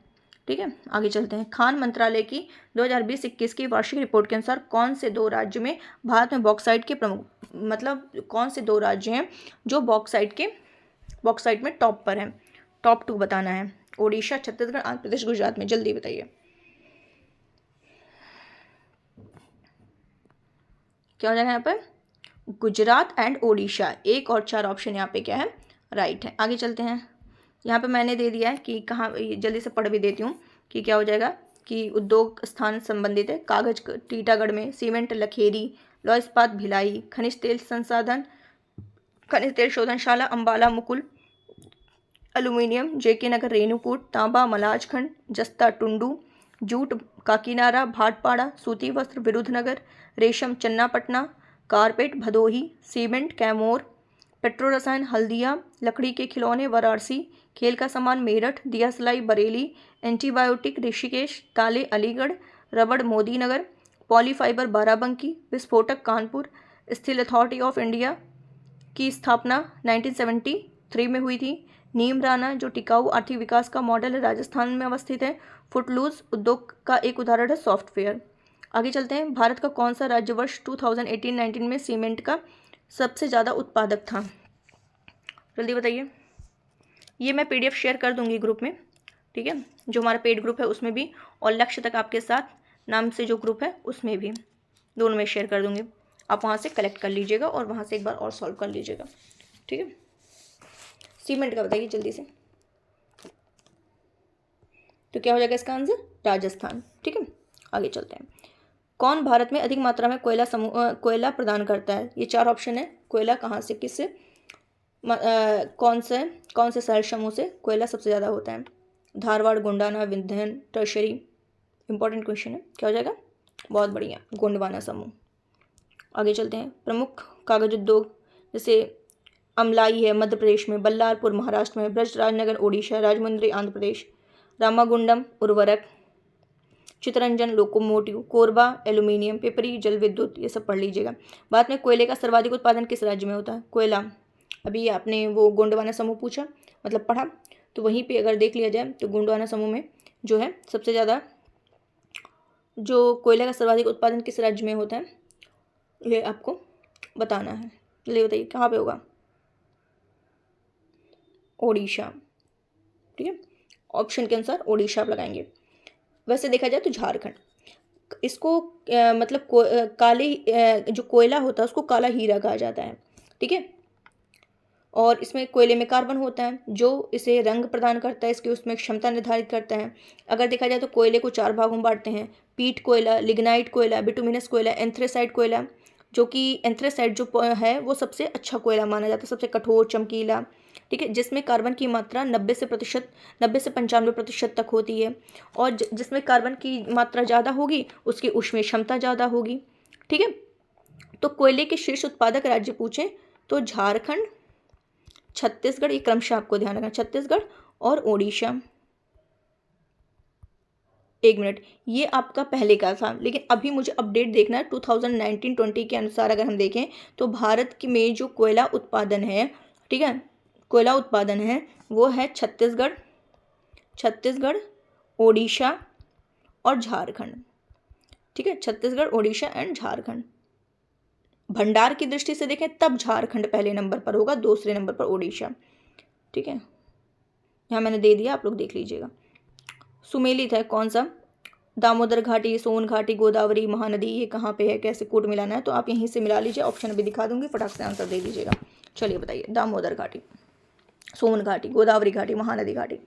ठीक है, आगे चलते हैं। खान मंत्रालय की 2020-21 की वार्षिक रिपोर्ट के अनुसार कौन से 2 राज्य में भारत में बॉक्साइट के प्रमुख, मतलब कौन से 2 राज्य हैं जो बॉक्साइट में टॉप पर हैं? टॉप 2 बताना है। ओडिशा, छत्तीसगढ़, आंध्र प्रदेश, गुजरात में। जल्दी बताइए क्या हो जाएगा यहाँ पर? गुजरात एंड ओडिशा। 1 और 4 ऑप्शन यहाँ पे क्या है? राइट है। आगे चलते हैं। यहाँ पे मैंने दे दिया है कि कहाँ, जल्दी से पढ़ भी देती हूँ कि क्या हो जाएगा कि उद्योग स्थान संबंधित है। कागज टीटागढ़ में, सीमेंट लखेरी, लौह इस्पात भिलाई, खनिज तेल शोधनशाला अंबाला मुकुल, एल्यूमिनियम जेके नगर रेणुकूट, तांबा मलाजखंड, जस्ता टुंडू, जूट काकीनारा भाटपाड़ा, सूती वस्त्र विरुद्धनगर, रेशम Channapatna, carpet Bhadohi, cement Kaimore, petro रसायन हल्दिया, लकड़ी के खिलौने वाराणसी, खेल का सामान मेरठ, दिया सिलाई बरेली, एंटीबायोटिक ऋषिकेश, ताले अलीगढ़, रबड़ मोदी नगर, पॉलीफाइबर बाराबंकी, विस्फोटक Kanpur. Steel authority of India की स्थापना 1973 में हुई थी। नीम राना जो टिकाऊ आर्थिक विकास का मॉडल है, राजस्थान में अवस्थित है। फुटलूज उद्योग का एक उदाहरण है सॉफ्टवेयर। आगे चलते हैं। भारत का कौन सा राज्य वर्ष 2018-19 में सीमेंट का सबसे ज़्यादा उत्पादक था? जल्दी बताइए। ये मैं PDF शेयर कर दूंगी ग्रुप में, ठीक है, जो हमारा पेड ग्रुप है उसमें भी, और लक्ष्य तक आपके साथ नाम से जो ग्रुप है उसमें भी, दोनों में शेयर कर दूंगी। आप वहाँ से कलेक्ट कर लीजिएगा और वहाँ से एक बार और सॉल्व कर लीजिएगा, ठीक है। सीमेंट का बताइए जल्दी से। तो क्या हो जाएगा इसका आंसर? राजस्थान, ठीक है। आगे चलते हैं। कौन भारत में अधिक मात्रा में कोयला प्रदान करता है? ये 4 ऑप्शन है। कोयला कहाँ से, किससे, कौन से शहर समूह से कोयला सबसे ज़्यादा होता है? Dharwad, Gondwana, Vindhyan, tertiary. Important question है। क्या हो जाएगा? बहुत बढ़िया, गोंडवाना समूह। आगे चलते हैं। प्रमुख कागज उद्योग जैसे अमलाई है मध्य प्रदेश में, बल्लारपुर महाराष्ट्र में, ब्रजराजनगर ओडिशा, राजमुंद्री आंध्र प्रदेश, रामागुंडम उर्वरक, चितरंजन लोकोमोटिव, कोरबा एल्यूमिनियम, पिपरी जल विद्युत। ये सब पढ़ लीजिएगा। बाद में कोयले का सर्वाधिक उत्पादन किस राज्य में होता है? कोयला, अभी आपने वो गोंडवाना समूह पूछा, मतलब पढ़ा, तो वहीं पे अगर देख लिया जाए तो गोंडवाना समूह में जो है सबसे ज़्यादा जो कोयले का सर्वाधिक उत्पादन किस राज्य में होता है, ये आपको बताना है। चलिए बताइए कहाँ पे होगा? ओडिशा, ठीक है। ऑप्शन के अनुसार ओडिशा आप लगाएंगे। वैसे देखा जाए तो झारखंड। इसको मतलब काले जो कोयला होता है उसको काला हीरा कहा जाता है, ठीक है। और इसमें कोयले में कार्बन होता है जो इसे रंग प्रदान करता है, इसकी उसमें क्षमता निर्धारित करता है। अगर देखा जाए तो कोयले को 4 भागों में बांटते हैं। पीट कोयला, लिग्नाइट कोयला, बिटुमिनस कोयला, एंथ्रेसाइट कोयला, जो कि एंथ्रेसाइट जो है वो सबसे अच्छा कोयला माना जाता है, सबसे कठोर चमकीला, ठीक है, जिसमें कार्बन की मात्रा 90 से 95% तक होती है। और जिसमें कार्बन की मात्रा ज़्यादा होगी उसकी ऊष्मीय क्षमता ज़्यादा होगी, ठीक है। तो कोयले के शीर्ष उत्पादक राज्य पूछें तो झारखंड, छत्तीसगढ़, ये क्रमशः आपको ध्यान रखना, छत्तीसगढ़ और ओडिशा। 1 मिनट, ये आपका पहले का था, लेकिन अभी मुझे अपडेट देखना है 2019-20 के अनुसार। अगर हम देखें तो भारत में जो कोयला उत्पादन है, ठीक है, कोयला उत्पादन है वो है छत्तीसगढ़, ओडिशा और झारखंड, ठीक है। छत्तीसगढ़, ओडिशा एंड झारखंड। भंडार की दृष्टि से देखें तब झारखंड पहले नंबर पर होगा, दूसरे नंबर पर ओडिशा, ठीक है। यहाँ मैंने दे दिया, आप लोग देख लीजिएगा। सुमेलित है कौन सा? दामोदर घाटी, सोन घाटी, गोदावरी, महानदी, ये कहाँ पे है, कैसे कोड मिलाना है, तो आप यहीं से मिला लीजिए। ऑप्शन भी दिखा दूंगी, फटाक से आंसर दे दीजिएगा। चलिए बताइए। दामोदर घाटी, सोन घाटी, गोदावरी घाटी, महानदी घाटी।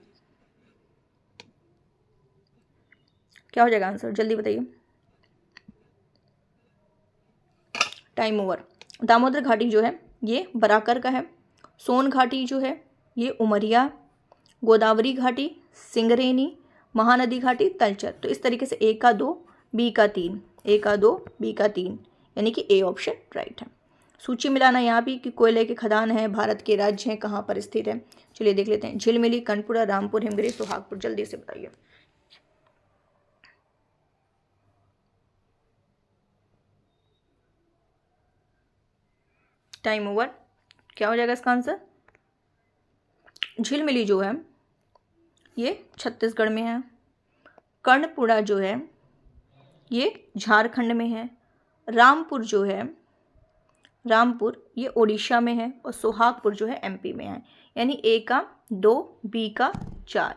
क्या हो जाएगा आंसर? जल्दी बताइए, टाइम ओवर। दामोदर घाटी जो है ये बराकर का है। सोन घाटी जो है ये उमरिया, गोदावरी घाटी सिंगरेनी, महानदी घाटी तलचर। तो इस तरीके से A का 2, B का 3, A का 2, B का 3, यानी कि A ऑप्शन राइट है। सूची मिलाना यहाँ भी कि कोयले के खदान हैं, भारत के राज्य हैं, कहाँ पर स्थित है। चलिए देख लेते हैं। झिलमिली, कनपुरा, रामपुर, हिमगिरी, सुहागपुर। जल्दी से बताइए। Time over. क्या हो जाएगा इसका आंसर? झिलमिली जो है ये छत्तीसगढ़ में है, कर्णपुरा जो है ये झारखंड में है, रामपुर जो है, रामपुर ये उड़ीसा में है, और सोहागपुर जो है एमपी में है। यानी ए का 2, बी का 4,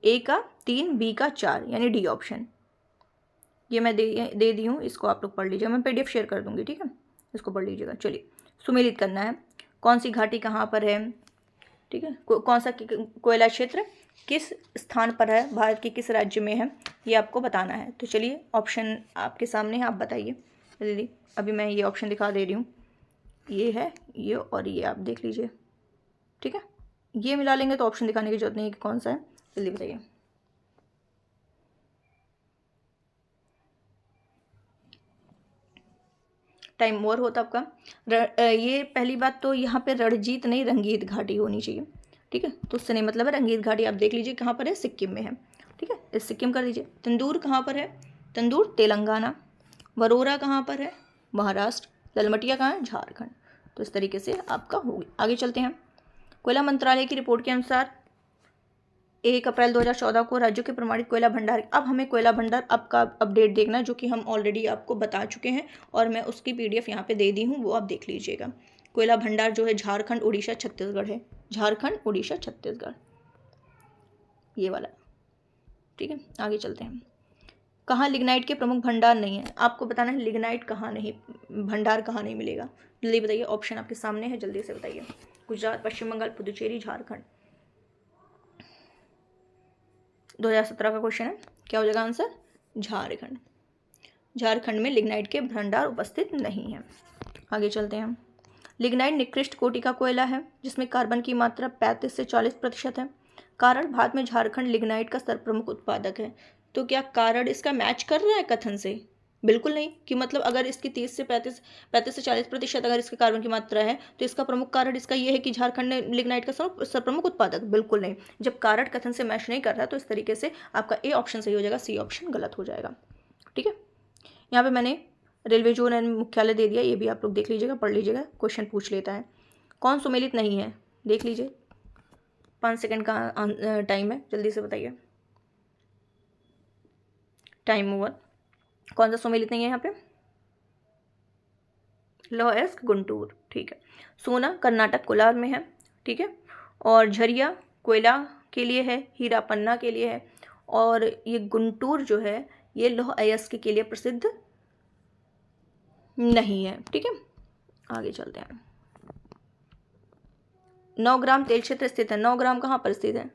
ए का 3, बी का 4, यानी डी ऑप्शन। ये मैं दे दी हूँ, इसको आप लोग पढ़ लीजिएगा, मैं पीडीएफ शेयर कर दूंगी, ठीक है, इसको पढ़ लीजिएगा। चलिए, सुमेलित करना है, कौन सी घाटी कहाँ पर है, ठीक है, कौन सा कोयला क्षेत्र किस स्थान पर है, भारत के किस राज्य में है, ये आपको बताना है। तो चलिए, ऑप्शन आपके सामने है, आप बताइए दीदी। अभी मैं ये ऑप्शन दिखा दे रही हूँ, ये है, ये और ये आप देख लीजिए, ठीक है। ये मिला लेंगे तो ऑप्शन दिखाने की जरूरत नहीं है कि कौन सा है। जल्दी बताइए। टाइम ओवर होता आपका। ये पहली बात तो यहाँ पे रणजीत नहीं, रंगीत घाटी होनी चाहिए, ठीक है, तो उससे नहीं मतलब है। रंगीत घाटी आप देख लीजिए कहाँ पर है, सिक्किम में है, ठीक है, इस सिक्किम कर दीजिए। तंदूर कहाँ पर है, तंदूर तेलंगाना। वरोरा कहाँ पर है, महाराष्ट्र। ललमटिया कहाँ है, झारखंड। तो इस तरीके से आपका होगी। आगे चलते हैं। कोयला मंत्रालय की रिपोर्ट के अनुसार 1 अप्रैल 2014 को राज्यों के प्रमाणित कोयला भंडार, अब हमें कोयला भंडार अब का अपडेट देखना है, जो कि हम ऑलरेडी आपको बता चुके हैं और मैं उसकी पीडीएफ यहाँ पे दे दी हूँ, वो आप देख लीजिएगा। कोयला भंडार जो है झारखंड, उड़ीसा, छत्तीसगढ़ है। झारखंड, उड़ीसा, छत्तीसगढ़, ये वाला, ठीक है। आगे चलते हैं। कहाँ लिग्नाइट के प्रमुख भंडार नहीं है, आपको बताना है लिग्नाइट कहाँ नहीं, भंडार कहाँ नहीं मिलेगा। जल्दी बताइए, ऑप्शन आपके सामने है, जल्दी से बताइए। गुजरात, पश्चिम बंगाल, पुदुचेरी, झारखंड। 2017 का क्वेश्चन है, क्या हो जाएगा आंसर, झारखंड। झारखंड में लिग्नाइट के भंडार उपस्थित नहीं है। आगे चलते हैं। लिग्नाइट निकृष्ट कोटि का कोयला है जिसमें कार्बन की मात्रा 35 से 40% है। कारण, भारत में झारखंड लिग्नाइट का सर्वप्रमुख उत्पादक है। तो क्या कारण इसका मैच कर रहा है कथन से? बिल्कुल नहीं, कि मतलब अगर इसकी 30 से 35 से 40% अगर इसके कार्बन की मात्रा है तो इसका प्रमुख कारण इसका ये है कि झारखंड ने लिग्नाइट का सर्वप्रमुख उत्पादक, बिल्कुल नहीं। जब कारण कथन से मैच नहीं कर रहा तो इस तरीके से आपका ए ऑप्शन सही हो जाएगा, सी ऑप्शन गलत हो जाएगा, ठीक है। यहाँ पे मैंने रेलवे जोन एंड मुख्यालय दे दिया, ये भी आप लोग देख लीजिएगा, पढ़ लीजिएगा, क्वेश्चन पूछ लेता है। कौन सुमेलित नहीं है, देख लीजिए, 5 सेकंड का टाइम है, जल्दी से बताइए। Time over. कौन सा सुमेलित नहीं है यहाँ पे, लौह अयस्क गुंटूर, ठीक है। सोना कर्नाटक कोलार में है, ठीक है, और झरिया कोयला के लिए है, हीरा पन्ना के लिए है, और ये गुंटूर जो है ये लौह अयस्क के लिए प्रसिद्ध नहीं है, ठीक है। आगे चलते हैं। 9 ग्राम तेल क्षेत्र स्थित है। 9 ग्राम कहाँ पर स्थित है,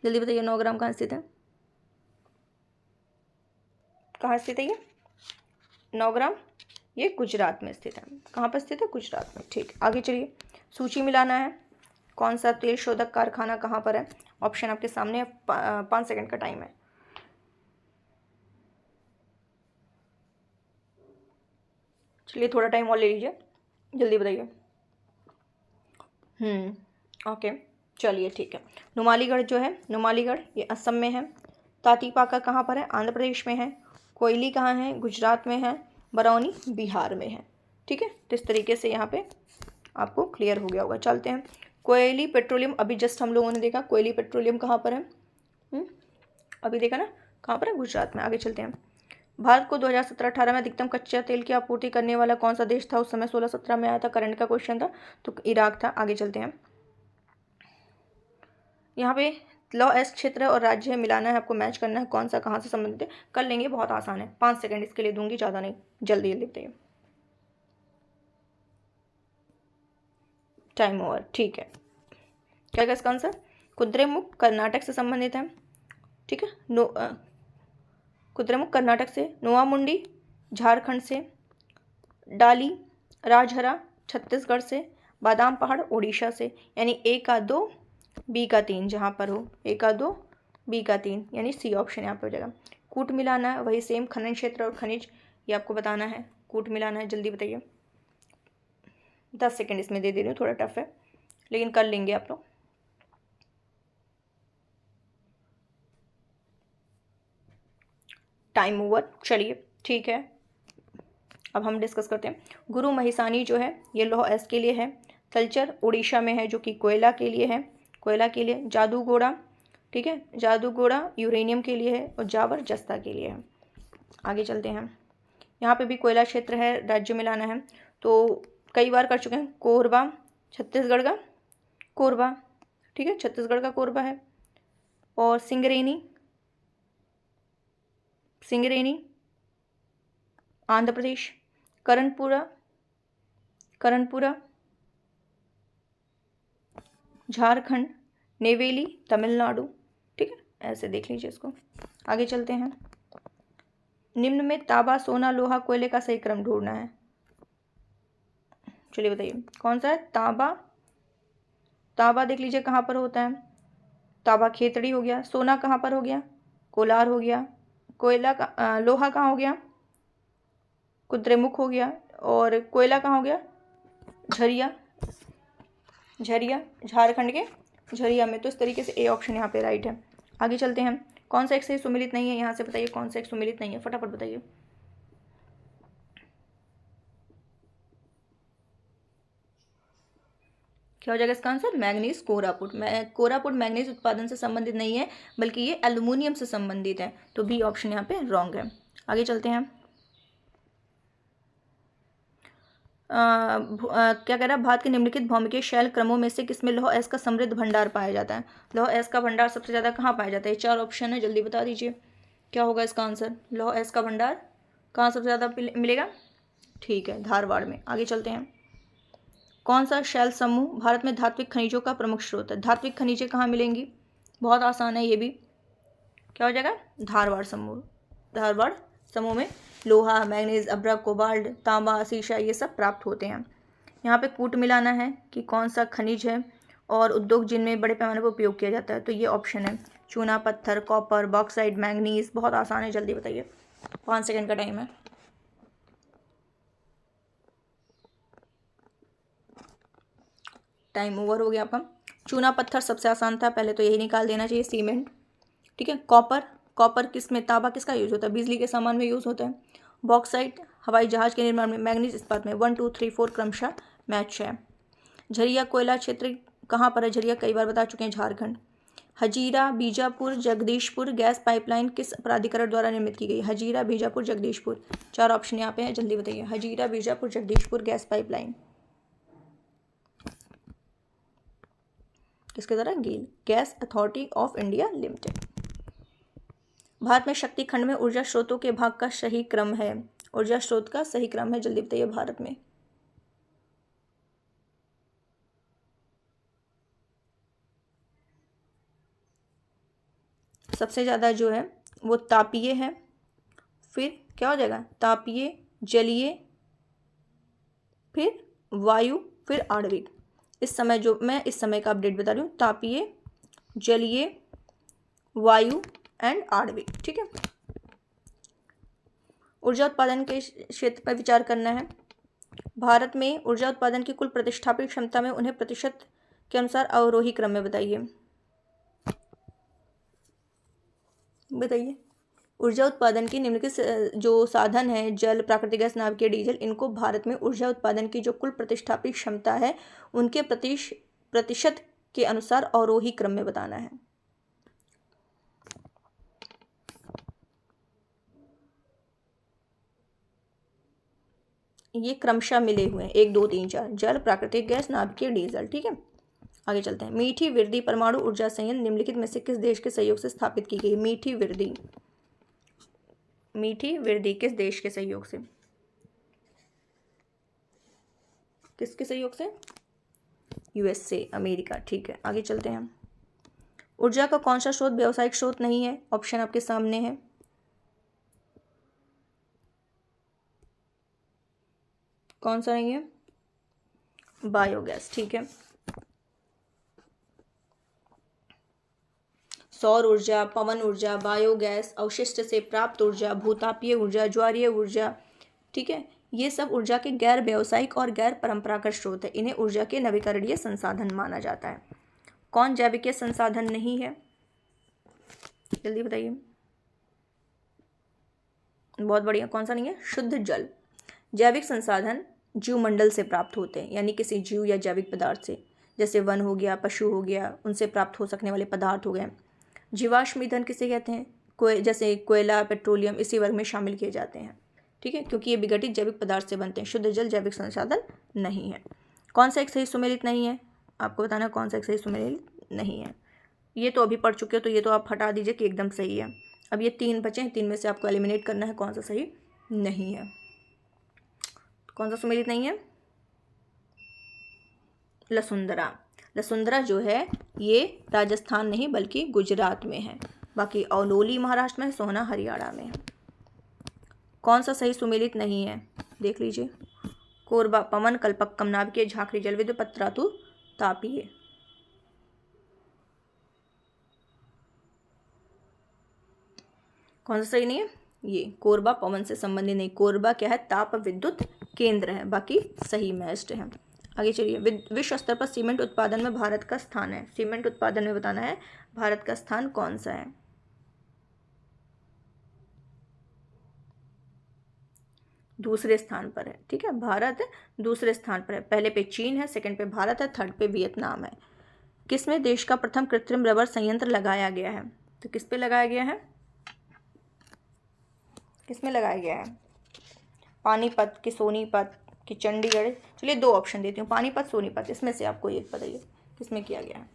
जल्दी बताइए। 9 ग्राम कहाँ स्थित है, कहाँ स्थित है ये 9 ग्राम, ये गुजरात में स्थित है। कहाँ पर स्थित है, गुजरात में, ठीक। आगे चलिए, सूची मिलाना है। कौन सा तेल शोधक कारखाना कहाँ पर है, ऑप्शन आपके सामने है, 5 सेकंड का टाइम है। चलिए, थोड़ा टाइम और ले लीजिए, जल्दी बताइए। ओके, चलिए, ठीक है। नुमालीगढ़ जो है, नुमालीगढ़ ये असम में है। तातीपाका कहाँ पर है, आंध्र प्रदेश में है। कोयली कहाँ है, गुजरात में है। बरौनी बिहार में है, ठीक है। तो इस तरीके से यहाँ पे आपको क्लियर हो गया होगा। चलते हैं। कोयली पेट्रोलियम, अभी जस्ट हम लोगों ने देखा कोयली पेट्रोलियम कहाँ पर है, अभी देखा ना, कहाँ पर है, गुजरात में। आगे चलते हैं। भारत को 2017-18 में अधिकतम कच्चा तेल की आपूर्ति करने वाला कौन सा देश था, उस समय 16-17 में आया था, करंट का क्वेश्चन था, तो इराक था। आगे चलते हैं। यहाँ पे लॉ एस क्षेत्र और राज्य मिलाना है, आपको मैच करना है, कौन सा कहाँ से संबंधित है, कर लेंगे, बहुत आसान है। 5 सेकंड इसके लिए दूंगी, ज़्यादा नहीं, जल्दी लिखते हैं। टाइम ओवर, ठीक है। क्या है इसका आंसर, कुद्रेमुख कर्नाटक से संबंधित है, ठीक है। कुद्रेमुख कर्नाटक से, नोवामुंडी झारखंड से, डाली राजहरा छत्तीसगढ़ से, बादाम पहाड़ उड़ीसा से। यानी ए का 2, बी का 3, जहाँ पर हो ए का 2, बी का 3, यानी सी ऑप्शन यहाँ पे हो जाएगा। कूट मिलाना है, वही सेम, खनन क्षेत्र और खनिज, ये आपको बताना है। कूट मिलाना है, जल्दी बताइए। 10 सेकंड इसमें दे रही हूँ, थोड़ा टफ है लेकिन कर लेंगे आप लोग। टाइम ओवर, चलिए, ठीक है। अब हम डिस्कस करते हैं। गुरु महिसानी जो है ये लौह अयस्क के लिए है। तलचर उड़ीसा में है जो कि कोयला के लिए है, कोयला के लिए। जादूगोड़ा ठीक है। जादू घोड़ा यूरेनियम के लिए है और जावर जस्ता के लिए है। आगे चलते हैं। यहाँ पे भी कोयला क्षेत्र है, राज्य में लाना है, तो कई बार कर चुके हैं। कोरबा छत्तीसगढ़ का कोरबा, ठीक है, छत्तीसगढ़ का कोरबा है। और सिंगरेनी, सिंगरेनी आंध्र प्रदेश। करणपुरा, करणपुरा झारखंड। नेवेली तमिलनाडु, ठीक है, ऐसे देख लीजिए इसको। आगे चलते हैं। निम्न में तांबा, सोना, लोहा, कोयले का सही क्रम ढूंढना है। चलिए बताइए कौन सा है। तांबा, तांबा देख लीजिए कहाँ पर होता है। तांबा खेतड़ी हो गया। सोना कहाँ पर हो गया, कोलार हो गया। कोयला का लोहा कहाँ हो गया, कुद्रेमुख हो गया। और कोयला कहाँ हो गया, झरिया, झरिया झारखंड के झरिया में। तो इस तरीके से ए ऑप्शन यहाँ पे राइट है। आगे चलते हैं। कौन सा एक से सुमिलित नहीं है, यहाँ से बताइए कौन सा एक सुमिलित नहीं है, फटाफट बताइए। क्या हो जाएगा इसका answer, manganese Koraput. Koraput manganese उत्पादन से संबंधित नहीं है, बल्कि ये एल्यूमिनियम से संबंधित है। तो बी ऑप्शन यहाँ पे रॉन्ग है। आगे चलते हैं। क्या कह रहा है, भारत के निम्नलिखित भौमिकीय शैल क्रमों में से किसमें लौह एस का समृद्ध भंडार पाया जाता है। लौह एस का भंडार सबसे ज़्यादा कहाँ पाया जाता है। चार ऑप्शन है, जल्दी बता दीजिए क्या होगा इसका आंसर। लौह एस का भंडार कहाँ सबसे ज़्यादा मिलेगा, ठीक है, धारवाड़ में। आगे चलते हैं। कौन सा शैल समूह भारत में धात्विक खनिजों का प्रमुख स्रोत है। धात्विक खनिजें कहाँ मिलेंगी, बहुत आसान है ये भी। क्या हो जाएगा, धारवाड़ समूह। धारवाड़ समूह में लोहा, मैग्नीज, अभ्रक, कोबाल्ट, तांबा, सीसा ये सब प्राप्त होते हैं। यहाँ पे कूट मिलाना है कि कौन सा खनिज है और उद्योग जिनमें बड़े पैमाने पर उपयोग किया जाता है। तो ये ऑप्शन है चूना पत्थर, कॉपर, बॉक्साइट, मैग्नीज। बहुत आसान है, जल्दी बताइए, 5 सेकंड का टाइम है। टाइम ओवर हो गया आपका। चूना पत्थर सबसे आसान था, पहले तो यही निकाल देना चाहिए। सीमेंट, ठीक है। कॉपर, कॉपर किस में, तांबा किसका यूज होता है, बिजली के सामान में यूज होता है। बॉक्साइट हवाई जहाज के निर्माण में। मैग्नीज इस्पात में। 1 2 3 4 क्रमशः मैच है। झरिया कोयला क्षेत्र कहाँ पर है, झरिया कई बार बता चुके हैं, झारखंड। हजीरा बीजापुर जगदीशपुर गैस पाइपलाइन किस प्राधिकरण द्वारा निर्मित की गई। हजीरा बीजापुर जगदीशपुर, 4 ऑप्शन यहाँ पे है, जल्दी बताइए। हजीरा बीजापुर जगदीशपुर गैस पाइपलाइन किसके द्वारा, GAIL, gas authority of India limited. Bharat में शक्ति खंड में ऊर्जा स्रोतों के भाग का सही क्रम है। ऊर्जा स्रोत का सही क्रम है, जल्दी बताइए। भारत में सबसे ज़्यादा जो है वो तापीय है, फिर क्या हो जाएगा, तापीय, जलीय, फिर वायु, फिर आणविक। इस समय जो मैं इस समय का अपडेट बता रही हूँ, तापीय, जलीय, वायु एंड आणविक, ठीक है। ऊर्जा उत्पादन के क्षेत्र पर विचार करना है। भारत में ऊर्जा उत्पादन की कुल प्रतिष्ठापित क्षमता में उन्हें प्रतिशत के अनुसार अवरोही क्रम में बताइए। बताइए ऊर्जा उत्पादन की निम्नलिखित जो साधन है, जल, प्राकृतिक गैस, नाभिकीय, डीजल, इनको भारत में ऊर्जा उत्पादन की जो कुल प्रतिष्ठापित क्षमता है उनके प्रतिशत के अनुसार अवरोही क्रम में बताना है। ये क्रमशः मिले हुए हैं, 1 2 3 4, जल, प्राकृतिक गैस, नाभिकीय, डीजल, ठीक है। आगे चलते हैं। मीठी विरदी परमाणु ऊर्जा संयंत्र निम्नलिखित में से किस देश के सहयोग से स्थापित की गई। मीठी विरदी, मीठी विरदी किस देश के सहयोग से, किसके सहयोग से, यूएसए, अमेरिका, ठीक है। आगे चलते हैं। ऊर्जा का कौन सा स्रोत व्यावसायिक स्रोत नहीं है, ऑप्शन आपके सामने है। कौन सा नहीं है, बायोगैस, ठीक है। सौर ऊर्जा, पवन ऊर्जा, बायोगैस, अवशिष्ट से प्राप्त ऊर्जा, भूतापीय ऊर्जा, ज्वारीय ऊर्जा, ठीक है, ये सब ऊर्जा के गैर व्यावसायिक और गैर परंपरागत स्रोत है। इन्हें ऊर्जा के नवीकरणीय संसाधन माना जाता है। कौन जैविक संसाधन नहीं है, जल्दी बताइए। बहुत बढ़िया, कौन सा नहीं है, शुद्ध जल। जैविक संसाधन जीव मंडल से प्राप्त होते हैं, यानी किसी जीव या जैविक पदार्थ से, जैसे वन हो गया, पशु हो गया, उनसे प्राप्त हो सकने वाले पदार्थ हो गए। जीवाश्म ईंधन किसे कहते हैं? जैसे कोयला, पेट्रोलियम इसी वर्ग में शामिल किए जाते हैं, ठीक है, क्योंकि ये विघटित जैविक पदार्थ से बनते हैं। शुद्ध जल जैविक संसाधन नहीं है। कौन सा एक सही सुमेलित नहीं है? आपको बताना है कौन सा एक सही सुमेलित नहीं है। ये तो अभी पढ़ चुके हो, तो ये तो आप हटा दीजिए कि एकदम सही है। अब ये 3 बचे हैं, 3 में से आपको एलिमिनेट करना है कौन सा सही नहीं है। कौन सा सुमेलित नहीं है? लसुंदरा। लसुंदरा जो है ये राजस्थान नहीं बल्कि गुजरात में है। बाकी औलोली महाराष्ट्र में, सोहना हरियाणा में है। कौन सा सही सुमेलित नहीं है? देख लीजिए। कोरबा पवन, कल्पक्कम नाभिकीय, झांकरी जलविद्युत, पत्रातु तापीय। कौन सा सही नहीं है? ये कोरबा पवन से संबंधित नहीं। कोरबा क्या है? ताप विद्युत केंद्र है। बाकी सही मैच्ड है। आगे चलिए। विश्व स्तर पर सीमेंट उत्पादन में भारत का स्थान है। सीमेंट उत्पादन में बताना है भारत का स्थान कौन सा है। दूसरे स्थान पर है, ठीक है। भारत दूसरे स्थान पर है। पहले पे चीन है, सेकंड पे भारत है, थर्ड पे वियतनाम है। किसमें देश का प्रथम कृत्रिम रबर संयंत्र लगाया गया है? तो किस पे लगाया गया है? किसमें लगाया गया है? पानीपत कि सोनीपत कि चंडीगढ़? चलिए 2 ऑप्शन देती हूँ, पानीपत, सोनीपत, इसमें से आपको एक बताइए किसमें किया गया है।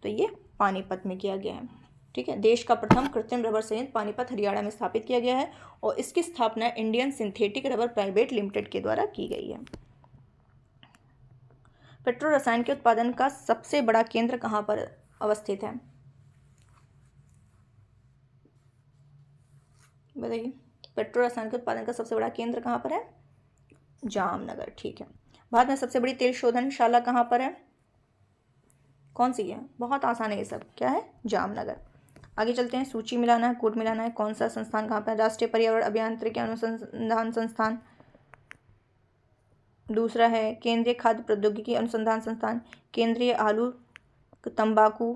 तो ये पानीपत में किया गया है, ठीक है। देश का प्रथम कृत्रिम रबर संयंत्र पानीपत हरियाणा में स्थापित किया गया है और इसकी स्थापना Indian synthetic rubber private limited के द्वारा की गई है। पेट्रो रसायन के उत्पादन का सबसे बड़ा केंद्र कहाँ पर अवस्थित है? बताइए। पेट्रो रसायन के उत्पादन का सबसे बड़ा केंद्र कहाँ पर है? जामनगर, ठीक है। भारत में सबसे बड़ी तेल शोधनशाला कहाँ पर है? कौन सी है? बहुत आसान है ये सब। क्या है? जामनगर। आगे चलते हैं। सूची मिलाना है, कोड मिलाना है। कौन सा संस्थान कहाँ पर है? राष्ट्रीय पर्यावरण अभियांत्रिकी अनुसंधान संस्थान। दूसरा है केंद्रीय खाद्य प्रौद्योगिकी अनुसंधान संस्थान, केंद्रीय आलू तंबाकू,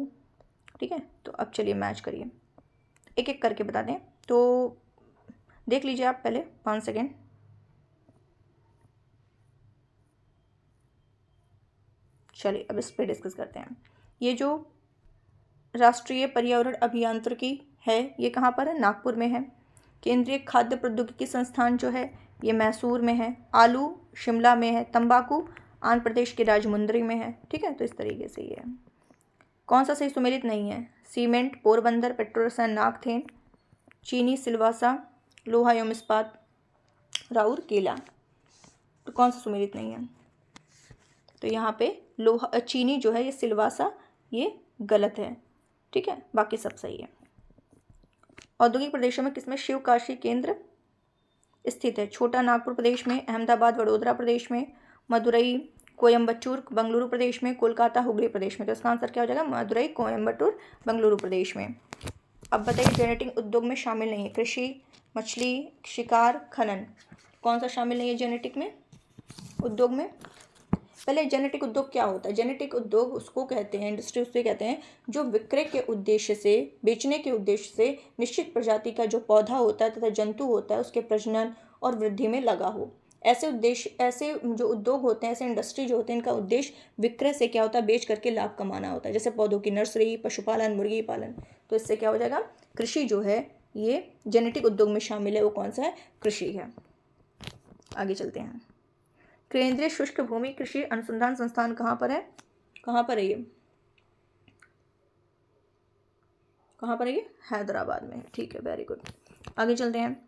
ठीक है। तो अब चलिए मैच करिए, एक एक करके बता दें। तो देख लीजिए आप पहले 5 सेकेंड। चलिए अब इस पर डिस्कस करते हैं। ये जो राष्ट्रीय पर्यावरण अभियांत्रिकी है ये कहाँ पर है? नागपुर में है। केंद्रीय खाद्य प्रौद्योगिकी संस्थान जो है ये मैसूर में है। आलू शिमला में है। तंबाकू आंध्र प्रदेश के राजमुंद्री में है, ठीक है। तो इस तरीके से ये है। कौन सा सही सुमेलित नहीं है? सीमेंट पोरबंदर, पेट्रो रसायन नागथेन, चीनी सिलवासा, लोहा एवं इस्पात राउरकेला। तो कौन सा सुमेलित नहीं है? तो यहाँ पे लोहा चीनी जो है ये सिलवासा ये गलत है, ठीक है। बाकी सब सही है। औद्योगिक प्रदेशों में किसमें शिवकाशी केंद्र स्थित है? छोटा नागपुर प्रदेश में, अहमदाबाद वडोदरा प्रदेश में, मदुरई कोयम्बटूर बेंगलुरु प्रदेश में, कोलकाता हुगली प्रदेश में। तो इसका आंसर क्या हो जाएगा? मदुरई कोयम्बटूर बेंगलुरु प्रदेश में। अब बताइए जेनेटिक उद्योग में शामिल नहीं है। कृषि, मछली, शिकार, खनन। कौन सा शामिल नहीं है जेनेटिक में उद्योग में? पहले जेनेटिक उद्योग क्या होता है? जेनेटिक उद्योग उसको कहते हैं, इंडस्ट्री उससे कहते हैं जो विक्रय के उद्देश्य से, बेचने के उद्देश्य से निश्चित प्रजाति का जो पौधा होता है तथा जंतु होता है उसके प्रजनन और वृद्धि में लगा हो। ऐसे उद्देश्य, ऐसे जो उद्योग होते हैं, ऐसे इंडस्ट्री जो होते हैं, इनका उद्देश्य विक्रय से क्या होता है? बेच करके लाभ कमाना होता है। जैसे पौधों की नर्सरी, पशुपालन, मुर्गी पालन। तो इससे क्या हो जाएगा? कृषि जो है ये जेनेटिक उद्योग में शामिल है। वो कौन सा है? कृषि है। आगे चलते हैं। केंद्रीय शुष्क भूमि कृषि अनुसंधान संस्थान कहाँ पर है? कहाँ पर है ये? कहाँ पर है ये? हैदराबाद में, ठीक है। Very good. आगे चलते हैं।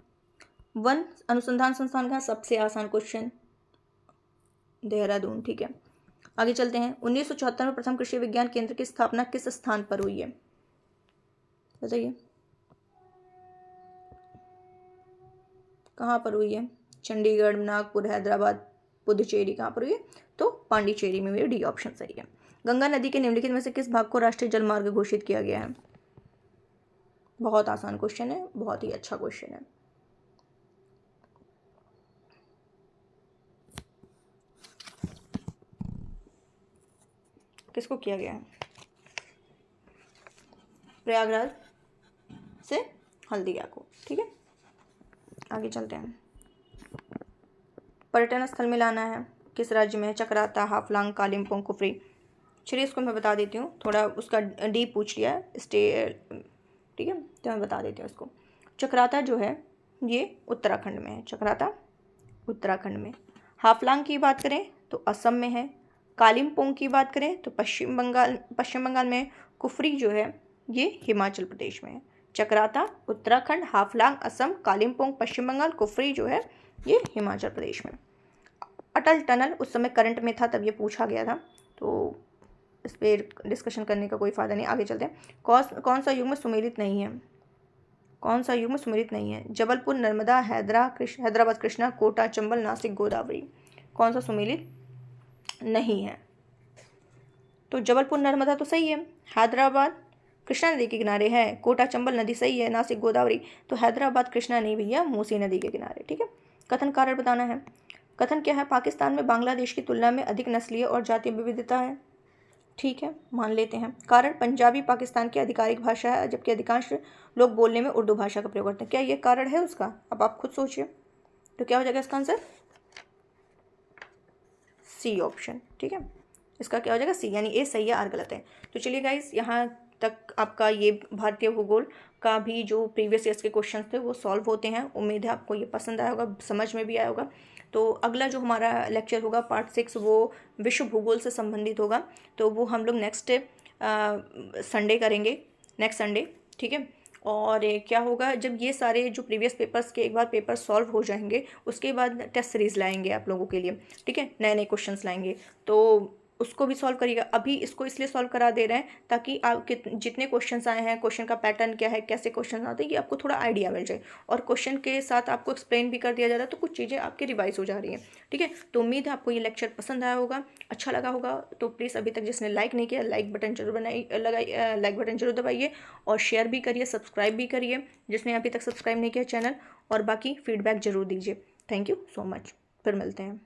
वन अनुसंधान संस्थान का सबसे आसान क्वेश्चन, देहरादून, ठीक है। आगे चलते हैं। 1974 में प्रथम कृषि विज्ञान केंद्र की स्थापना किस स्थान पर हुई है? बताइए कहाँ पर हुई है? चंडीगढ़, नागपुर, हैदराबाद, पुदुचेरी। कहाँ पर हुई है? तो पांडिचेरी में हुई है। डी ऑप्शन सही है। गंगा नदी के निम्नलिखित में से किस भाग को राष्ट्रीय जलमार्ग घोषित किया गया है? बहुत आसान क्वेश्चन है, बहुत ही अच्छा क्वेश्चन है। किसको किया गया है? प्रयागराज से हल्दिया को, ठीक है। आगे चलते हैं। पर्यटन स्थल में लाना है। किस राज्य में है? चक्राता, हाफलांग, कालिम्पोंग, कुफरी। चलिए इसको मैं बता देती हूँ, थोड़ा उसका डीप पूछ लिया है ठीक है, तो मैं बता देती हूँ इसको। चक्राता जो है ये उत्तराखंड में है, चक्राता उत्तराखंड में। हाफलांग की बात करें तो असम में है। कालिम्पोंग की बात करें तो पश्चिम बंगाल में। कुफरी जो है ये हिमाचल प्रदेश में है। चक्राता उत्तराखंड, हाफलांग असम, कालिम्पोंग पश्चिम बंगाल, कुफरी जो है ये हिमाचल प्रदेश में। अटल टनल उस समय करंट में था, तब ये पूछा गया था, तो इस पर डिस्कशन करने का कोई फ़ायदा नहीं, आगे चलते हैं। कौन सा युग्म सुमेलित नहीं है? कौन सा युग्म सुमेलित नहीं है? जबलपुर, नर्मदा, हैदराबाद कृष्णा, कोटा चंबल, नासिक गोदावरी। कौन सा सुमेलित नहीं है? तो जबलपुर नर्मदा तो सही है, हैदराबाद कृष्णा नदी के किनारे है, कोटा चंबल नदी सही है, नासिक गोदावरी। तो हैदराबाद कृष्णा नहीं भैया, मूसी नदी के किनारे। ठीक है, कथन कारण बताना है। कथन क्या है? पाकिस्तान में बांग्लादेश की तुलना में अधिक नस्लीय और जातीय विविधता है। ठीक है, मान लेते हैं। कारण पंजाबी पाकिस्तान की आधिकारिक भाषा है, जबकि अधिकांश लोग बोलने में उर्दू भाषा का प्रयोग करते हैं। क्या ये कारण है उसका? अब आप खुद सोचिए, तो क्या हो जाएगा इसका आंसर? C option. ठीक है, इसका क्या हो जाएगा? सी, यानी ए सही है, आर गलत है। तो चलिए गाइस, यहाँ तक आपका ये भारतीय भूगोल का भी जो प्रीवियस ईयर्स के क्वेश्चन थे वो सॉल्व होते हैं। उम्मीद है आपको ये पसंद आया होगा, समझ में भी आया होगा। तो अगला जो हमारा लेक्चर होगा पार्ट 6, वो विश्व भूगोल से संबंधित होगा। तो वो हम लोग नेक्स्ट संडे करेंगे, नेक्स्ट संडे। ठीक है, और क्या होगा, जब ये सारे जो प्रीवियस पेपर्स के एक बार पेपर सॉल्व हो जाएंगे, उसके बाद टेस्ट सीरीज़ लाएंगे आप लोगों के लिए। ठीक है, नए नए क्वेश्चंस लाएंगे, तो उसको भी सॉल्व करिएगा। अभी इसको इसलिए सॉल्व करा दे रहे हैं ताकि आपके जितने क्वेश्चंस आए हैं, क्वेश्चन का पैटर्न क्या है, कैसे क्वेश्चन आते हैं, ये आपको थोड़ा आइडिया मिल जाए। और क्वेश्चन के साथ आपको एक्सप्लेन भी कर दिया जा रहा है, तो कुछ चीज़ें आपकी रिवाइज हो जा रही हैं। ठीक है, तो उम्मीद है आपको ये लेक्चर पसंद आया होगा, अच्छा लगा होगा। तो प्लीज़ अभी तक जिसने लाइक नहीं किया, लाइक बटन जरूर लाइक बटन जरूर दबाइए, और शेयर भी करिए, सब्सक्राइब भी करिए जिसने अभी तक सब्सक्राइब नहीं किया चैनल, और बाकी फीडबैक जरूर दीजिए। थैंक यू सो मच, फिर मिलते हैं।